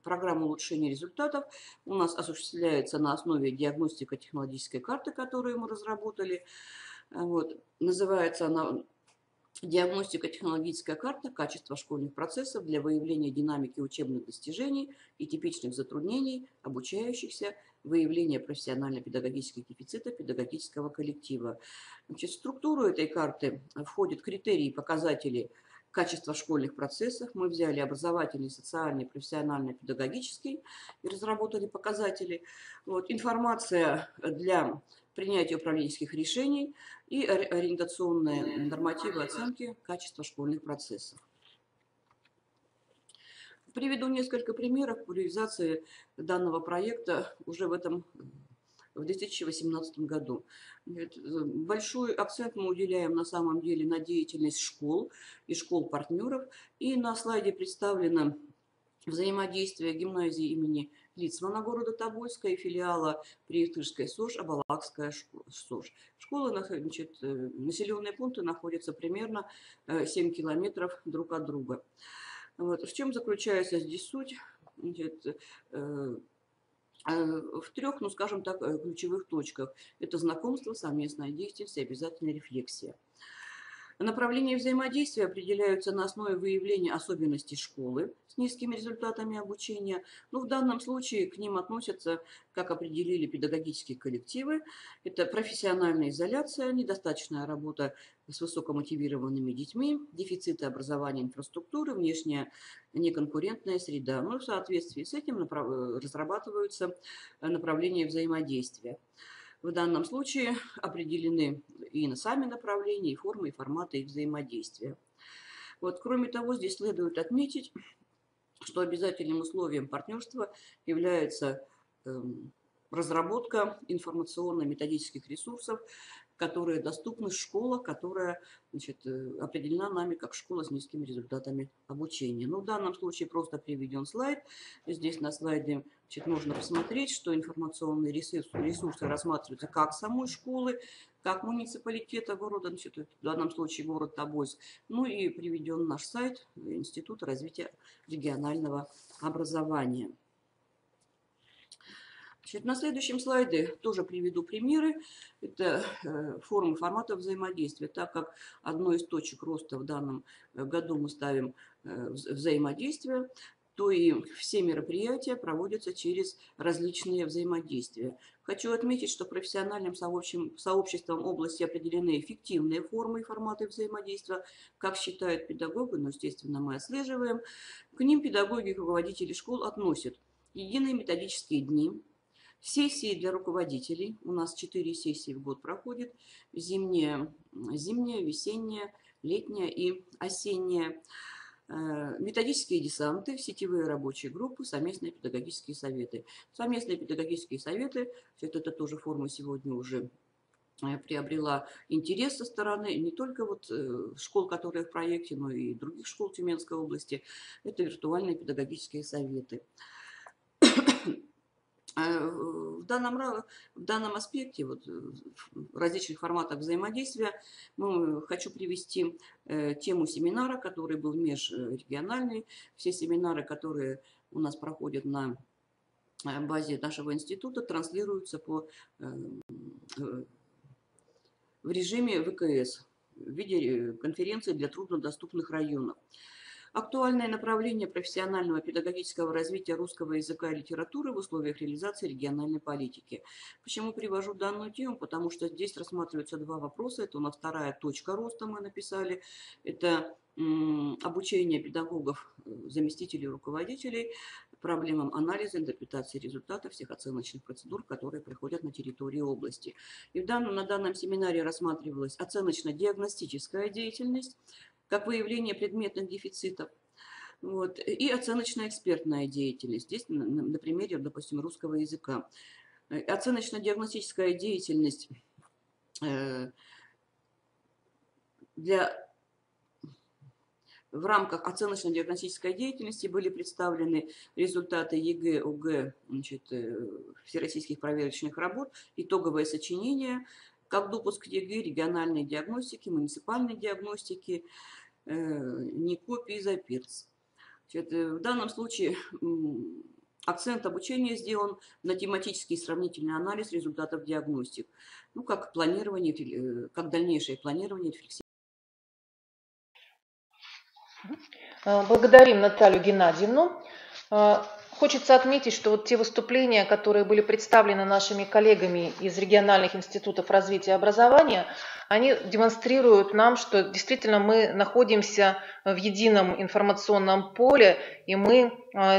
программы улучшения результатов у нас осуществляется на основе диагностико-технологической карты, которую мы разработали. Вот. Называется она «Диагностико-технологическая карта качества школьных процессов для выявления динамики учебных достижений и типичных затруднений обучающихся, выявления профессионально-педагогических дефицитов педагогического коллектива». Значит, в структуру этой карты входят критерии и показатели качества школьных процессов. Мы взяли образовательный, социальный, профессиональный, педагогический и разработали показатели. Вот. Информация для принятия управленческих решений и ориентационные нормативы оценки качества школьных процессов. Приведу несколько примеров по реализации данного проекта уже в 2018 году. Большой акцент мы уделяем на самом деле на деятельность школ и школ-партнеров. И на слайде представлено взаимодействие гимназии имени Лицмана города Тобольска и филиала Прииртышской СОЖ, Абалакская СОЖ. Школы, значит, населенные пункты находятся примерно 7 километров друг от друга. Вот. В чем заключается здесь суть? Значит, в трех, ну скажем так, ключевых точках. Это знакомство, совместная деятельность и обязательная рефлексия. Направления взаимодействия определяются на основе выявления особенностей школы с низкими результатами обучения. Но в данном случае к ним относятся, как определили педагогические коллективы, это профессиональная изоляция, недостаточная работа с высокомотивированными детьми, дефициты образования инфраструктуры, внешняя неконкурентная среда. Ну, в соответствии с этим разрабатываются направления взаимодействия. В данном случае определены и сами направления, и формы, и форматы их взаимодействия. Вот, кроме того, здесь следует отметить, что обязательным условием партнерства является разработка информационно-методических ресурсов, которые доступны в школах, которая, значит, определена нами как школа с низкими результатами обучения. Но в данном случае просто приведен слайд. Здесь на слайде, значит, можно посмотреть, что информационные ресурсы рассматриваются как самой школы, как муниципалитета города, значит, в данном случае город Тобольск. Ну и приведен наш сайт Института развития регионального образования. Значит, на следующем слайде тоже приведу примеры. Это формы формата взаимодействия. Так как одной из точек роста в данном году мы ставим взаимодействие, то и все мероприятия проводятся через различные взаимодействия. Хочу отметить, что профессиональным сообществом области определены эффективные формы и форматы взаимодействия, как считают педагоги, но, естественно, мы отслеживаем. К ним педагоги и руководители школ относят единые методические дни, сессии для руководителей. У нас 4 сессии в год проходят. Зимняя, весенняя, летняя и осенняя. Методические десанты, сетевые рабочие группы, совместные педагогические советы. Совместные педагогические советы, это тоже форма сегодня уже приобрела интерес со стороны не только вот школ, которые в проекте, но и других школ Тюменской области. Это виртуальные педагогические советы. В данном аспекте, вот, в различных форматах взаимодействия, хочу привести тему семинара, который был межрегиональный. Все семинары, которые у нас проходят на базе нашего института, транслируются в режиме ВКС, в виде конференции для труднодоступных районов. Актуальное направление профессионального педагогического развития русского языка и литературы в условиях реализации региональной политики. Почему привожу данную тему? Потому что здесь рассматриваются два вопроса. Это у нас вторая точка роста, мы написали. Это обучение педагогов, заместителей, руководителей проблемам анализа, интерпретации результатов всех оценочных процедур, которые проходят на территории области. И на данном семинаре рассматривалась оценочно-диагностическая деятельность, как выявление предметных дефицитов, вот, и оценочно-экспертная деятельность. Здесь на примере, допустим, русского языка. Оценочно-диагностическая деятельность в рамках оценочно-диагностической деятельности были представлены результаты ЕГЭ, ОГЭ, всероссийских проверочных работ, итоговое сочинение, как допуск к ЕГЭ, региональной диагностики, муниципальной диагностики, НИКОП и ЗАПИРЦ. В данном случае акцент обучения сделан на тематический сравнительный анализ результатов диагностик, как планирование, как дальнейшее планирование. Благодарим Наталью Геннадьевну. Хочется отметить, что вот те выступления, которые были представлены нашими коллегами из региональных институтов развития образования, они демонстрируют нам, что действительно мы находимся в едином информационном поле, и мы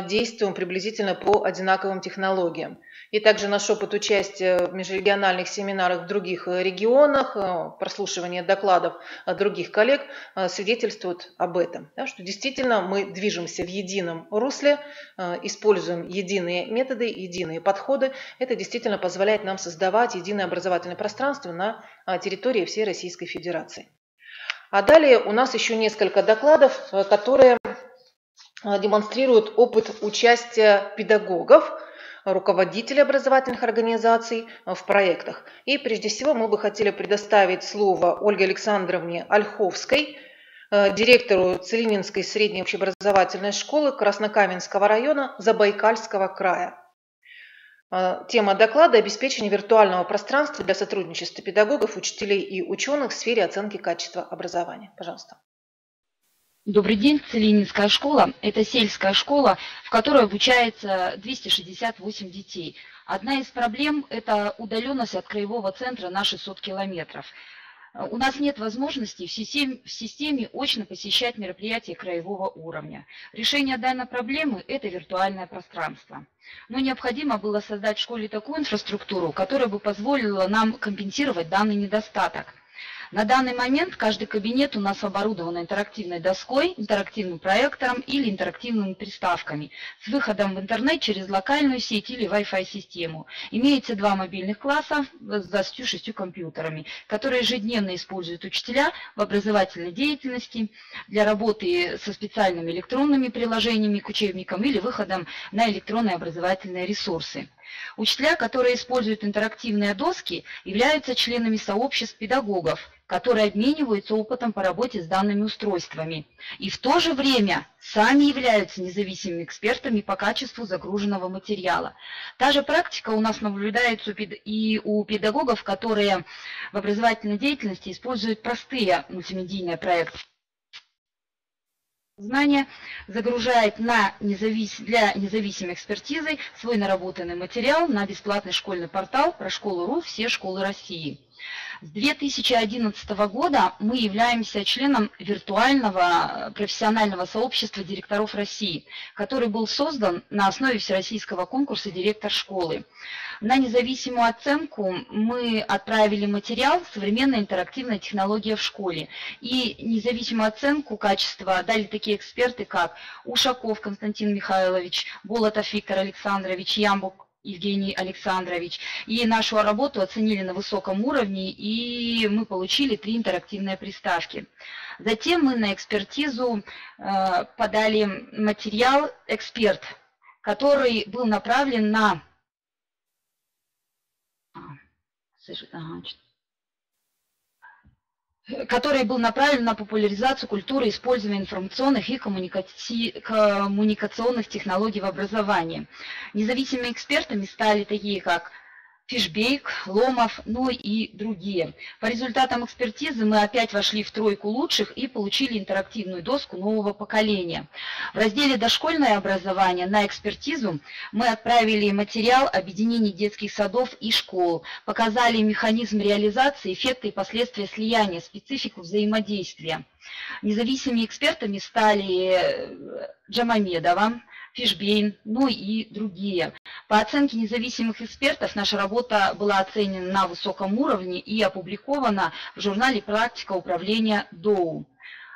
действуем приблизительно по одинаковым технологиям. И также наш опыт участия в межрегиональных семинарах в других регионах, прослушивание докладов других коллег свидетельствует об этом, да, что действительно мы движемся в едином русле, используем единые методы, единые подходы. Это действительно позволяет нам создавать единое образовательное пространство на территории всей Российской Федерации. А далее у нас еще несколько докладов, которые демонстрируют опыт участия педагогов, руководителей образовательных организаций в проектах. И прежде всего мы бы хотели предоставить слово Ольге Александровне Ольховской, директору Целининской средней общеобразовательной школы Краснокаменского района Забайкальского края. Тема доклада – обеспечение виртуального пространства для сотрудничества педагогов, учителей и ученых в сфере оценки качества образования. Пожалуйста. Добрый день. Целининская школа – это сельская школа, в которой обучается 268 детей. Одна из проблем – это удаленность от краевого центра на 600 километров. У нас нет возможности в системе очно посещать мероприятия краевого уровня. Решение данной проблемы – это виртуальное пространство. Но необходимо было создать в школе такую инфраструктуру, которая бы позволила нам компенсировать данный недостаток. На данный момент каждый кабинет у нас оборудован интерактивной доской, интерактивным проектором или интерактивными приставками с выходом в интернет через локальную сеть или Wi-Fi систему. Имеется 2 мобильных класса с 26 компьютерами, которые ежедневно используют учителя в образовательной деятельности для работы со специальными электронными приложениями к учебникам или выходом на электронные образовательные ресурсы. Учителя, которые используют интерактивные доски, являются членами сообществ педагогов, которые обмениваются опытом по работе с данными устройствами и в то же время сами являются независимыми экспертами по качеству загруженного материала. Та же практика у нас наблюдается и у педагогов, которые в образовательной деятельности используют простые мультимедийные проекты. Знания загружает для независимой экспертизы свой наработанный материал на бесплатный школьный портал ProShkola.ru «Все школы России». С 2011 года мы являемся членом виртуального профессионального сообщества директоров России, который был создан на основе всероссийского конкурса «Директор школы». На независимую оценку мы отправили материал «Современная интерактивная технология в школе». И независимую оценку качества дали такие эксперты, как Ушаков Константин Михайлович, Болотов Виктор Александрович, Евгений Александрович. И нашу работу оценили на высоком уровне, и мы получили 3 интерактивные приставки. Затем мы на экспертизу подали материал «Эксперт», который был направлен на... популяризацию культуры использования информационных и коммуникационных технологий в образовании. Независимыми экспертами стали такие, как Фишбейк, Ломов, ну и другие. По результатам экспертизы мы опять вошли в 3 лучших и получили интерактивную доску нового поколения. В разделе «Дошкольное образование» на экспертизу мы отправили материал объединений детских садов и школ, показали механизм реализации, эффекты и последствия слияния, специфику взаимодействия. Независимыми экспертами стали Джамамедова, Фишбейн, ну и другие. По оценке независимых экспертов наша работа была оценена на высоком уровне и опубликована в журнале «Практика управления ДОУ».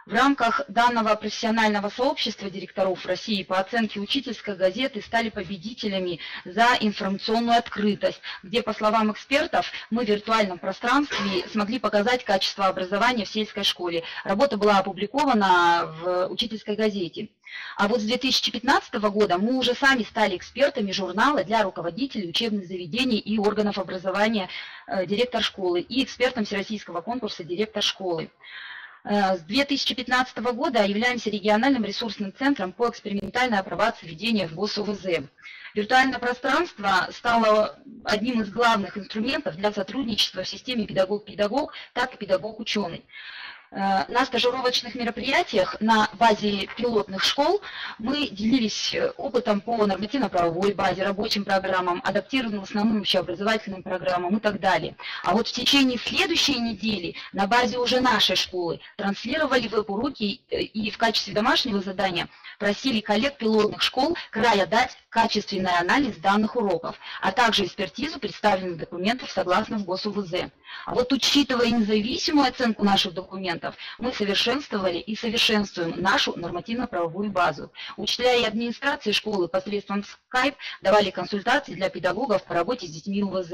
В рамках данного профессионального сообщества директоров России по оценке учительской газеты стали победителями за информационную открытость, где, по словам экспертов, мы в виртуальном пространстве смогли показать качество образования в сельской школе. Работа была опубликована в учительской газете. А вот с 2015 года мы уже сами стали экспертами журнала для руководителей учебных заведений и органов образования «Директор школы» и экспертом Всероссийского конкурса «Директор школы». С 2015 года являемся региональным ресурсным центром по экспериментальной апробации введения в ГосУВЗ. Виртуальное пространство стало одним из главных инструментов для сотрудничества в системе педагог-педагог, так и педагог-ученый. На стажировочных мероприятиях на базе пилотных школ мы делились опытом по нормативно-правовой базе, рабочим программам, адаптированным основным общеобразовательным программам и так далее. А вот в течение следующей недели на базе уже нашей школы транслировали веб-уроки и в качестве домашнего задания просили коллег пилотных школ края дать качественный анализ данных уроков, а также экспертизу представленных документов согласно в ГосУВЗ. А вот учитывая независимую оценку наших документов, мы совершенствовали и совершенствуем нашу нормативно-правовую базу. Учителя и администрации школы посредством Skype давали консультации для педагогов по работе с детьми УВЗ.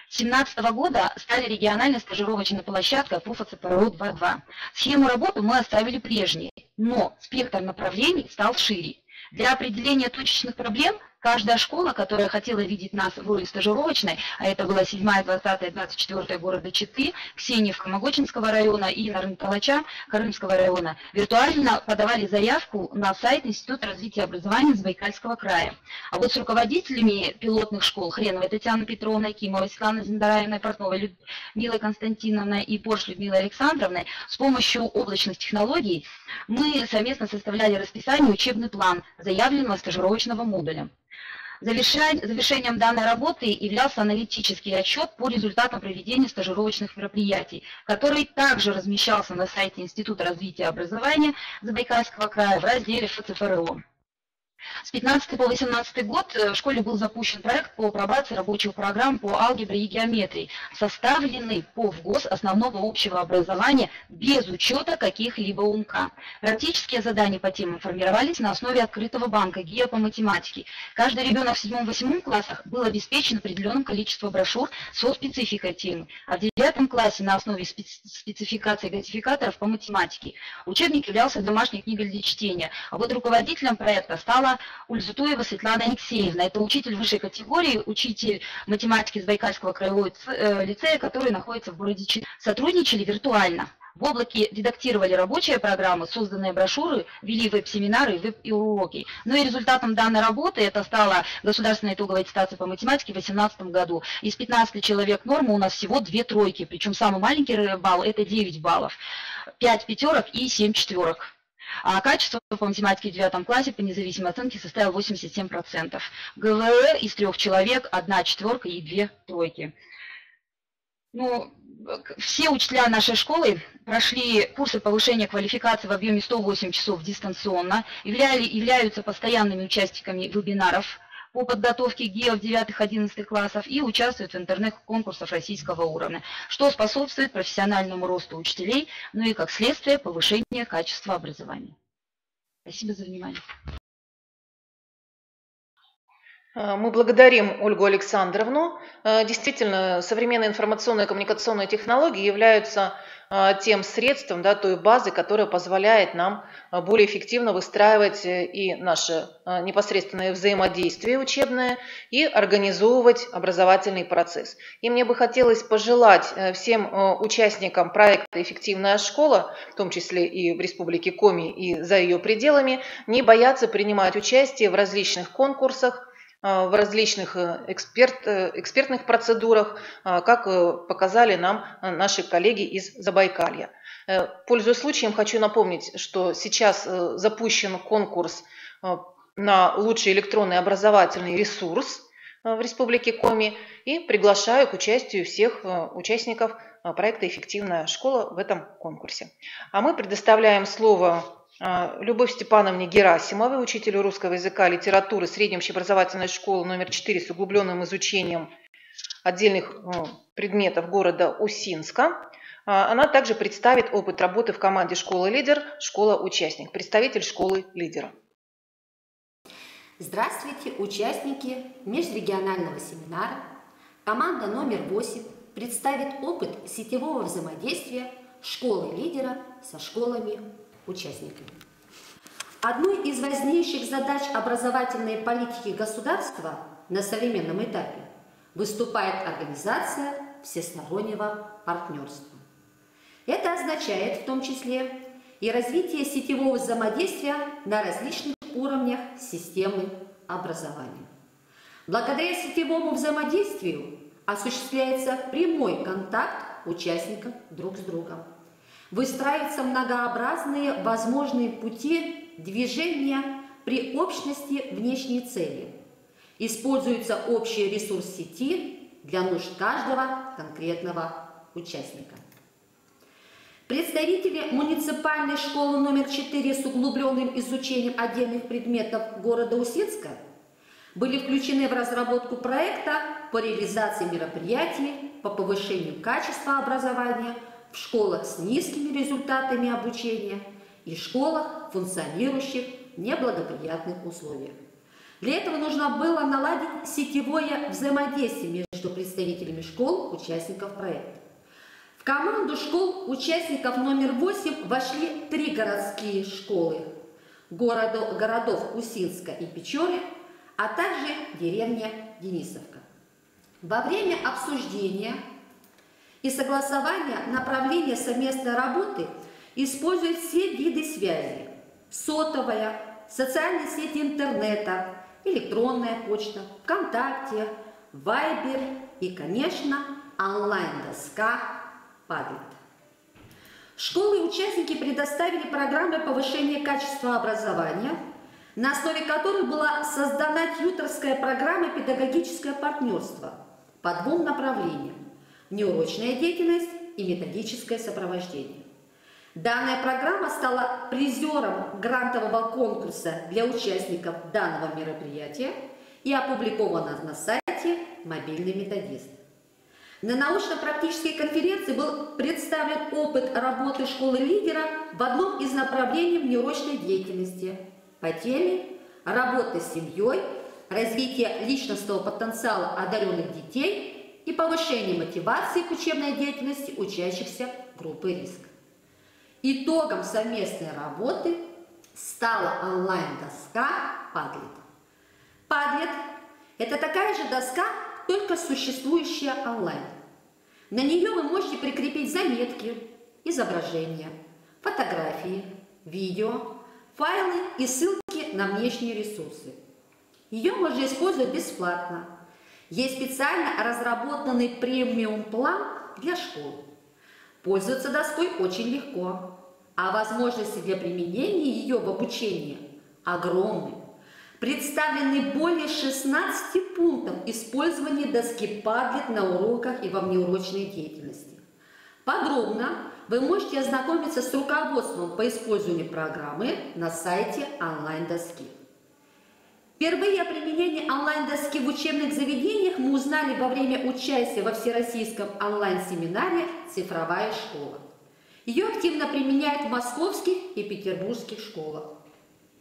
С 2017 года стали региональной стажировочной площадкой по ФЦПРО 2.2. Схему работы мы оставили прежней, но спектр направлений стал шире. Для определения точечных проблем каждая школа, которая хотела видеть нас в роли стажировочной, а это была 7-я, 20-я, 24-я города Читы, Ксеньевка Могочинского района и Нарынкалача Крымского района, виртуально подавали заявку на сайт Института развития образования Забайкальского края. А вот с руководителями пилотных школ Хреновой Татьяной Петровной, Кимовой Светланой Зиндараевной, Портновой Людмилой Константиновной и Порш Людмилой Александровной с помощью облачных технологий мы совместно составляли расписание и учебный план заявленного стажировочного модуля. Завершением данной работы являлся аналитический отчет по результатам проведения стажировочных мероприятий, который также размещался на сайте Института развития образования Забайкальского края в разделе ФЦПРО. С 2015 по 2018 год в школе был запущен проект по апробации рабочих программ по алгебре и геометрии, составленный по ВГОС основного общего образования без учета каких-либо УМК. Практические задания по темам формировались на основе открытого банка ГИА по математике. Каждый ребенок в 7-8 классах был обеспечен определенным количеством брошюр со спецификой темы, а в 9 классе на основе спецификации классификаторов по математике. Учебник являлся домашней книгой для чтения, а вот руководителем проекта стала Ульзутуева Светлана Алексеевна. Это учитель высшей категории, учитель математики Забайкальского краевого лицея, который находится в городе Читы. Сотрудничали виртуально. В облаке редактировали рабочие программы, созданные брошюры, вели веб-семинары, веб-уроки. Ну и результатом данной работы это стала государственная итоговая аттестация по математике в 2018 году. Из 15 человек нормы у нас всего 2 тройки, причем самый маленький балл это 9 баллов, 5 пятерок и 7 четверок. А качество по математике в 9 классе по независимой оценке составило 87%. ГВР из 3 человек 1 четверка и 2 тройки. Ну, все учителя нашей школы прошли курсы повышения квалификации в объеме 108 часов дистанционно, являются постоянными участниками вебинаров по подготовке ГИА в 9-11 классах и участвуют в интернет-конкурсах российского уровня, что способствует профессиональному росту учителей, ну и как следствие повышения качества образования. Спасибо за внимание. Мы благодарим Ольгу Александровну. Действительно, современные информационные и коммуникационные технологии являются тем средством, да, той базой, которая позволяет нам более эффективно выстраивать и наше непосредственное взаимодействие учебное и организовывать образовательный процесс. И мне бы хотелось пожелать всем участникам проекта «Эффективная школа», в том числе и в Республике Коми, и за ее пределами, не бояться принимать участие в различных конкурсах, в различных экспертных процедурах, как показали нам наши коллеги из Забайкалья. Пользуясь случаем, хочу напомнить, что сейчас запущен конкурс на лучший электронный образовательный ресурс в Республике Коми и приглашаю к участию всех участников проекта «Эффективная школа» в этом конкурсе. А мы предоставляем слово Любовь Степановне Герасимовой, учителю русского языка и литературы средней общеобразовательной школы номер 4 с углубленным изучением отдельных предметов города Усинска. Она также представит опыт работы в команде «Школа-лидер», «Школа-участник», представитель «Школы-лидера». Здравствуйте, участники межрегионального семинара. Команда номер 8 представит опыт сетевого взаимодействия «Школы-лидера» со школами-участниками. Одной из важнейших задач образовательной политики государства на современном этапе выступает организация всестороннего партнерства. Это означает в том числе и развитие сетевого взаимодействия на различных уровнях системы образования. Благодаря сетевому взаимодействию осуществляется прямой контакт участников друг с другом. Выстраиваются многообразные возможные пути движения при общности внешней цели. Используется общий ресурс сети для нужд каждого конкретного участника. Представители муниципальной школы номер 4 с углубленным изучением отдельных предметов города Усинска были включены в разработку проекта по реализации мероприятий по повышению качества образования в школах с низкими результатами обучения и школах, функционирующих в неблагоприятных условиях. Для этого нужно было наладить сетевое взаимодействие между представителями школ, участников проекта. В команду школ участников номер 8 вошли 3 городские школы городов Усинска и Печоры, а также деревня Денисовка. Во время обсуждения и согласования направления совместной работы используют все виды связи: сотовая, социальные сети интернета, электронная почта, ВКонтакте, Вайбер и, конечно, онлайн-доска Padlet. Школы и участники предоставили программы повышения качества образования, на основе которой была создана тьюторская программа «Педагогическое партнерство» по 2 направлениям: неурочная деятельность и методическое сопровождение. Данная программа стала призером грантового конкурса для участников данного мероприятия и опубликована на сайте «Мобильный методист». На научно-практической конференции был представлен опыт работы школы-лидера в одном из направлений неурочной деятельности по теме «Работа с семьей, развитие личностного потенциала одаренных детей и повышение мотивации к учебной деятельности учащихся группы риска». Итогом совместной работы стала онлайн-доска Padlet. Padlet – это такая же доска, только существующая онлайн. На нее вы можете прикрепить заметки, изображения, фотографии, видео, файлы и ссылки на внешние ресурсы. Ее можно использовать бесплатно. Есть специально разработанный премиум-план для школ. Пользоваться доской очень легко, а возможности для применения ее в обучении огромны. Представлены более 16 пунктов использования доски Padlet на уроках и во внеурочной деятельности. Подробно вы можете ознакомиться с руководством по использованию программы на сайте онлайн-доски. Впервые о применении онлайн-доски в учебных заведениях мы узнали во время участия во всероссийском онлайн-семинаре «Цифровая школа». Ее активно применяют в московских и петербургских школах.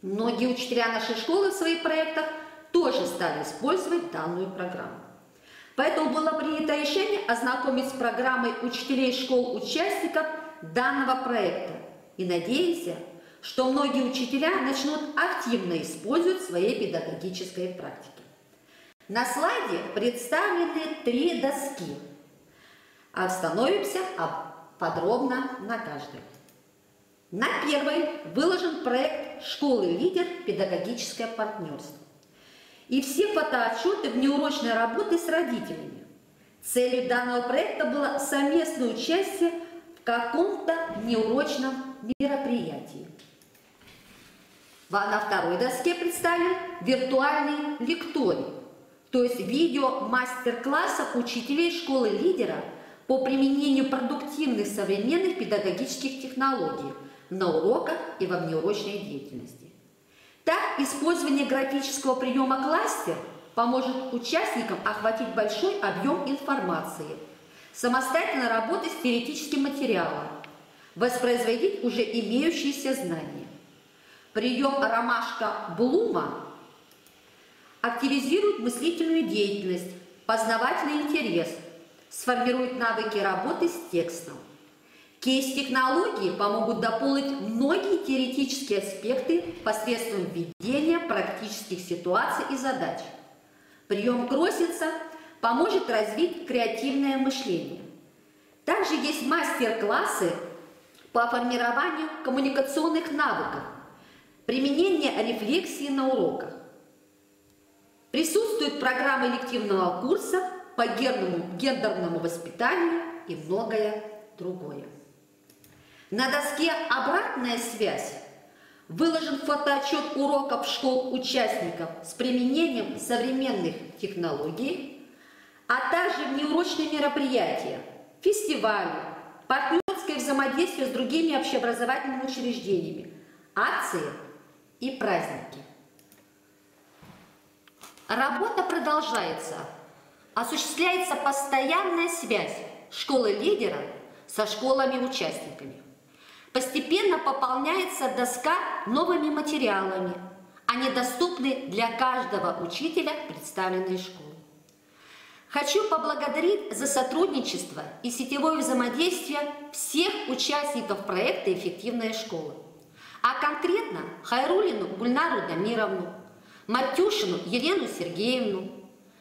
Многие учителя нашей школы в своих проектах тоже стали использовать данную программу. Поэтому было принято решение ознакомить с программой учителей школ участников данного проекта. И надеемся, что многие учителя начнут активно использовать в своей педагогической практике. На слайде представлены 3 доски. Остановимся подробно на каждой. На первой выложен проект «Школы-лидер. Педагогическое партнерство» и все фотоотчеты внеурочной работы с родителями. Целью данного проекта было совместное участие в каком-то внеурочном мероприятии. На второй доске представлен виртуальный лекторий, то есть видео мастер-классов учителей школы-лидера по применению продуктивных современных педагогических технологий на уроках и во внеурочной деятельности. Так, использование графического приема кластер поможет участникам охватить большой объем информации, самостоятельно работать с теоретическим материалом, воспроизводить уже имеющиеся знания. Прием ромашка Блума активизирует мыслительную деятельность, познавательный интерес, сформирует навыки работы с текстом. Кейс-технологии помогут дополнить многие теоретические аспекты посредством введения практических ситуаций и задач. Прием Кросица поможет развить креативное мышление. Также есть мастер-классы по формированию коммуникационных навыков, применение рефлексии на уроках. Присутствует программа элективного курса по гендерному воспитанию и многое другое. На доске «Обратная связь» выложен фотоотчет уроков школ участников с применением современных технологий, а также внеурочные мероприятия, фестивали, партнерское взаимодействие с другими общеобразовательными учреждениями, акции и праздники. Работа продолжается. Осуществляется постоянная связь школы-лидера со школами-участниками. Постепенно пополняется доска новыми материалами. Они доступны для каждого учителя представленной школы. Хочу поблагодарить за сотрудничество и сетевое взаимодействие всех участников проекта «Эффективная школа», а конкретно Хайруллину Гульнару Дамировну, Матюшину Елену Сергеевну,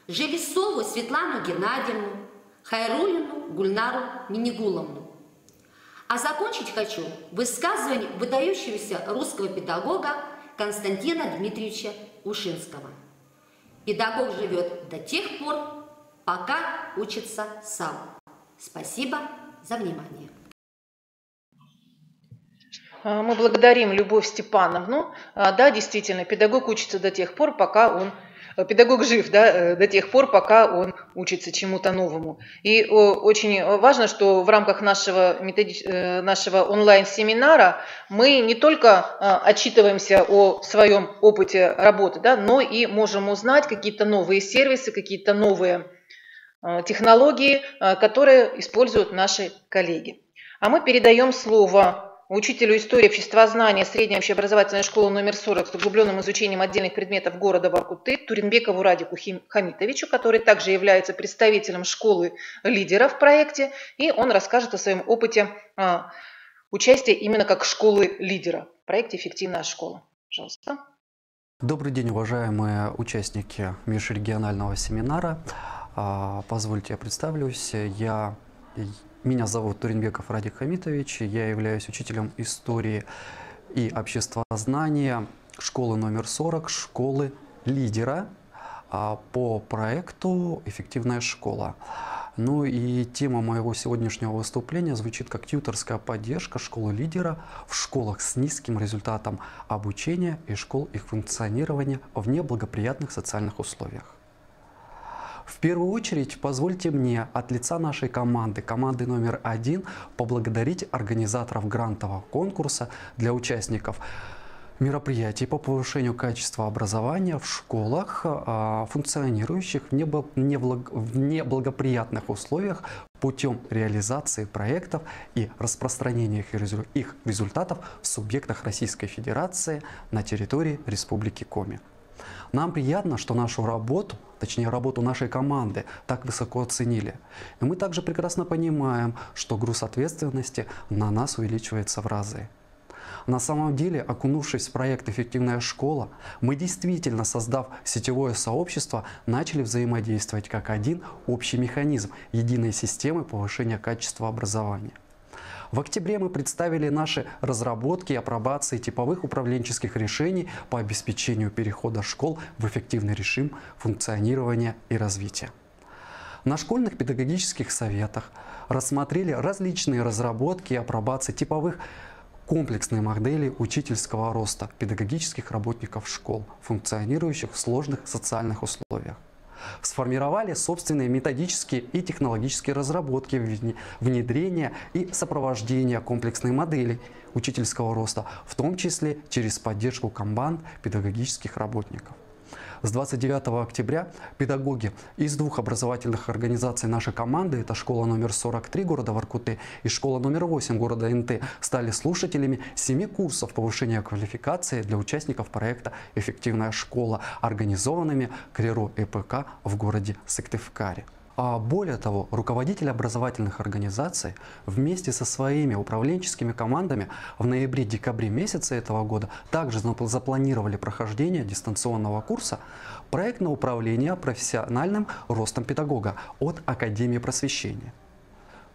Желесову Светлану Геннадьевну, Хайруллину Гульнару Минигуловну. А закончить хочу высказыванием выдающегося русского педагога Константина Дмитриевича Ушинского. Педагог живет до тех пор, пока учится сам. Спасибо за внимание. Мы благодарим Любовь Степановну. Да, действительно, педагог учится до тех пор, пока он... Педагог жив, да, до тех пор, пока он учится чему-то новому. И очень важно, что в рамках нашего онлайн-семинара мы не только отчитываемся о своем опыте работы, да, но и можем узнать какие-то новые сервисы, какие-то новые технологии, которые используют наши коллеги. А мы передаем слово учителю истории обществознания средней общеобразовательной школы номер 40 с углубленным изучением отдельных предметов города Воркуты Туренбекову Радику Хамитовичу, который также является представителем школы лидера в проекте, и он расскажет о своем опыте участия именно как школы лидера в проекте «Эффективная школа». Пожалуйста. Добрый день, уважаемые участники межрегионального семинара. Позвольте, я представлюсь. Меня зовут Туренбеков Радик Хамитович, я являюсь учителем истории и обществознания школы номер 40, школы лидера по проекту «Эффективная школа». Ну и тема моего сегодняшнего выступления звучит как тьюторская поддержка школы лидера в школах с низким результатом обучения и школ их функционирования в неблагоприятных социальных условиях. В первую очередь, позвольте мне от лица нашей команды номер 1, поблагодарить организаторов грантового конкурса для участников мероприятий по повышению качества образования в школах, функционирующих в неблагоприятных условиях путем реализации проектов и распространения их результатов в субъектах Российской Федерации на территории Республики Коми. Нам приятно, что нашу работу, точнее работу нашей команды, так высоко оценили. И мы также прекрасно понимаем, что груз ответственности на нас увеличивается в разы. На самом деле, окунувшись в проект «Эффективная школа», мы действительно, создав сетевое сообщество, начали взаимодействовать как один общий механизм единой системы повышения качества образования. В октябре мы представили наши разработки и апробации типовых управленческих решений по обеспечению перехода школ в эффективный режим функционирования и развития. На школьных педагогических советах рассмотрели различные разработки и апробации типовых комплексной модели учительского роста педагогических работников школ, функционирующих в сложных социальных условиях. Сформировали собственные методические и технологические разработки внедрения и сопровождения комплексной модели учительского роста, в том числе через поддержку команд педагогических работников. С 29 октября педагоги из двух образовательных организаций нашей команды, это школа номер 43 города Воркуты и школа номер 8 города Инты, стали слушателями 7 курсов повышения квалификации для участников проекта «Эффективная школа», организованными КРИРО ЭПК в городе Сыктывкаре. А более того, руководители образовательных организаций вместе со своими управленческими командами в ноябре-декабре месяце этого года также запланировали прохождение дистанционного курса «Проектное управление профессиональным ростом педагога» от Академии просвещения.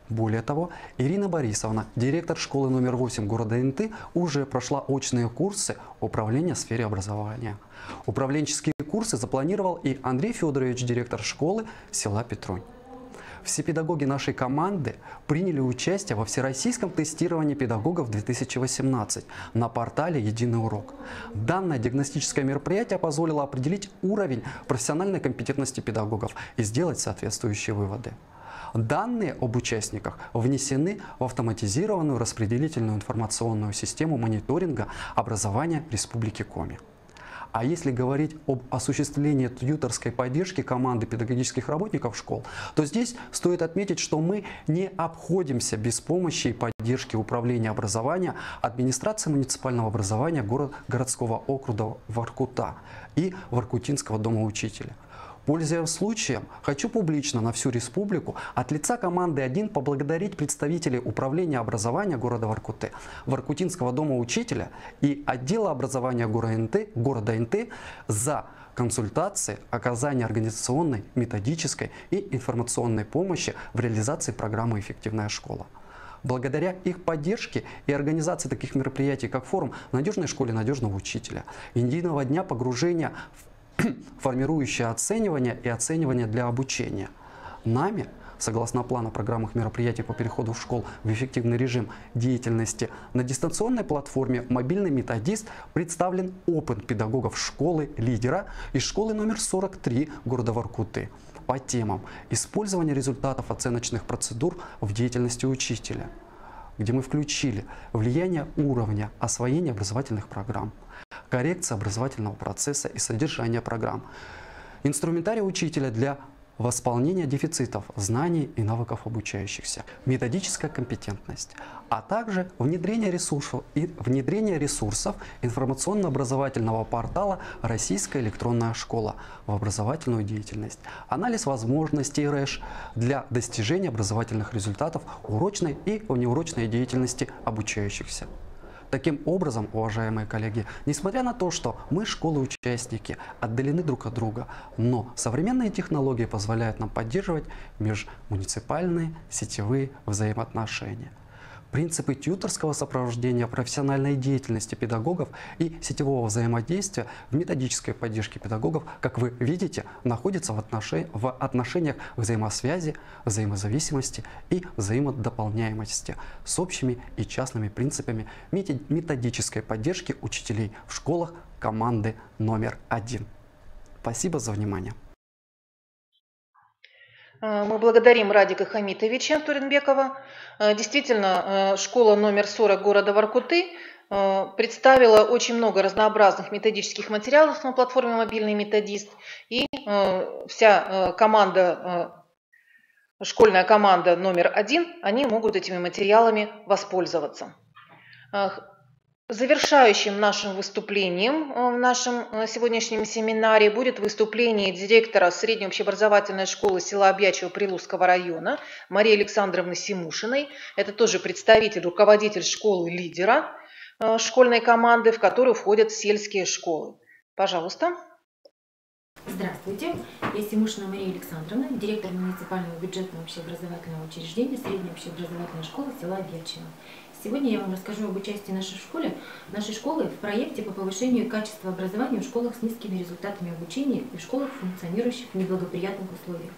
Более того, Ирина Борисовна, директор школы номер 8 города Инты, уже прошла очные курсы управления в сфере образования. Управленческие курсы запланировал и Андрей Федорович, директор школы села Петрунь. Все педагоги нашей команды приняли участие во всероссийском тестировании педагогов 2018 на портале «Единый урок». Данное диагностическое мероприятие позволило определить уровень профессиональной компетентности педагогов и сделать соответствующие выводы. Данные об участниках внесены в автоматизированную распределительную информационную систему мониторинга образования Республики Коми. А если говорить об осуществлении тьюторской поддержки команды педагогических работников школ, то здесь стоит отметить, что мы не обходимся без помощи и поддержки управления образования администрации муниципального образования городского округа Воркута и Воркутинского дома учителя. Пользуясь случаем, хочу публично на всю республику от лица команды 1 поблагодарить представителей управления образования города Воркуты, Воркутинского дома учителя и отдела образования города Инты за консультации, оказание организационной, методической и информационной помощи в реализации программы «Эффективная школа». Благодаря их поддержке и организации таких мероприятий, как форум «Надежной школе надежного учителя», единого дня погружения в формирующее оценивание и оценивание для обучения. Нами, согласно плану программных мероприятий по переходу в школ в эффективный режим деятельности, на дистанционной платформе «Мобильный методист» представлен опыт педагогов школы-лидера из школы номер 43 города Воркуты по темам использования результатов оценочных процедур в деятельности учителя, где мы включили влияние уровня освоения образовательных программ, коррекция образовательного процесса и содержания программ, инструментарий учителя для восполнения дефицитов знаний и навыков обучающихся, методическая компетентность, а также внедрение ресурсов информационно-образовательного портала «Российская электронная школа» в образовательную деятельность, анализ возможностей РЭШ для достижения образовательных результатов урочной и внеурочной деятельности обучающихся. Таким образом, уважаемые коллеги, несмотря на то, что мы, школы-участники, отдалены друг от друга, но современные технологии позволяют нам поддерживать межмуниципальные сетевые взаимоотношения. Принципы тьюторского сопровождения профессиональной деятельности педагогов и сетевого взаимодействия в методической поддержке педагогов, как вы видите, находятся в отношениях взаимосвязи, взаимозависимости и взаимодополняемости с общими и частными принципами методической поддержки учителей в школах команды номер 1. Спасибо за внимание. Мы благодарим Радика Хамитовича Туренбекова. Действительно, школа номер 40 города Воркуты представила очень много разнообразных методических материалов на платформе «Мобильный методист». И вся команда, школьная команда номер 1, они могут этими материалами воспользоваться. Завершающим нашим выступлением в нашем сегодняшнем семинаре будет выступление директора средней общеобразовательной школы села Обьячево Прилузского района Марии Александровны Симушиной. Это тоже представитель, руководитель школы лидера школьной команды, в которую входят сельские школы. Пожалуйста. Здравствуйте, я Симушина Мария Александровна, директор муниципального бюджетного общеобразовательного учреждения средней общеобразовательной школы села Обьячево. Сегодня я вам расскажу об участии нашей школы в проекте по повышению качества образования в школах с низкими результатами обучения и в школах, функционирующих в неблагоприятных условиях.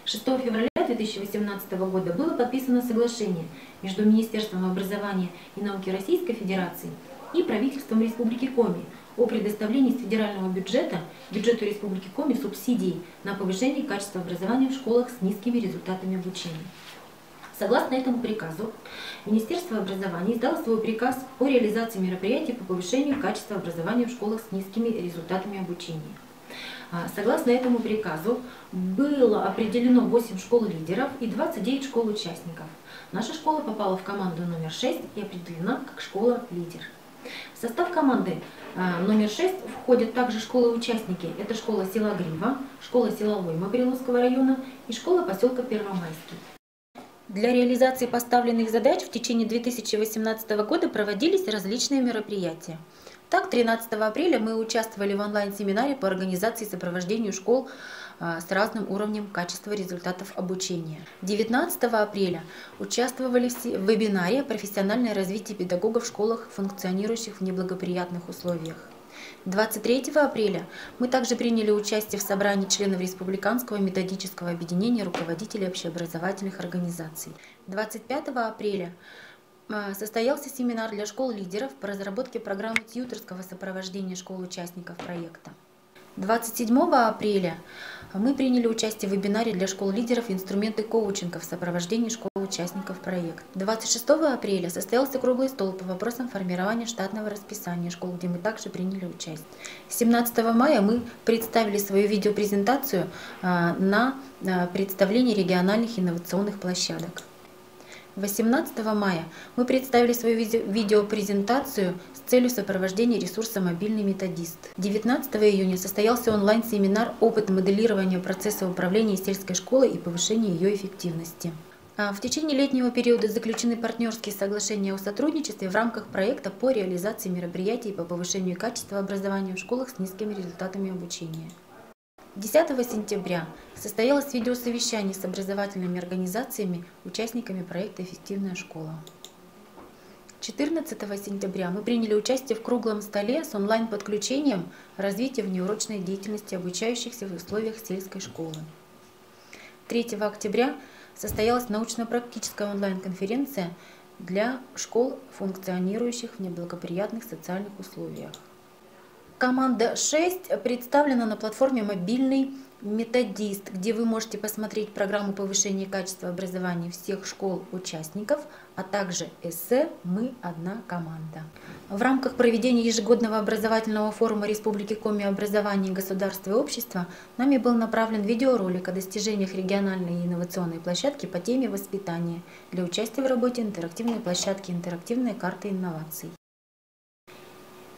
6 февраля 2018 года было подписано соглашение между Министерством образования и науки Российской Федерации и правительством Республики Коми о предоставлении из федерального бюджета бюджету Республики Коми субсидий на повышение качества образования в школах с низкими результатами обучения. Согласно этому приказу, Министерство образования издало свой приказ о реализации мероприятий по повышению качества образования в школах с низкими результатами обучения. Согласно этому приказу было определено 8 школ-лидеров и 29 школ-участников. Наша школа попала в команду номер 6 и определена как школа-лидер. В состав команды номер 6 входят также школы-участники. Это школа села Грива, школа села Лойма Прилузского района и школа поселка Первомайский. Для реализации поставленных задач в течение 2018 года проводились различные мероприятия. Так, 13 апреля мы участвовали в онлайн-семинаре по организации и сопровождению школ с разным уровнем качества результатов обучения. 19 апреля участвовали в вебинаре «Профессиональное развитие педагогов в школах, функционирующих в неблагоприятных условиях». 23 апреля мы также приняли участие в собрании членов Республиканского методического объединения руководителей общеобразовательных организаций. 25 апреля состоялся семинар для школ-лидеров по разработке программы тьюторского сопровождения школ-участников проекта. 27 апреля мы приняли участие в вебинаре для школ-лидеров «Инструменты коучинга в сопровождении школ-участников проекта». 26 апреля состоялся круглый стол по вопросам формирования штатного расписания школ, где мы также приняли участие. 17 мая мы представили свою видеопрезентацию на представлении региональных инновационных площадок. 18 мая мы представили свою видеопрезентацию с целью сопровождения ресурса «Мобильный методист». 19 июня состоялся онлайн-семинар «Опыт моделирования процесса управления сельской школой и повышения ее эффективности». В течение летнего периода заключены партнерские соглашения о сотрудничестве в рамках проекта по реализации мероприятий по повышению качества образования в школах с низкими результатами обучения. 10 сентября состоялось видеосовещание с образовательными организациями, участниками проекта «Эффективная школа». 14 сентября мы приняли участие в круглом столе с онлайн-подключением развития внеурочной деятельности обучающихся в условиях сельской школы. 3 октября состоялась научно-практическая онлайн-конференция для школ, функционирующих в неблагоприятных социальных условиях. Команда 6 представлена на платформе «Мобильный методист», где вы можете посмотреть программу повышения качества образования всех школ-участников, а также эссе «Мы одна команда». В рамках проведения ежегодного образовательного форума Республики Коми «Образование, государство и общество» нами был направлен видеоролик о достижениях региональной инновационной площадки по теме воспитания для участия в работе интерактивной площадки «Интерактивная карта инноваций».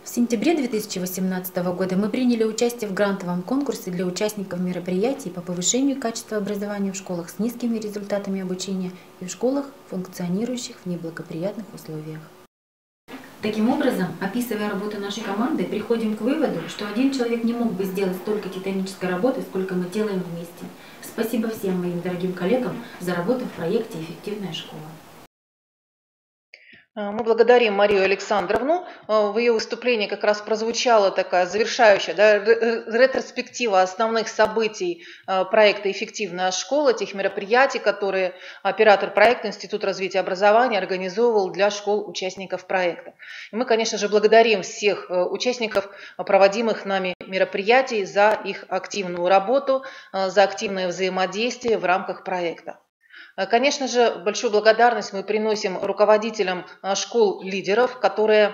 В сентябре 2018 года мы приняли участие в грантовом конкурсе для участников мероприятий по повышению качества образования в школах с низкими результатами обучения и в школах, функционирующих в неблагоприятных условиях. Таким образом, описывая работу нашей команды, приходим к выводу, что один человек не мог бы сделать столько титанической работы, сколько мы делаем вместе. Спасибо всем моим дорогим коллегам за работу в проекте «Эффективная школа». Мы благодарим Марию Александровну. В ее выступлении как раз прозвучала такая завершающая ретроспектива основных событий проекта «Эффективная школа», тех мероприятий, которые оператор проекта Институт развития образования организовывал для школ-участников проекта. И мы, конечно же, благодарим всех участников проводимых нами мероприятий за их активную работу, за активное взаимодействие в рамках проекта. Конечно же, большую благодарность мы приносим руководителям школ-лидеров, которые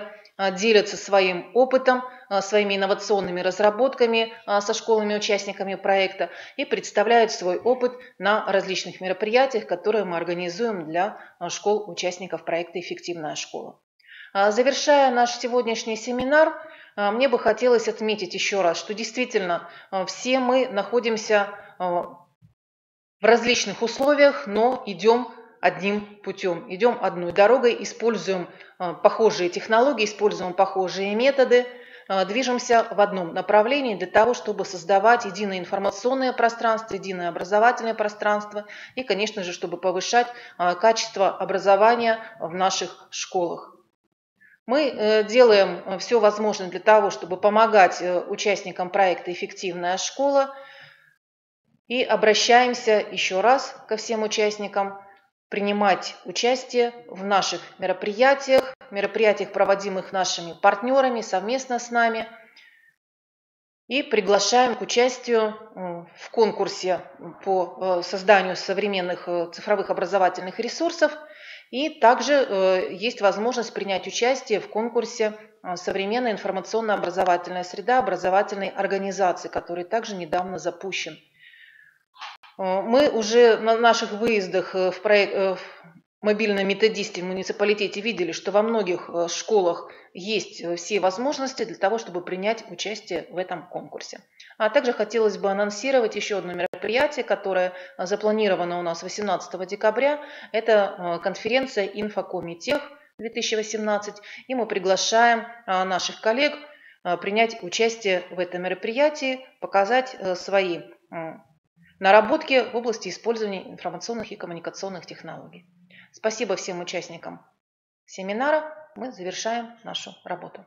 делятся своим опытом, своими инновационными разработками со школами-участниками проекта и представляют свой опыт на различных мероприятиях, которые мы организуем для школ-участников проекта «Эффективная школа». Завершая наш сегодняшний семинар, мне бы хотелось отметить еще раз, что действительно все мы находимся в различных условиях, но идем одним путем, идем одной дорогой, используем похожие технологии, используем похожие методы, движемся в одном направлении для того, чтобы создавать единое информационное пространство, единое образовательное пространство и, конечно же, чтобы повышать качество образования в наших школах. Мы делаем все возможное для того, чтобы помогать участникам проекта «Эффективная школа» и обращаемся еще раз ко всем участникам принимать участие в наших мероприятиях, проводимых нашими партнерами совместно с нами, и приглашаем к участию в конкурсе по созданию современных цифровых образовательных ресурсов. И также есть возможность принять участие в конкурсе «Современная информационно-образовательная среда образовательной организации», который также недавно запущен. Мы уже на наших выездах в мобильном методисте в муниципалитете видели, что во многих школах есть все возможности для того, чтобы принять участие в этом конкурсе. А также хотелось бы анонсировать еще одно мероприятие, которое запланировано у нас 18 декабря. Это конференция «Инфокомитех 2018». И мы приглашаем наших коллег принять участие в этом мероприятии, показать свои наработки в области использования информационных и коммуникационных технологий. Спасибо всем участникам семинара. Мы завершаем нашу работу.